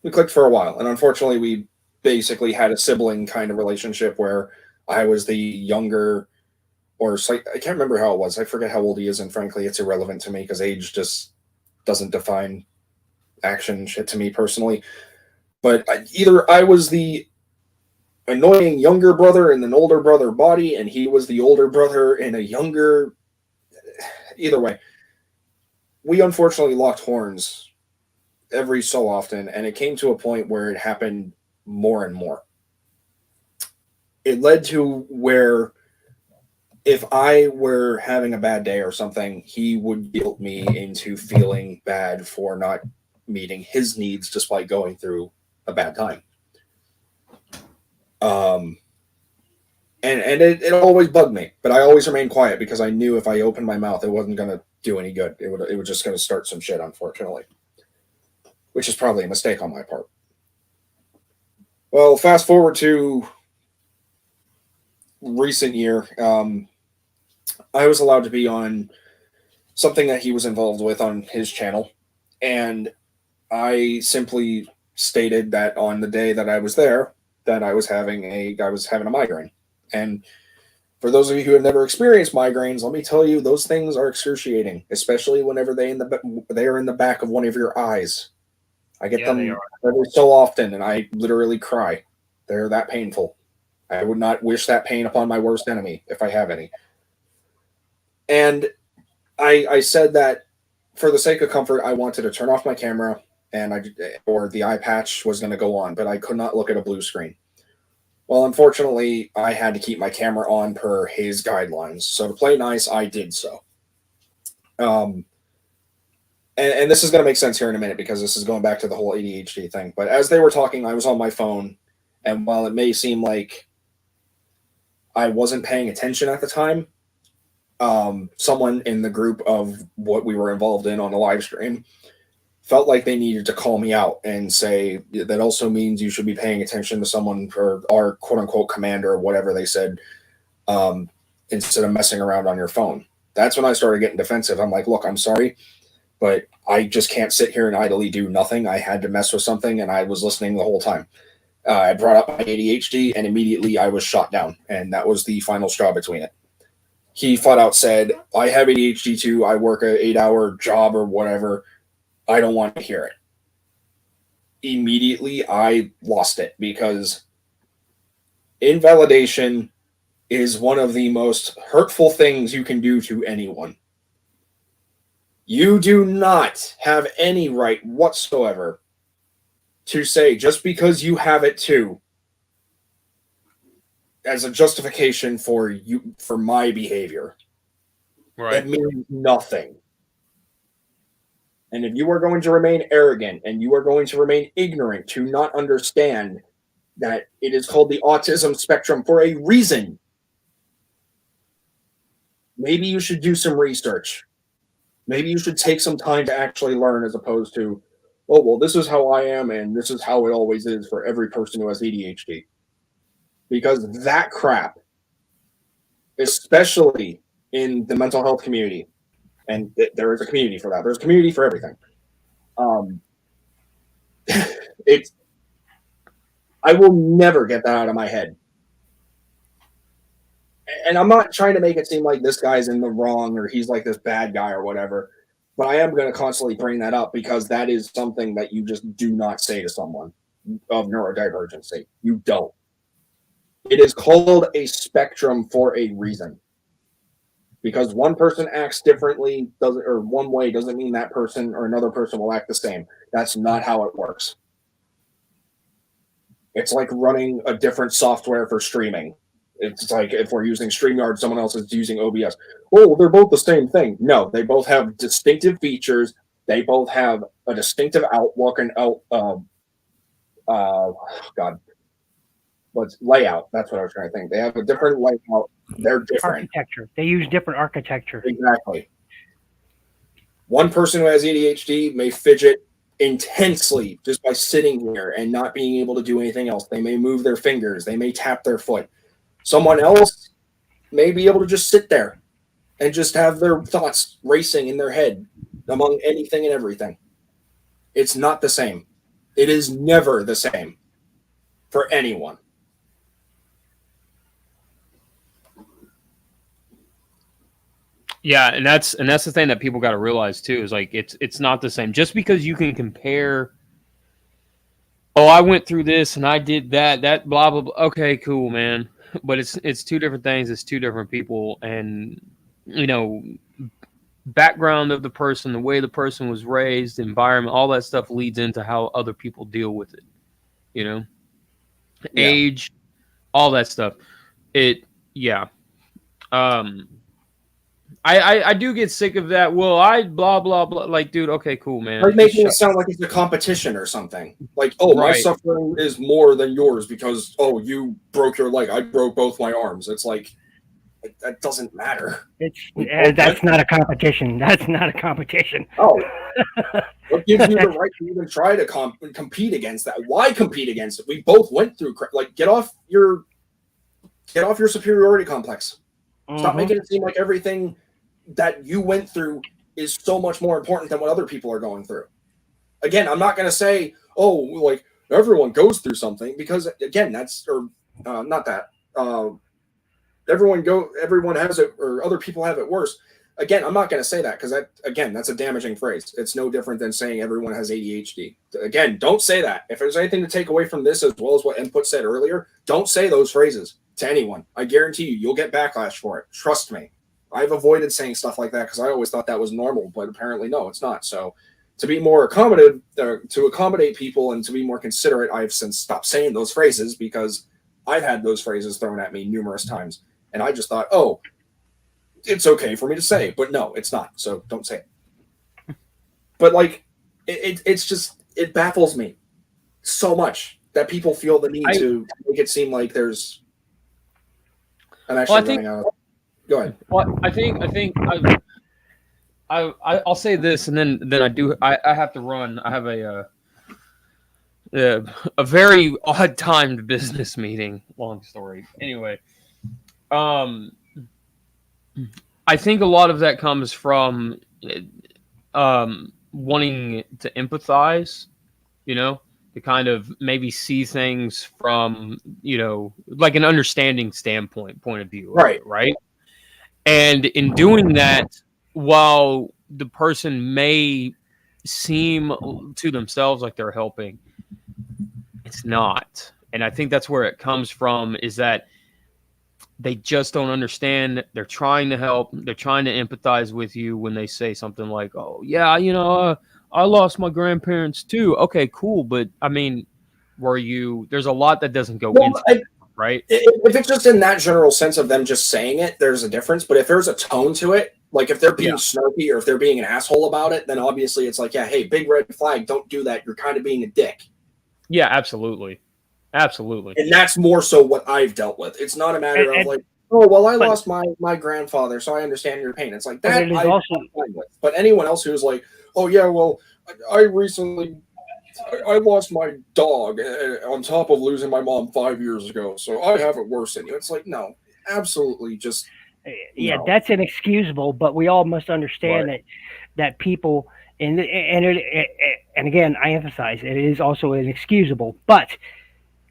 We clicked for a while. And unfortunately, we basically had a sibling kind of relationship where I was the younger, or I can't remember how it was. I forget how old he is. And frankly, it's irrelevant to me because age just doesn't define action shit to me personally. But either I was the annoying younger brother in an older brother body, and he was the older brother in a younger. Either way, we unfortunately locked horns every so often, and it came to a point where it happened more and more. It led to where if I were having a bad day or something, he would guilt me into feeling bad for not meeting his needs despite going through a bad time. And it always bugged me, but I always remained quiet because I knew if I opened my mouth, it wasn't going to do any good. It was just going to start some shit, unfortunately, which is probably a mistake on my part. Well, fast forward to recent year, I was allowed to be on something that he was involved with on his channel, and I simply stated that on the day that I was there, that I was having a migraine. And for those of you who have never experienced migraines, let me tell you, those things are excruciating, especially whenever they are in the back of one of your eyes. I get them every so often, and I literally cry. They're that painful. I would not wish that pain upon my worst enemy if I have any. And I said that for the sake of comfort, I wanted to turn off my camera or the eye patch was going to go on, but I could not look at a blue screen. Well, unfortunately, I had to keep my camera on per his guidelines. So to play nice, I did so. And this is going to make sense here in a minute because this is going back to the whole ADHD thing. But as they were talking, I was on my phone. And while it may seem like I wasn't paying attention at the time, someone in the group of what we were involved in on the live stream felt like they needed to call me out and say that also means you should be paying attention to someone or our quote unquote commander or whatever they said, instead of messing around on your phone. That's when I started getting defensive. I'm like, look, I'm sorry, but I just can't sit here and idly do nothing. I had to mess with something, and I was listening the whole time. I brought up my ADHD, and immediately I was shot down, and that was the final straw between it. He flat out said, I have ADHD too. I work an 8-hour job or whatever. I don't want to hear it. Immediately, I lost it because invalidation is one of the most hurtful things you can do to anyone. You do not have any right whatsoever to say, just because you have it too, as a justification for my behavior. Right. That means nothing. And if you are going to remain arrogant and you are going to remain ignorant to not understand that it is called the autism spectrum for a reason, maybe you should do some research. Maybe you should take some time to actually learn, as opposed to, oh, well, this is how I am and this is how it always is for every person who has ADHD. Because that crap, especially in the mental health community, and there is a community for that. There's a community for everything. I will never get that out of my head. And I'm not trying to make it seem like this guy's in the wrong or he's like this bad guy or whatever, but I am going to constantly bring that up because that is something that you just do not say to someone of neurodivergency. You don't. It is called a spectrum for a reason. Because one person acts differently or one way doesn't mean that person or another person will act the same. That's not how it works. It's like running a different software for streaming. It's like if we're using StreamYard, someone else is using OBS. Oh, they're both the same thing. No, they both have distinctive features. They both have a distinctive outlook and layout. That's what I was trying to think. They have a different layout. They're different. Architecture. They use different architecture. Exactly. One person who has ADHD may fidget intensely just by sitting here and not being able to do anything else. They may move their fingers. They may tap their foot. Someone else may be able to just sit there and just have their thoughts racing in their head among anything and everything. It's not the same. It is never the same for anyone. Yeah, and that's the thing that people got to realize too, is like it's not the same. Just because you can compare, oh, I went through this and I did that blah blah blah. Okay, cool, man. But it's two different things. It's two different people, and background of the person, the way the person was raised, environment, all that stuff leads into how other people deal with it. Age, all that stuff. I do get sick of that. Well, I blah blah blah. Like, dude, okay, cool, man. Like making it sound like it's a competition or something. Like, oh, my suffering is more than yours because, oh, you broke your leg. I broke both my arms. It's like, that doesn't matter. That's not a competition. That's not a competition. Oh, what gives you the right to even try to compete against that? Why compete against it? We both went through. Like, get off your superiority complex. Stop making it seem like everything that you went through is so much more important than what other people are going through. Again, I'm not going to say, oh, like everyone goes through something, because again, that's not that. Everyone has it, or other people have it worse. Again, I'm not going to say that because that's a damaging phrase. It's no different than saying everyone has ADHD. Again, don't say that. If there's anything to take away from this, as well as what Input said earlier, don't say those phrases to anyone. I guarantee you'll get backlash for it. Trust me. I've avoided saying stuff like that because I always thought that was normal, but apparently no, it's not. So to be more accommodative, to accommodate people and to be more considerate, I've since stopped saying those phrases because I've had those phrases thrown at me numerous times. And I just thought, oh, it's okay for me to say, but no, it's not. So don't say it. But like, it's just, it baffles me so much that people feel the need to make it seem like there's. I'm actually running out of. Go ahead. Well, I I'll say this, and then I have to run. I have a very odd timed business meeting. Long story. Anyway, I think a lot of that comes from wanting to empathize, to kind of maybe see things from, like an understanding point of view. Right. And in doing that, while the person may seem to themselves like they're helping, it's not. And I think that's where it comes from, is that they just don't understand. They're trying to help. They're trying to empathize with you when they say something like, oh, yeah, I lost my grandparents too. Okay, cool. But I mean, there's a lot that doesn't go into it, right? If it's just in that general sense of them just saying it, there's a difference. But if there's a tone to it, like if they're being snarky or if they're being an asshole about it, then obviously it's like, yeah, hey, big red flag, don't do that. You're kind of being a dick. Yeah, absolutely. Absolutely. And that's more so what I've dealt with. It's not a matter of like, oh, well, I lost my grandfather, so I understand your pain. It's like that. But anyone else who's like, oh, yeah, well, I lost my dog on top of losing my mom 5 years ago, so I have it worse than you. It's like, no, absolutely just. Yeah, no. That's inexcusable, but we all must understand that people, and again, I emphasize, it is also inexcusable, but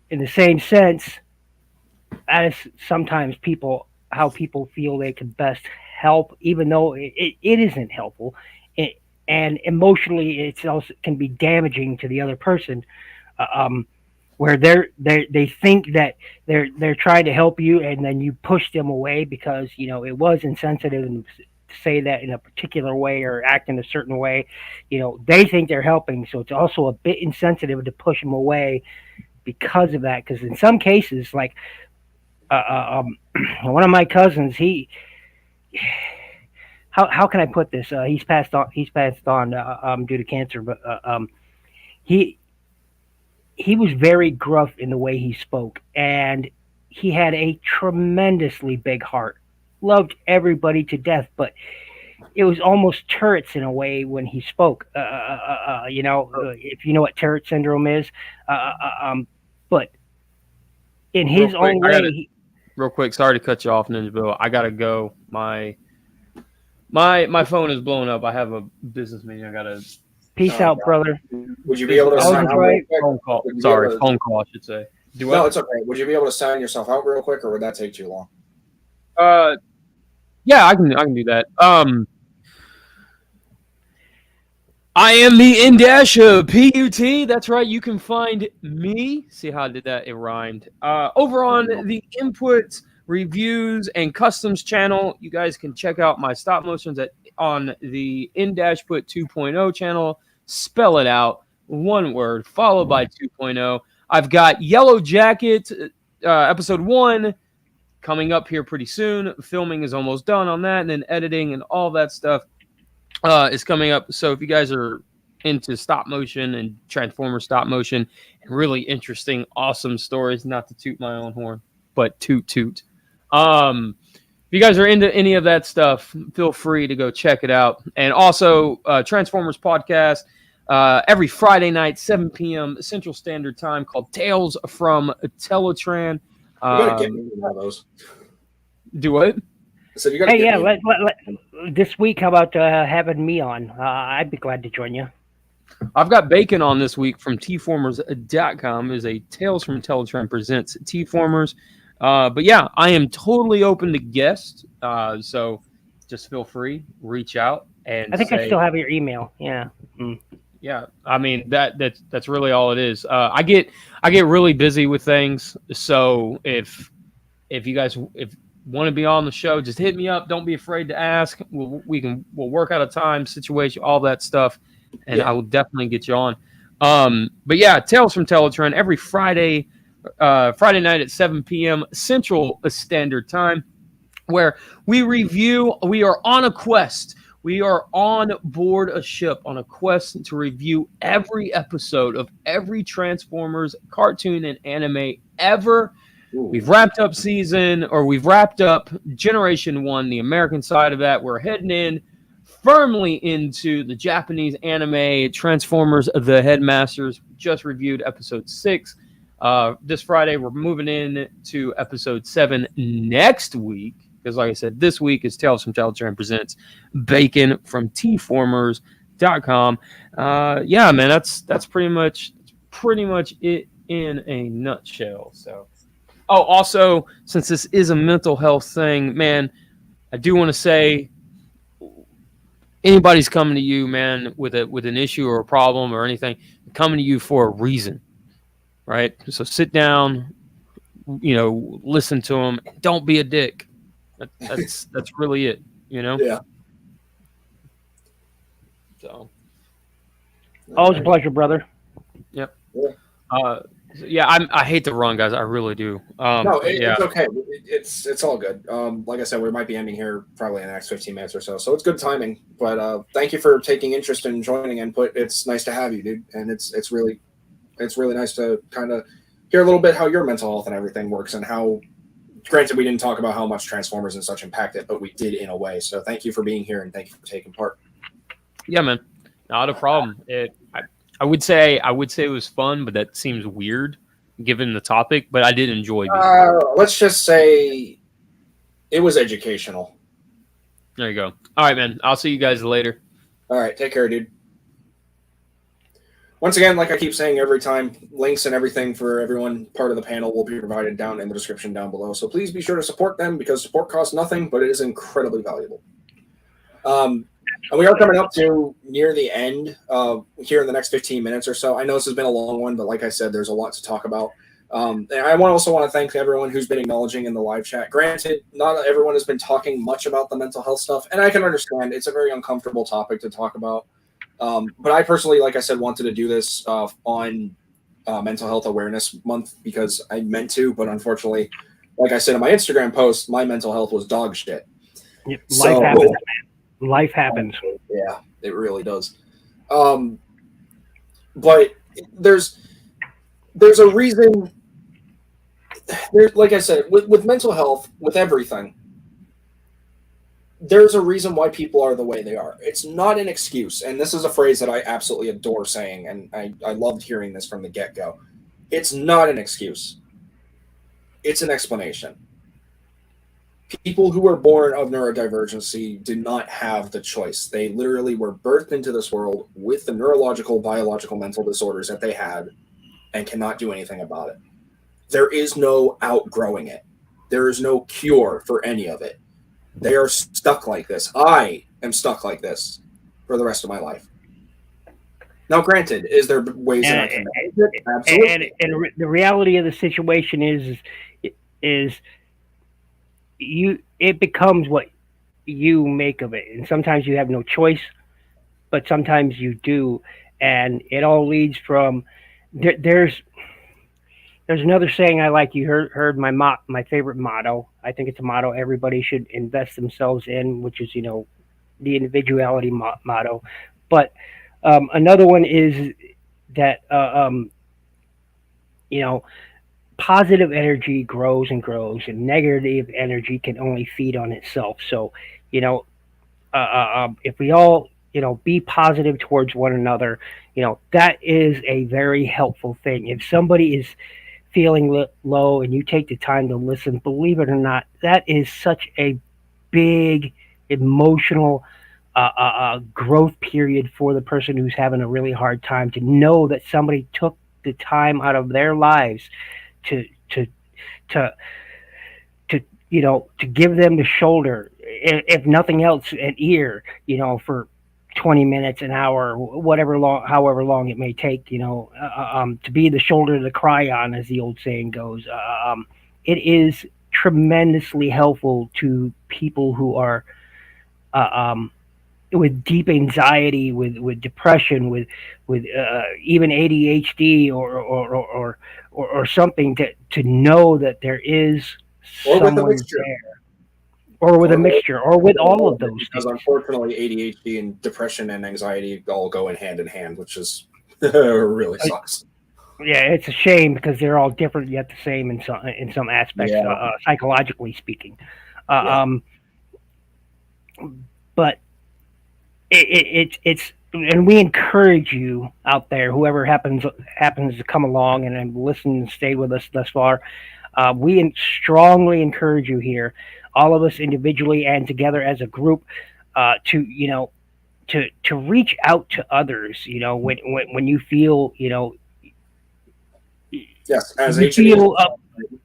in the same sense, as sometimes how people feel they can best help, even though it isn't helpful, and emotionally it also can be damaging to the other person, where they think that they're trying to help you, and then you push them away because it was insensitive and to say that in a particular way or act in a certain way. They think they're helping, so it's also a bit insensitive to push them away because of that. Because in some cases, like one of my cousins, how can I put this? He's passed on due to cancer, but he was very gruff in the way he spoke, and he had a tremendously big heart, loved everybody to death, but it was almost Tourette's in a way when he spoke. If you know what Tourette syndrome is, but in his own way. Real quick, sorry to cut you off, Ninja Bill. I gotta go. My phone is blowing up. I have a business meeting. I gotta. Peace out, brother. Would you be able to sign out real quick? Phone call. Sorry, phone call, I should say. No, it's okay. Would you be able to sign yourself out real quick, or would that take too long? Yeah, I can do that. I am the in-dash of PUT. That's right. You can find me. See how I did that? It rhymed. Over on the Inputs, Reviews, and Customs channel. You guys can check out my stop motions on the In-Put 2.0 channel. Spell it out. One word, followed by 2.0. I've got Yellow Jacket, episode 1, coming up here pretty soon. Filming is almost done on that, and then editing and all that stuff is coming up. So if you guys are into stop motion and Transformer stop motion and really interesting, awesome stories, not to toot my own horn, but toot. If you guys are into any of that stuff, feel free to go check it out. And also Transformers podcast every Friday night, 7 p.m. Central Standard Time, called Tales from Teletran. You gotta get me one of those. Do what? So you gotta this week, how about having me on? I'd be glad to join you. I've got Bacon on this week from tformers.com. Is a Tales from Teletran presents T-Formers. But yeah, I am totally open to guests. So just feel free, reach out, and I think I still have your email. Yeah. Yeah. I mean that's really all it is. I get really busy with things. So if you guys want to be on the show, just hit me up. Don't be afraid to ask. We'll work out a time, situation, all that stuff, and I will definitely get you on. But yeah, Tales from Teletran every Friday night at 7 p.m. Central Standard Time, where we are on a quest. We are on board a ship on a quest to review every episode of every Transformers cartoon and anime ever. Ooh. We've wrapped up Generation 1, the American side of that. We're heading in firmly into the Japanese anime Transformers: The Headmasters. Just reviewed episode 6. This Friday, we're moving in to episode 7 next week. Because, like I said, this week is Tales from Childhood presents Bacon from tformers.com. Yeah, man, that's pretty much it in a nutshell. So, oh, also, since this is a mental health thing, man, I do want to say, anybody's coming to you, man, with an issue or a problem or anything, coming to you for a reason, right? So sit down, listen to them. Don't be a dick. That's really it, Yeah. So, Always a pleasure, brother. yep. Yeah. I hate to run, guys. I really do. No, yeah. it's okay. It's all good. Like I said, we might be ending here probably in the next 15 minutes or so. So it's good timing. But thank you for taking interest in joining Input. It's nice to have you, dude. And it's really nice to kind of hear a little bit how your mental health and everything works, and how, granted, we didn't talk about how much Transformers and such impact it, but we did in a way. So thank you for being here, and thank you for taking part. Yeah, man. Not a problem. I would say it was fun, but that seems weird given the topic. But I did enjoy being let's just say it was educational. There you go. All right, man. I'll see you guys later. All right, take care, dude. Once again, like I keep saying every time, links and everything for everyone part of the panel will be provided down in the description down below. So please be sure to support them, because support costs nothing, but it is incredibly valuable. And we are coming up to near the end here in the next 15 minutes or so. I know this has been a long one, but like I said, there's a lot to talk about. And I also want to thank everyone who's been acknowledging in the live chat. Granted, not everyone has been talking much about the mental health stuff, and I can understand it's a very uncomfortable topic to talk about. But I personally, like I said, wanted to do this on Mental Health Awareness Month because I meant to, but unfortunately, like I said in my Instagram post, my mental health was dog shit. Life happens, man. Life happens. Yeah, it really does. But there's a reason. Like I said, with mental health, with everything, there's a reason why people are the way they are. It's not an excuse. And this is a phrase that I absolutely adore saying, and I loved hearing this from the get-go. It's not an excuse. It's an explanation. People who were born of neurodivergency did not have the choice. They literally were birthed into this world with the neurological, biological, mental disorders that they had and cannot do anything about it. There is no outgrowing it. There is no cure for any of it. They are stuck like this. I am stuck like this for the rest of my life. Now, granted, is there ways that I can manage it? Absolutely. And the reality of the situation is it becomes what you make of it. And sometimes you have no choice, but sometimes you do. And it all leads from there's another saying I like. You heard my favorite motto. I think it's a motto everybody should invest themselves in, which is, the individuality motto. But another one is that, positive energy grows and grows, and negative energy can only feed on itself. So, if we all, be positive towards one another, that is a very helpful thing. If somebody is feeling low and you take the time to listen, believe it or not, that is such a big emotional growth period for the person who's having a really hard time, to know that somebody took the time out of their lives to give them the shoulder, if nothing else, an ear, for 20 minutes, an hour, however long it may take, to be the shoulder to cry on, as the old saying goes. It is tremendously helpful to people who are with deep anxiety, with depression, with even ADHD or something, to know that there is someone there. Or with a mixture, or with all of those. Because unfortunately, ADHD and depression and anxiety all go in hand, which is really sucks. Yeah, it's a shame because they're all different yet the same in some aspects, psychologically speaking. But it's and we encourage you out there, whoever happens to come along and listen and stay with us thus far. Strongly encourage you here, all of us individually and together as a group, to to reach out to others. When you feel Yes, as you H&E is, feel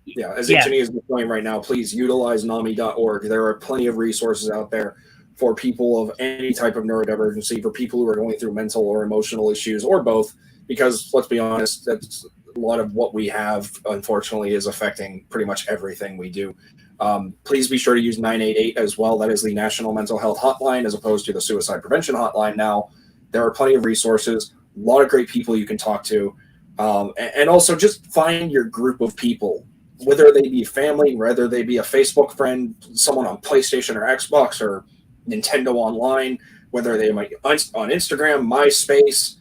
yeah, as yeah. H&E is deploying right now, please utilize NAMI.org. There are plenty of resources out there for people of any type of neurodivergency, for people who are going through mental or emotional issues, or both. Because let's be honest, that's a lot of what we have, unfortunately, is affecting pretty much everything we do. Please be sure to use 988 as well. That is the National Mental Health Hotline, as opposed to the Suicide Prevention Hotline. Now, there are plenty of resources, a lot of great people you can talk to. And also just find your group of people, whether they be family, whether they be a Facebook friend, someone on PlayStation or Xbox or Nintendo Online, whether they might on Instagram, MySpace,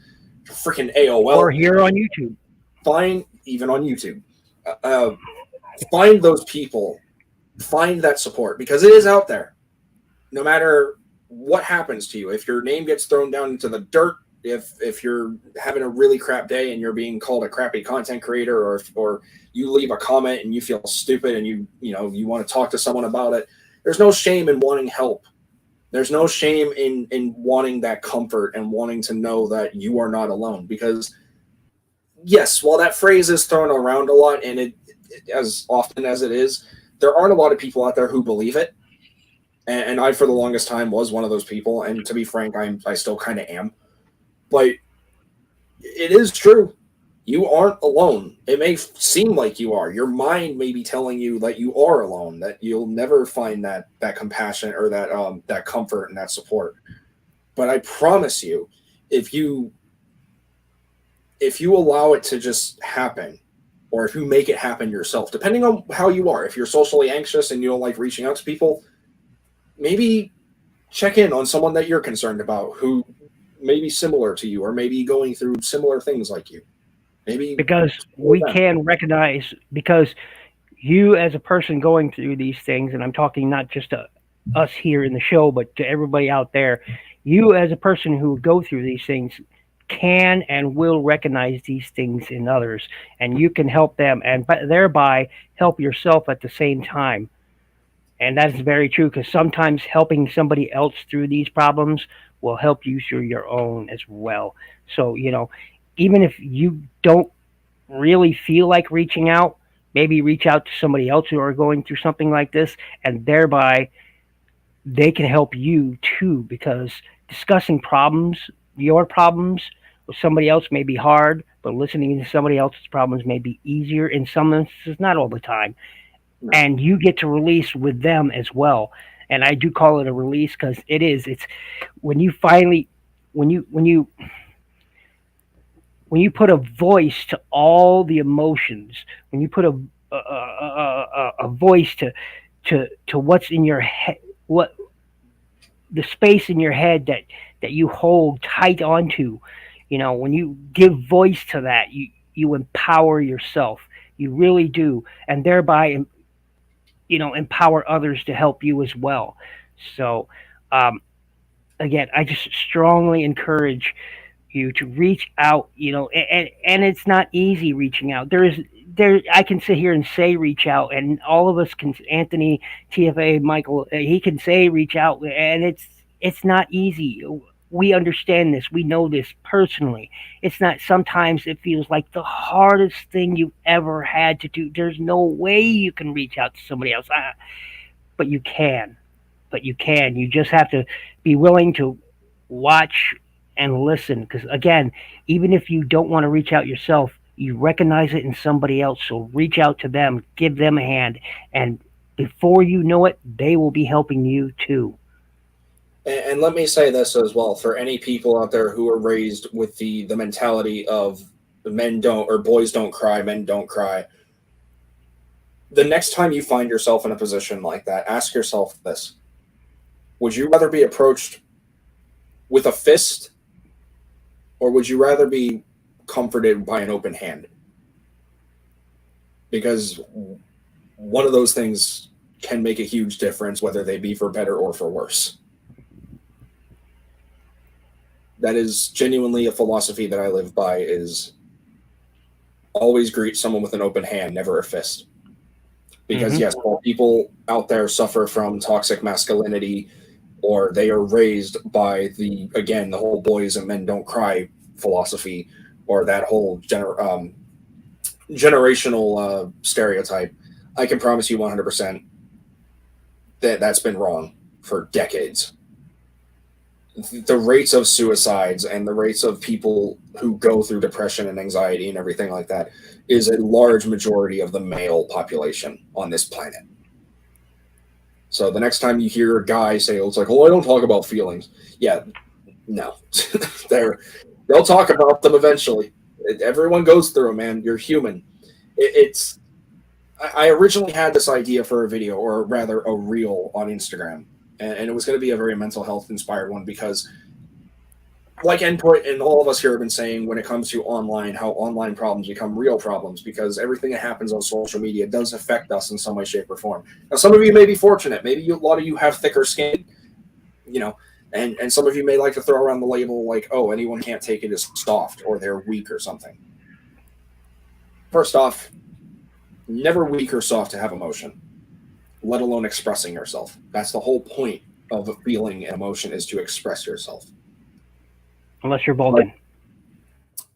freaking AOL, Or here on YouTube. even on YouTube. Find those people, find that support, because it is out there. No matter what happens to you, if your name gets thrown down into the dirt, if you're having a really crap day and you're being called a crappy content creator, or you leave a comment and you feel stupid and you want to talk to someone about it, there's no shame in wanting help. There's no shame in wanting that comfort and wanting to know that you are not alone. Because yes, while that phrase is thrown around a lot, and it as often as it is, there aren't a lot of people out there who believe it. And I, for the longest time, was one of those people. And to be frank, I still kind of am. But it is true. You aren't alone. It may seem like you are. Your mind may be telling you that you are alone, that you'll never find that compassion or that comfort and that support. But I promise you, if you allow it to just happen, or if you make it happen yourself, depending on how you are, if you're socially anxious and you don't like reaching out to people, maybe check in on someone that you're concerned about who may be similar to you, or maybe going through similar things like you. Maybe Because we can recognize, because you as a person going through these things, and I'm talking not just to us here in the show, but to everybody out there, you as a person who go through these things can and will recognize these things in others, and you can help them and thereby help yourself at the same time. And that's very true, because sometimes helping somebody else through these problems will help you through your own as well. So, even if you don't really feel like reaching out, maybe reach out to somebody else who are going through something like this, and thereby they can help you too, because discussing your problems with somebody else may be hard, but listening to somebody else's problems may be easier in some instances, not all the time. And you get to release with them as well. And I do call it a release, because it's when you finally when you put a voice to all the emotions, when you put a voice to what's in your head, what the space in your head that you hold tight onto, when you give voice to that, you empower yourself. You really do, and thereby empower others to help you as well. So, again, I just strongly encourage you to reach out. And it's not easy reaching out. I can sit here and say reach out, and all of us can. Anthony, TFA, Michael, he can say reach out, and it's not easy. We understand this. We know this personally. It's not. Sometimes it feels like the hardest thing you've ever had to do. There's no way you can reach out to somebody else, but you can. But you can. You just have to be willing to watch and listen. Because again, even if you don't want to reach out yourself, you recognize it in somebody else. So reach out to them, give them a hand, and before you know it, they will be helping you too. And let me say this as well, for any people out there who are raised with the mentality of men don't, or boys don't cry, men don't cry. The next time you find yourself in a position like that, ask yourself this: would you rather be approached with a fist, or would you rather be comforted by an open hand? Because one of those things can make a huge difference, whether they be for better or for worse. that is genuinely a philosophy that I live by, is always greet someone with an open hand, never a fist. Because yes, while people out there suffer from toxic masculinity, or they are raised by the whole boys and men don't cry philosophy, or that whole generational stereotype, I can promise you 100% that that's been wrong for decades. The rates of suicides and the rates of people who go through depression and anxiety and everything like that is a large majority of the male population on this planet. So the next time you hear a guy say, it's like, oh, I don't talk about feelings. Yeah, no. They'll talk about them eventually. Everyone goes through them, man. You're human. I originally had this idea for a video, or rather a reel on Instagram. And it was going to be a very mental health inspired one, because like Endpoint and all of us here have been saying, when it comes to online, how online problems become real problems, because everything that happens on social media does affect us in some way, shape, or form. Now, some of you may be fortunate. Maybe a lot of you have thicker skin, and some of you may like to throw around the label like, oh, anyone can't take it as soft, or they're weak or something. First off, never weak or soft to have emotion, let alone expressing yourself. That's the whole point of a feeling and emotion, is to express yourself. Unless you're Vulcan.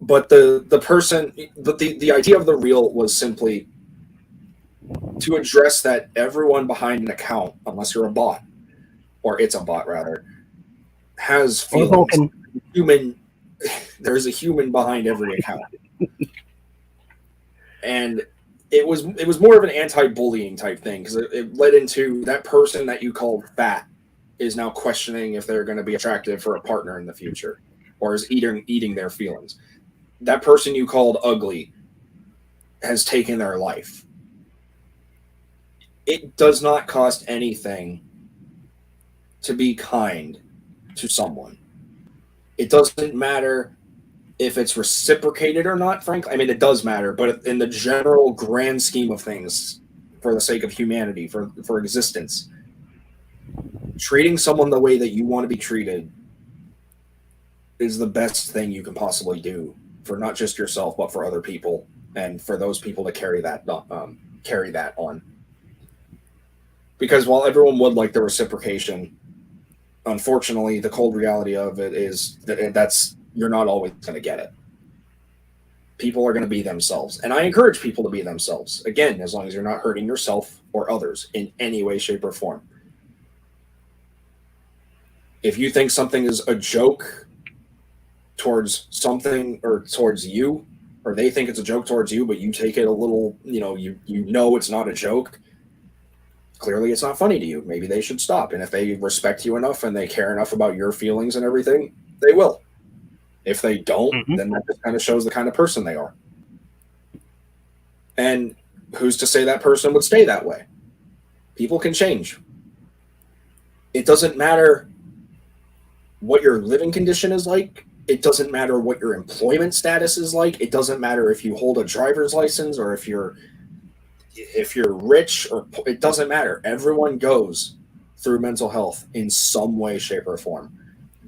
But the idea of the reel was simply to address that everyone behind an account, unless you're a bot, or it's a bot rather, has feelings. There's a human behind every account. And it was more of an anti-bullying type thing, because it led into that person that you called fat is now questioning if they're going to be attractive for a partner in the future, or is eating their feelings. That person you called ugly has taken their life. It does not cost anything to be kind to someone. It doesn't matter if it's reciprocated or not, frankly. I mean, it does matter, but in the general grand scheme of things, for the sake of humanity, for existence, treating someone the way that you want to be treated is the best thing you can possibly do, for not just yourself, but for other people, and for those people to carry that on. Because while everyone would like the reciprocation, unfortunately, the cold reality of it is that you're not always going to get it. People are going to be themselves. And I encourage people to be themselves. Again, as long as you're not hurting yourself or others in any way, shape, or form. If you think something is a joke towards something, or towards you, or they think it's a joke towards you, but you take it a little, you know it's not a joke, clearly it's not funny to you. Maybe they should stop. And if they respect you enough and they care enough about your feelings and everything, they will. If they don't, then that just kind of shows the kind of person they are. And who's to say that person would stay that way? People can change. It doesn't matter what your living condition is like. It doesn't matter what your employment status is like. It doesn't matter if you hold a driver's license, or if you're rich, or it doesn't matter. Everyone goes through mental health in some way, shape, or form.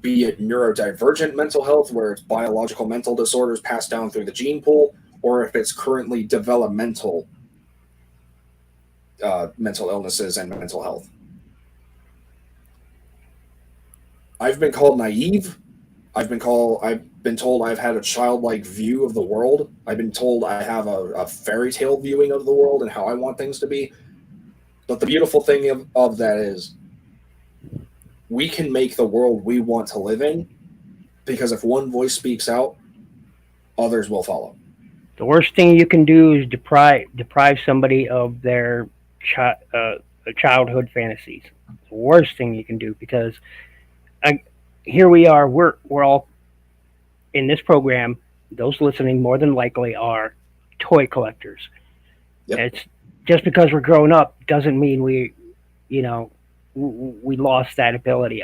Be it neurodivergent mental health, where it's biological mental disorders passed down through the gene pool, or if it's currently developmental mental illnesses and mental health. I've been called naive. I've been told I've had a childlike view of the world. I've been told I have a fairy tale viewing of the world and how I want things to be. But the beautiful thing of that is, we can make the world we want to live in, because if one voice speaks out, others will follow. The worst thing you can do is deprive somebody of their childhood fantasies. It's the worst thing you can do, because here we are. We're all in this program. Those listening more than likely are toy collectors. Yep. It's just because we're grown up doesn't mean we lost that ability.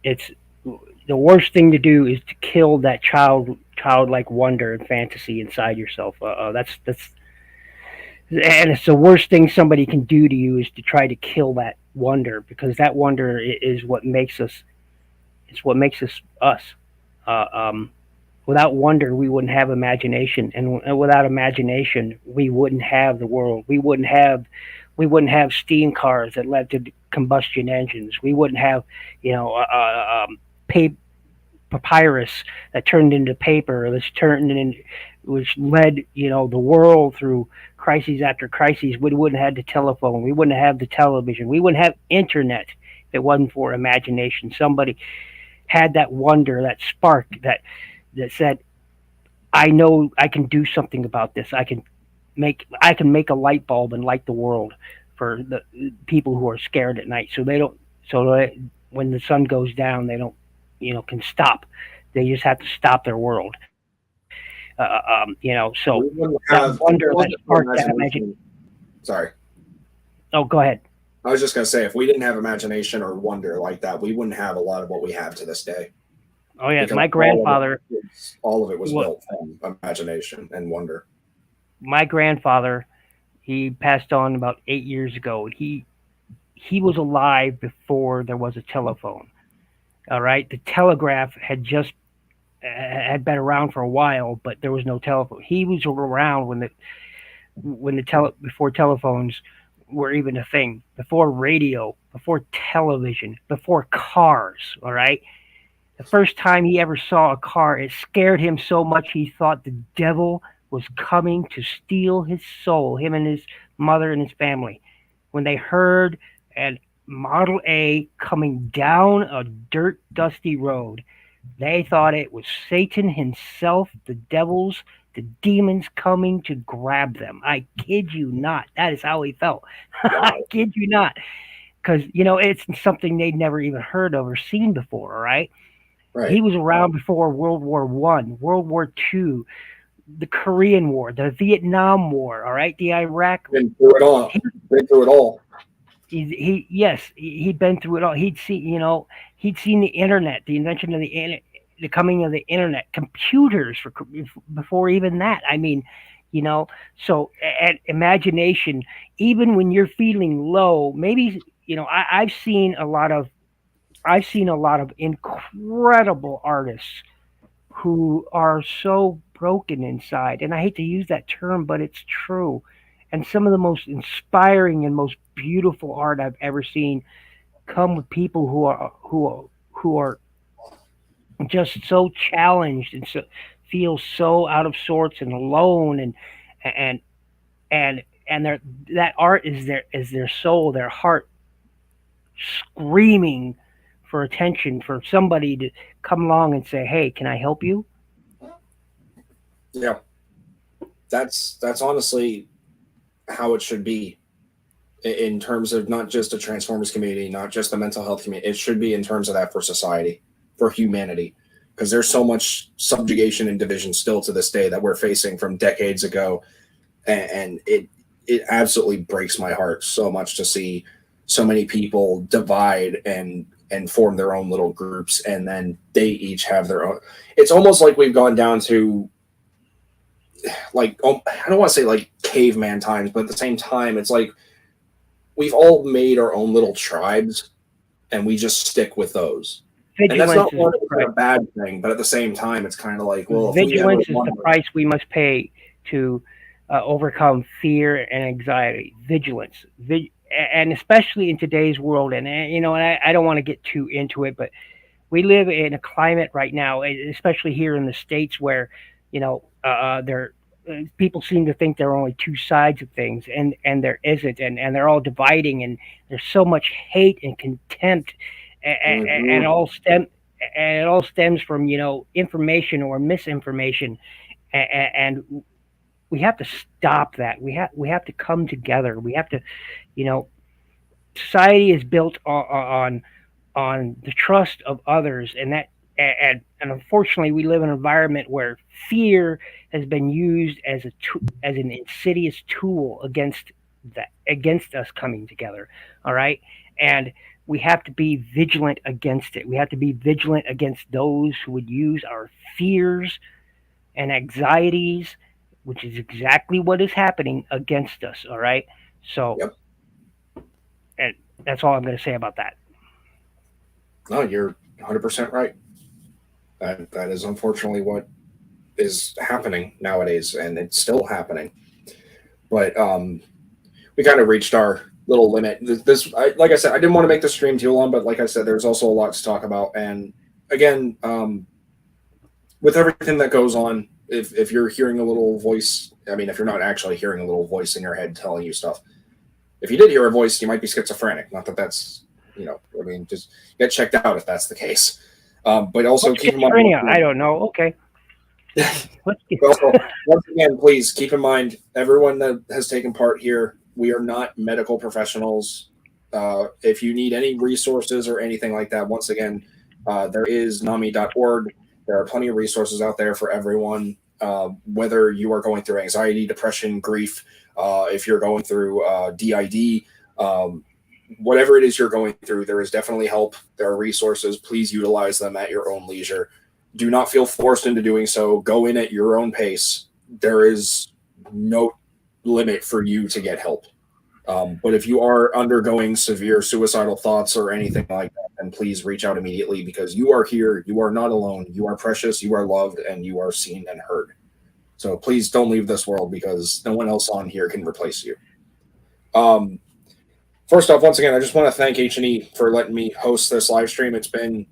It's the worst thing to do is to kill that childlike wonder and fantasy inside yourself. That's and it's the worst thing somebody can do to you, is to try to kill that wonder, because that wonder is what makes us It's what makes us us. Uh, um, Without wonder, we wouldn't have imagination, and without imagination, we wouldn't have the world. We wouldn't have steam cars that led to combustion engines. We wouldn't have, you know, pa- papyrus that turned into paper, which led, the world through crises after crises. We wouldn't have the telephone. We wouldn't have the television. We wouldn't have internet if it wasn't for imagination. Somebody had that wonder, that spark that said, I know I can do something about this. I can make a light bulb and light the world for the people who are scared at night. So they don't. So they, when the sun goes down, they don't. Can stop. They just have to stop their world. So We wouldn't that have if it wonder, that wasn't for spark, that magic. imagination. Sorry. Oh, go ahead. I was just gonna say if we didn't have imagination or wonder like that, we wouldn't have a lot of what we have to this day. Oh yeah, Because my grandfather. all of it was Well, built from imagination and wonder. my grandfather, he passed on about 8 years ago. He was alive before there was a telephone. All right, the telegraph had been around for a while, but there was no telephone. He was around before telephones were even a thing, before radio, before television, before cars. All right, the first time he ever saw a car, it scared him so much he thought the devil was coming to steal his soul, him and his mother and his family. When they heard a Model A coming down a dirt, dusty road, they thought it was Satan himself, the demons coming to grab them. I kid you not. That is how he felt. I kid you not. Because, it's something they'd never even heard of or seen before, all right? He Right. was around before World War One, World War Two, the Korean War, the Vietnam War, all right, the Iraq. Been through it all. He, Been through it all. he'd been through it all. He'd seen the internet, the invention of the coming of the internet, computers before even that. I mean, so at imagination, even when you're feeling low, maybe I've seen a lot of incredible artists who are so broken inside. And I hate to use that term, but it's true. And some of the most inspiring and most beautiful art I've ever seen come with people who are just so challenged and feel so out of sorts and alone, and that art is their soul, their heart screaming for attention, for somebody to come along and say, "Hey, can I help you?" Yeah. That's honestly how it should be in terms of not just the Transformers community, not just the mental health community. It should be in terms of that for society, for humanity, because there's so much subjugation and division still to this day that we're facing from decades ago, and it absolutely breaks my heart so much to see so many people divide and form their own little groups, and then they each have their own. It's almost like we've gone down to like I don't want to say like caveman times, but at the same time, it's like we've all made our own little tribes, and we just stick with those. And that's Vigilance not is one the price. a bad thing, but at the same time, it's kind of like, well, if we ever Vigilance is the wonder, price we must pay to overcome fear and anxiety. Vigilance, and especially in today's world. And I don't want to get too into it, but we live in a climate right now, especially here in the states, where there people seem to think there are only two sides of things, and there isn't, and they're all dividing, and there's so much hate and contempt, and Mhm. it all stems from information or misinformation, and we have to stop that. We have to come together. We have to, you know, society is built on the trust of others, and unfortunately we live in an environment where fear has been used as an insidious tool against us coming together. All right, and we have to be vigilant against it. We have to be vigilant against those who would use our fears and anxieties, which is exactly what is happening, against us. All right, so Yep. and that's all I'm going to say about that. No, you're 100% right. That is unfortunately what is happening nowadays, and it's still happening. But we kind of reached our little limit. Like I said, I didn't want to make the stream too long, but like I said, there's also a lot to talk about. And again, with everything that goes on, if you're hearing a little voice, I mean, if you're not actually hearing a little voice in your head telling you stuff, if you did hear a voice, you might be schizophrenic. Not that that's, I mean, just get checked out if that's the case. But also keep in mind. I don't know. Okay. Also, once again, please keep in mind, everyone that has taken part here, we are not medical professionals. If you need any resources or anything like that, once again, there is NAMI.org. There are plenty of resources out there for everyone, whether you are going through anxiety, depression, grief, if you're going through DID, whatever it is you're going through, there is definitely help. There are resources. Please utilize them at your own leisure. Do not feel forced into doing so. Go in at your own pace. There is no limit for you to get help. But if you are undergoing severe suicidal thoughts or anything like that, then please reach out immediately, because you are here. You are not alone. You are precious. You are loved, and you are seen and heard. So please don't leave this world, because no one else on here can replace you. First off, once again, I just want to thank H&E for letting me host this live stream. It's been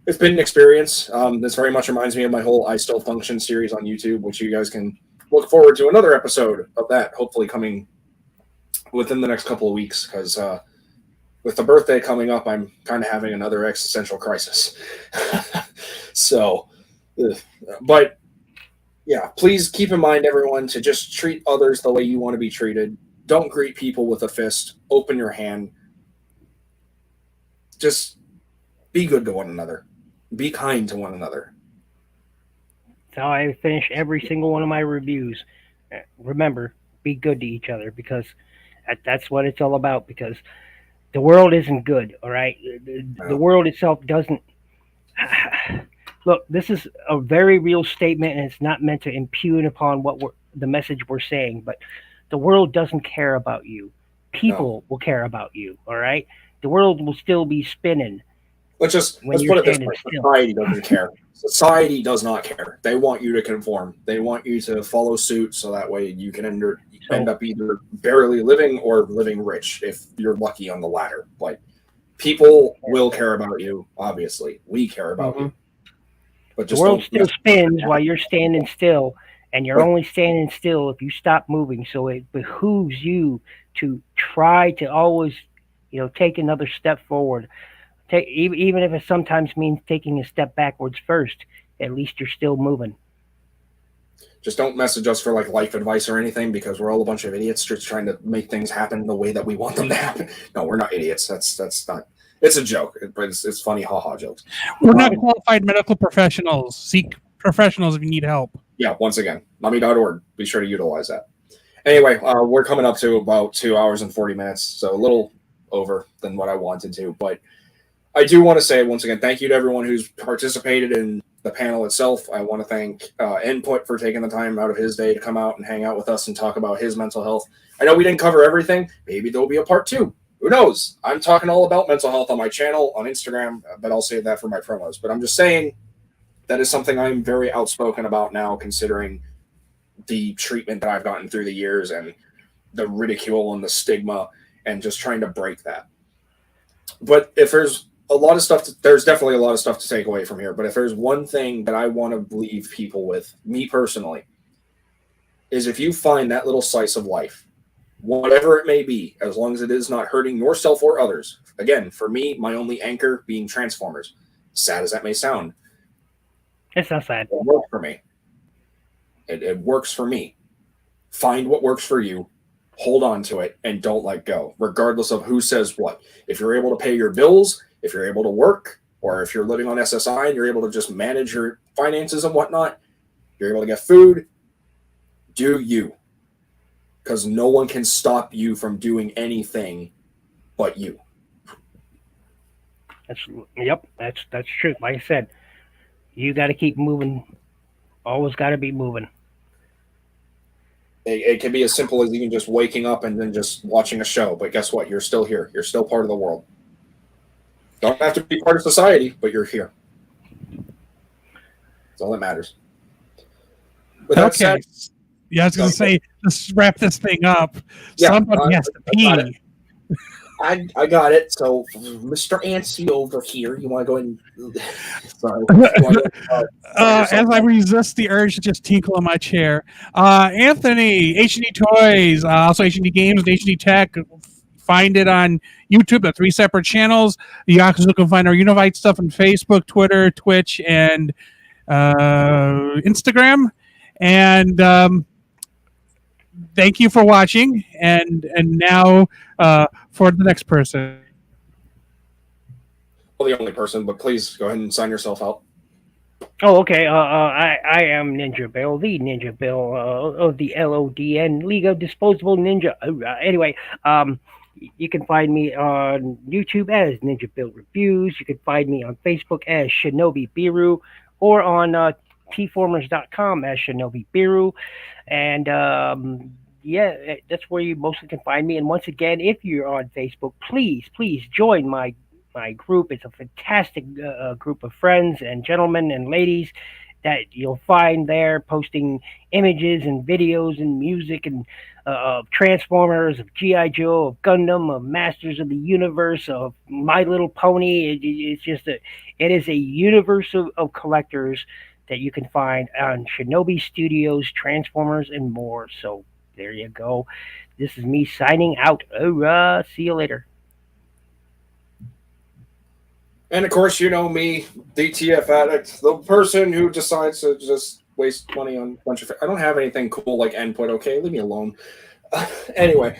an experience. This very much reminds me of my whole I Still Function series on YouTube, which you guys can look forward to another episode of that, hopefully coming within the next couple of weeks, because with the birthday coming up, I'm kind of having another existential crisis. So, but yeah, please keep in mind, everyone, to just treat others the way you want to be treated. Don't greet people with a fist. Open your hand. Just be good to one another. Be kind to one another. That's how I finish every single one of my reviews. Remember, be good to each other, because that's what it's all about. Because the world isn't good, all right? The world itself doesn't. Look, this is a very real statement, and it's not meant to impugn upon the message we're saying. But the world doesn't care about you. People will care about you, all right? The world will still be spinning. Let's put it this way. Society doesn't care. Society does not care. They want you to conform. They want you to follow suit, so that way you can end up either barely living or living rich, if you're lucky on the latter. But people will care about you, obviously. We care about you. But the world still spins while you're standing still, and you're only standing still if you stop moving. So it behooves you to try to always, take another step forward. Even if it sometimes means taking a step backwards first, at least you're still moving. Just don't message us for life advice or anything, because we're all a bunch of idiots just trying to make things happen the way that we want them to happen. No, we're not idiots. That's not. It's a joke, but it's funny, haha jokes. We're not qualified medical professionals. Seek professionals if you need help. Yeah, once again, NAMI.org. Be sure to utilize that. Anyway, we're coming up to about 2 hours and 40 minutes, so a little over than what I wanted to, but I do want to say, once again, thank you to everyone who's participated in the panel itself. I want to thank Input for taking the time out of his day to come out and hang out with us and talk about his mental health. I know we didn't cover everything. Maybe there'll be a part 2. Who knows? I'm talking all about mental health on my channel, on Instagram, but I'll save that for my promos. But I'm just saying that is something I'm very outspoken about now, considering the treatment that I've gotten through the years and the ridicule and the stigma, and just trying to break that. But if there's a lot of stuff, there's definitely a lot of stuff to take away from here. But if there's one thing that I want to leave people with, me personally, is if you find that little slice of life, whatever it may be, as long as it is not hurting yourself or others. Again, for me, my only anchor being Transformers. Sad as that may sound. It's not sad. It works for me. It works for me. Find what works for you. Hold on to it and don't let go, regardless of who says what. If you're able to pay your bills, if you're able to work, or if you're living on SSI and you're able to just manage your finances and whatnot, you're able to get food, do you. Because no one can stop you from doing anything but you. That's true. Like I said, you got to keep moving. Always got to be moving. It can be as simple as even just waking up and then just watching a show. But guess what? You're still here. You're still part of the world. Don't have to be part of society, but you're here. That's all that matters. With that Okay. said, Yeah, I was going to Okay. say, let's wrap this thing up. Yeah, Somebody has to I got pee. I got it. So, Mr. Antsy over here, you want to go and sorry, you wanna go, As I resist the urge to just tinkle in my chair, Anthony, H&D Toys, also H&D Games and H&D Tech. Find it on YouTube. The 3 separate channels. You also can find our Unified stuff on Facebook, Twitter, Twitch, and Instagram. And thank you for watching. And now for the next person. well, the only person, but please go ahead and sign yourself out. Oh, okay. I am Ninja Bill, the Ninja Bill of the LODN League of Disposable Ninja. Anyway, you can find me on YouTube as Ninja Bill Reviews. You can find me on Facebook as Shinobi Biru, or on tformers.com as Shinobi Biru. And yeah, that's where you mostly can find me. And once again, if you're on Facebook, please join my group. It's a fantastic group of friends and gentlemen and ladies that you'll find there, posting images and videos and music and of Transformers, of G.I. Joe, of Gundam, of Masters of the Universe, of My Little Pony. It is a universe of collectors that you can find on Shinobi Studios, Transformers, and more. So there you go. This is me signing out. See you later. And of course, you know me, DTF addict, the person who decides to just waste money on a bunch of. I don't have anything cool like Input. Okay, leave me alone. Anyway,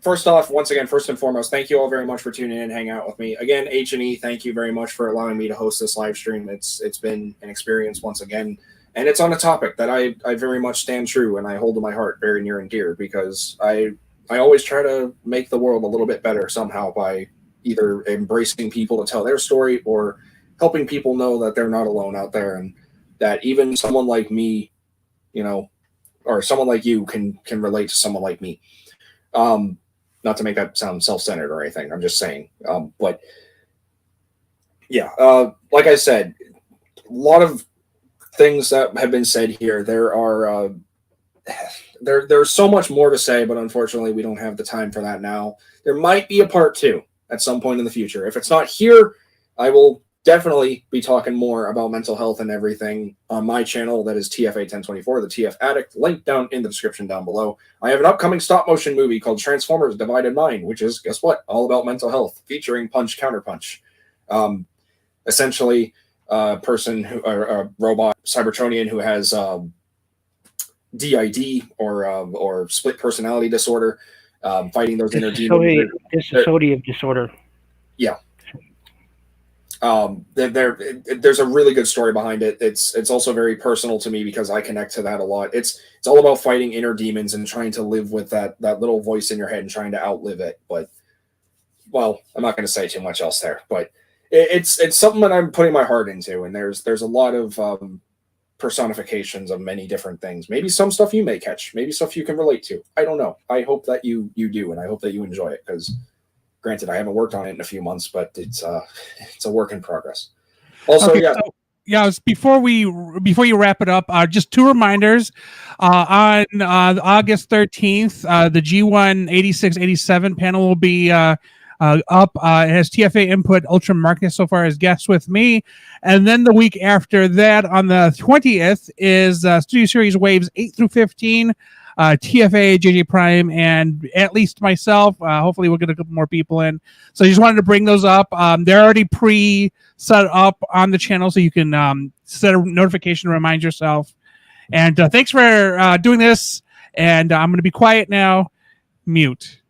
first off, once again, first and foremost, thank you all very much for tuning in and hanging out with me. Again, H&E, thank you very much for allowing me to host this live stream. It's been an experience once again, and it's on a topic that I very much stand true and I hold to my heart very near and dear, because I always try to make the world a little bit better somehow by either embracing people to tell their story or helping people know that they're not alone out there, and that even someone like me, you know, or someone like you can relate to someone like me. Not to make that sound self-centered or anything. I'm just saying. But yeah, like I said, a lot of things that have been said here. There are there's so much more to say, but unfortunately, we don't have the time for that now. There might be a part 2 at some point in the future. If it's not here, I will definitely be talking more about mental health and everything on my channel. That is TFA 1024, the TF Addict, linked down in the description down below. I have an upcoming stop motion movie called Transformers Divided Mind, which is, guess what, all about mental health, featuring Punch Counterpunch. Essentially, a person who, or a robot Cybertronian who has DID or split personality disorder, fighting those inner demons. Dissociative disorder. Yeah. There's a really good story behind it. It's also very personal to me because I connect to that a lot. It's all about fighting inner demons and trying to live with that little voice in your head and trying to outlive it. But, well, I'm not going to say too much else there. But it's something that I'm putting my heart into, and there's a lot of personifications of many different things. Maybe some stuff you may catch, maybe stuff you can relate to. I don't know. I hope that you do, and I hope that you enjoy it, because granted, I haven't worked on it in a few months, but it's a work in progress. Also, Okay, before you wrap it up, just 2 reminders. On August 13th, the G1 8687 panel will be up. It has TFA Input, Ultra Marcus so far as guests with me. And then the week after that, on the 20th, is Studio Series Waves 8 through 15. TFA, JJ Prime, and at least myself. Hopefully we'll get a couple more people in. So I just wanted to bring those up. They're already pre-set up on the channel, so you can set a notification to remind yourself. And thanks for doing this. And I'm going to be quiet now. Mute.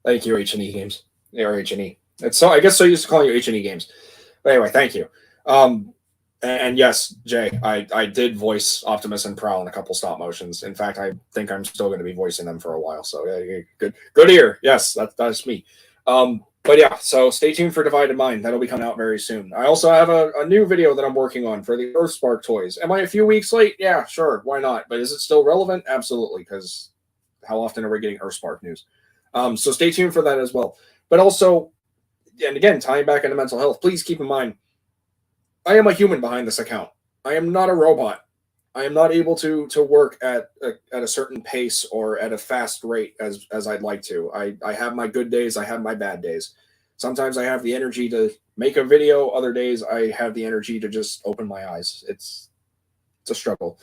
Thank you, H&E Games. Or H&E. It's so, I guess so used to calling you H&E Games. But anyway, thank you. And yes, Jay, I did voice Optimus and Prowl in a couple stop motions. In fact, I think I'm still going to be voicing them for a while. So yeah, good ear. Yes, that's me. But yeah, so stay tuned for Divided Mind. That'll be coming out very soon. I also have a new video that I'm working on for the Earthspark toys. Am I a few weeks late? Yeah, sure. Why not? But is it still relevant? Absolutely, because how often are we getting Earthspark news? So stay tuned for that as well. But also, and again, tying back into mental health, please keep in mind, I am a human behind this account. I am not a robot. I am not able to work at a certain pace or at a fast rate as I'd like to. I have my good days. I have my bad days. Sometimes I have the energy to make a video. Other days I have the energy to just open my eyes. It's a struggle.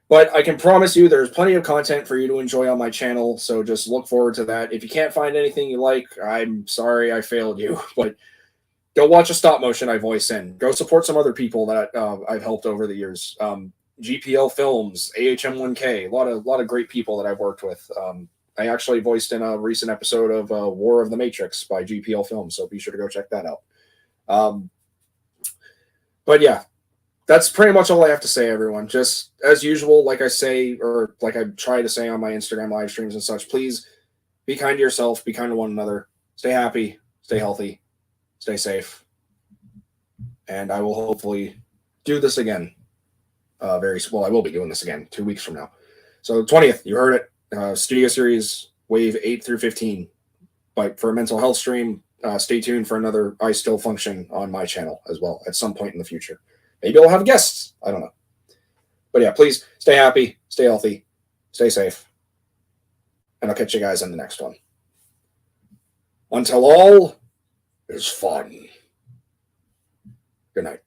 But I can promise you there's plenty of content for you to enjoy on my channel, so just look forward to that. If you can't find anything you like, I'm sorry I failed you, but go watch a stop motion I voice in. Go support some other people that I've helped over the years. GPL Films, AHM1K, a lot of great people that I've worked with. I actually voiced in a recent episode of War of the Matrix by GPL Films, so be sure to go check that out. But yeah, that's pretty much all I have to say, everyone. Just as usual, like I say, or like I try to say on my Instagram live streams and such, please be kind to yourself, be kind to one another, stay happy, stay healthy, stay safe. And I will hopefully do this again. I will be doing this again 2 weeks from now. So 20th, you heard it. Studio Series Wave 8 through 15. But for a mental health stream, stay tuned for another I Still Function on my channel as well at some point in the future. Maybe I'll have guests. I don't know. But yeah, please stay happy, stay healthy, stay safe. And I'll catch you guys in the next one. Until all is fun. Good night.